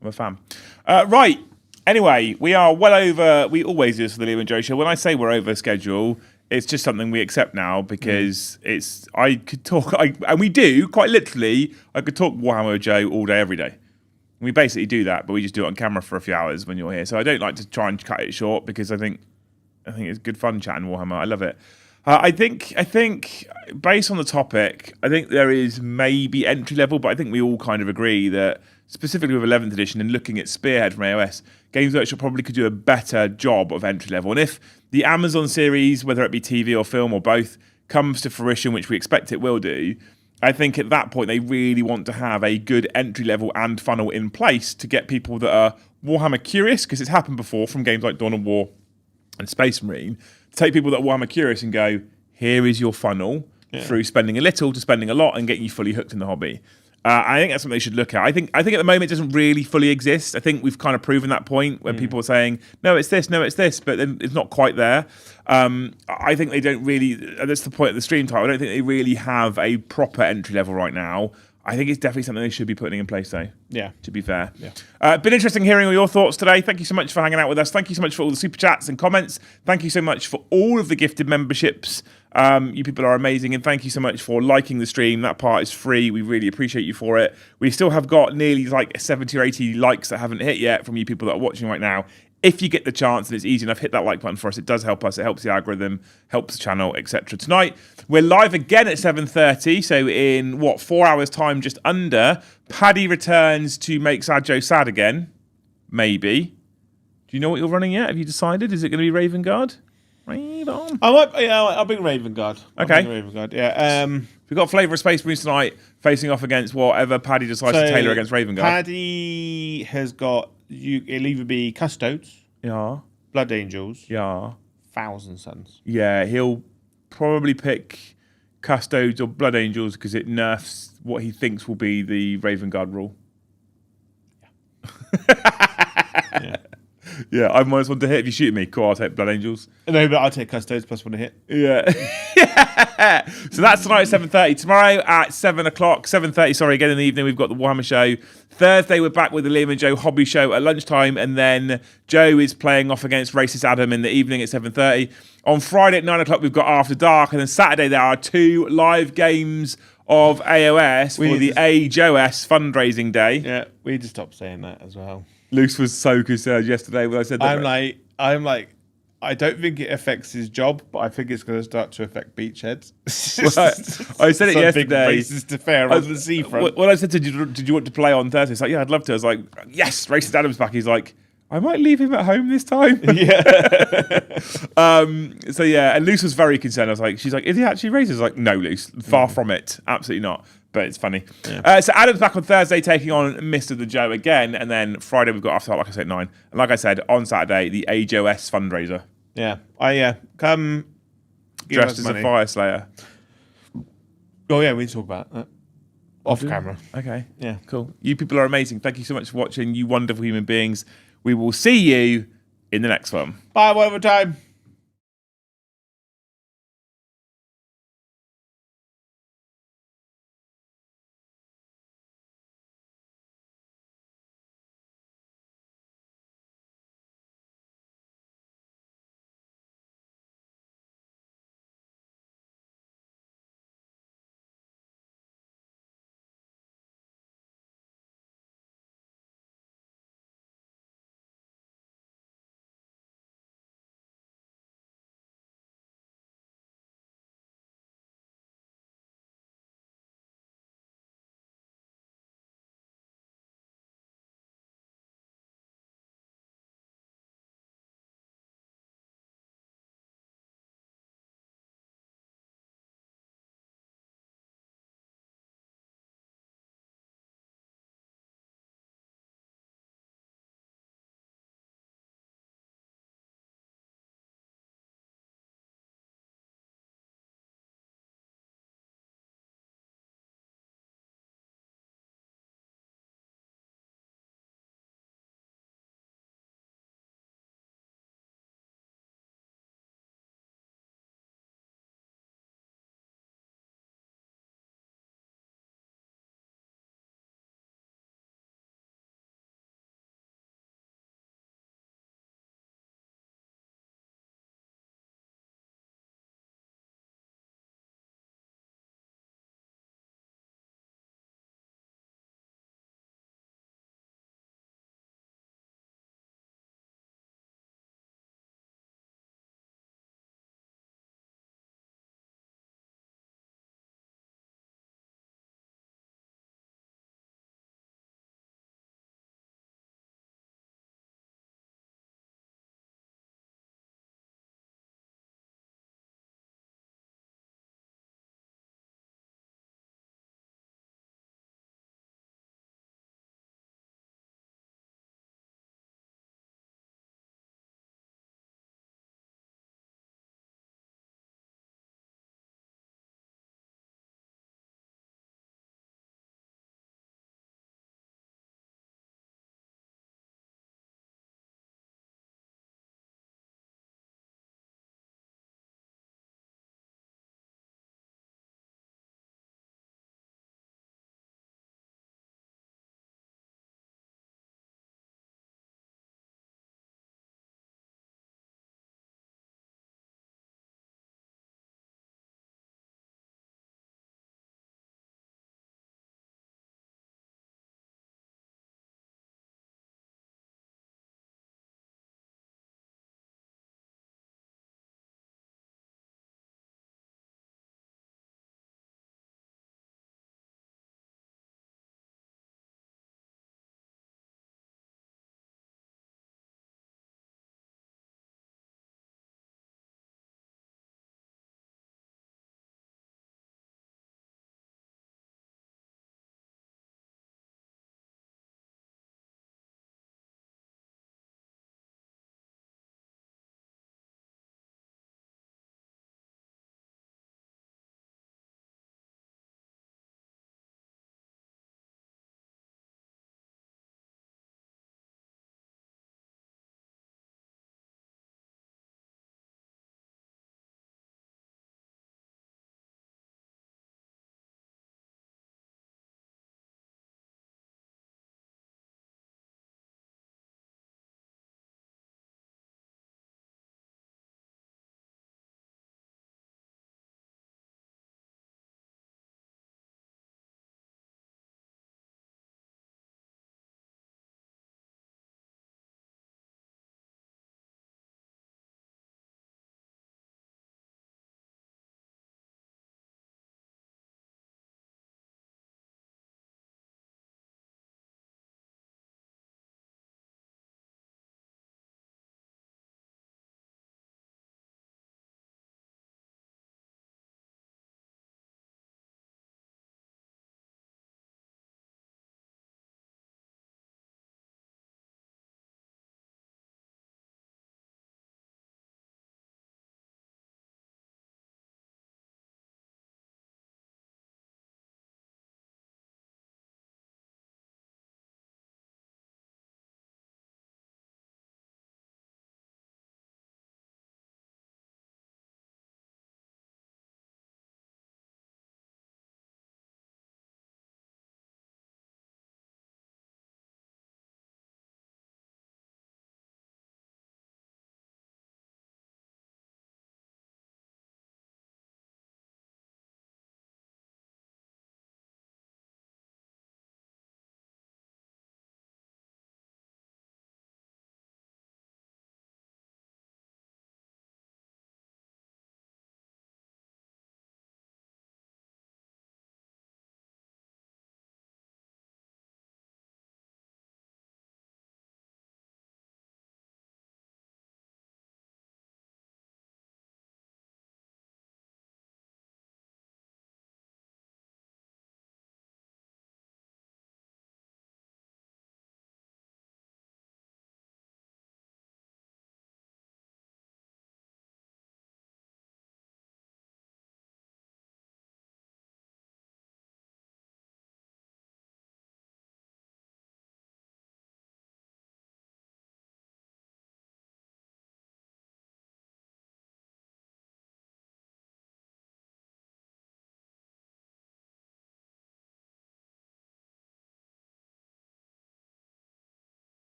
I'm a fan. Right. Anyway, we are well over... We always do this for the Liam and Joe show. When I say we're over schedule, it's just something we accept now because it's... I could talk... and we do, quite literally, I could talk Warhammer with Joe all day, every day. We basically do that, but we just do it on camera for a few hours when you're here. So I don't like to try and cut it short because I think it's good fun chatting Warhammer. I love it. I think based on the topic, I think there is maybe entry level, but I think we all kind of agree that specifically with 11th edition and looking at Spearhead from AOS, Games Workshop probably could do a better job of entry level. And if the Amazon series, whether it be TV or film or both, comes to fruition, which we expect it will do, I think at that point they really want to have a good entry level and funnel in place to get people that are Warhammer curious, because it's happened before from games like Dawn of War and Space Marine, to take people that are Warhammer curious and go, here is your funnel through spending a little to spending a lot and getting you fully hooked in the hobby. I think that's something they should look at. I think at the moment it doesn't really fully exist. I think we've kind of proven that point when people are saying, no, it's this, but then it's not quite there. I think they don't really, that's the point of the stream title, I don't think they really have a proper entry level right now. I think it's definitely something they should be putting in place, though. Yeah. To be fair. Yeah. Been interesting hearing all your thoughts today. Thank you so much for hanging out with us. Thank you so much for all the super chats and comments. Thank you so much for all of the gifted memberships. You people are amazing, and thank you so much for liking the stream. That part is free. We really appreciate you for it. We still have got nearly like 70 or 80 likes that haven't hit yet from you people that are watching right now. If you get the chance and it's easy enough, hit that like button for us. It does help us. It helps the algorithm, helps the channel, etc. Tonight, we're live again at 7:30. So in, 4 hours' time, just under, Paddy returns to make Sad Joe sad again. Maybe. Do you know what you're running yet? Have you decided? Is it going to be Raven Guard? Raven. I'll bring Raven Guard. Okay. Raven Guard, yeah. We've got Flavour of Space Marines tonight facing off against whatever Paddy decides to tailor against Raven Guard. Paddy has got... it'll either be Custodes. Yeah. Blood Angels. Yeah. Thousand Suns. Yeah, he'll probably pick Custodes or Blood Angels because it nerfs what he thinks will be the Raven Guard rule. Yeah. Yeah, I might one to hit. If you shoot me, cool, I'll take Blood Angels. No, but I'll take Custodes plus one to hit. Yeah. Yeah. So that's tonight at 7:30. Tomorrow at 7 o'clock, 7:30, sorry, again in the evening, we've got the Warhammer show. Thursday, we're back with the Liam and Joe hobby show at lunchtime, and then Joe is playing off against Racist Adam in the evening at 7:30. On Friday at 9 o'clock, we've got After Dark, and then Saturday, there are 2 live games of AOS for the AJOS fundraising day. Yeah, we need to stop saying that as well. Luce was so concerned yesterday when I said that. I'm like, I don't think it affects his job, but I think it's going to start to affect beachheads. Well, I said it yesterday. Races to fare on the seafront. When I said, did you want to play on Thursday? It's like, yeah, I'd love to. I was like, yes, Racist Adam's back. He's like, I might leave him at home this time. Yeah. So yeah, and Luce was very concerned. I was like, she's like, is he actually racist? I was like, no, Luce, far from it, absolutely not. But it's funny. Yeah. So Adam's back on Thursday taking on Mr. the Joe again, and then Friday we've got After Dark, like I said, 9. And like I said, on Saturday the AJOS fundraiser. Yeah, come dressed as a fire slayer. Oh yeah, we need to talk about that off camera. Okay. Yeah. Cool. You people are amazing. Thank you so much for watching. You wonderful human beings. We will see you in the next one. Bye, one more time.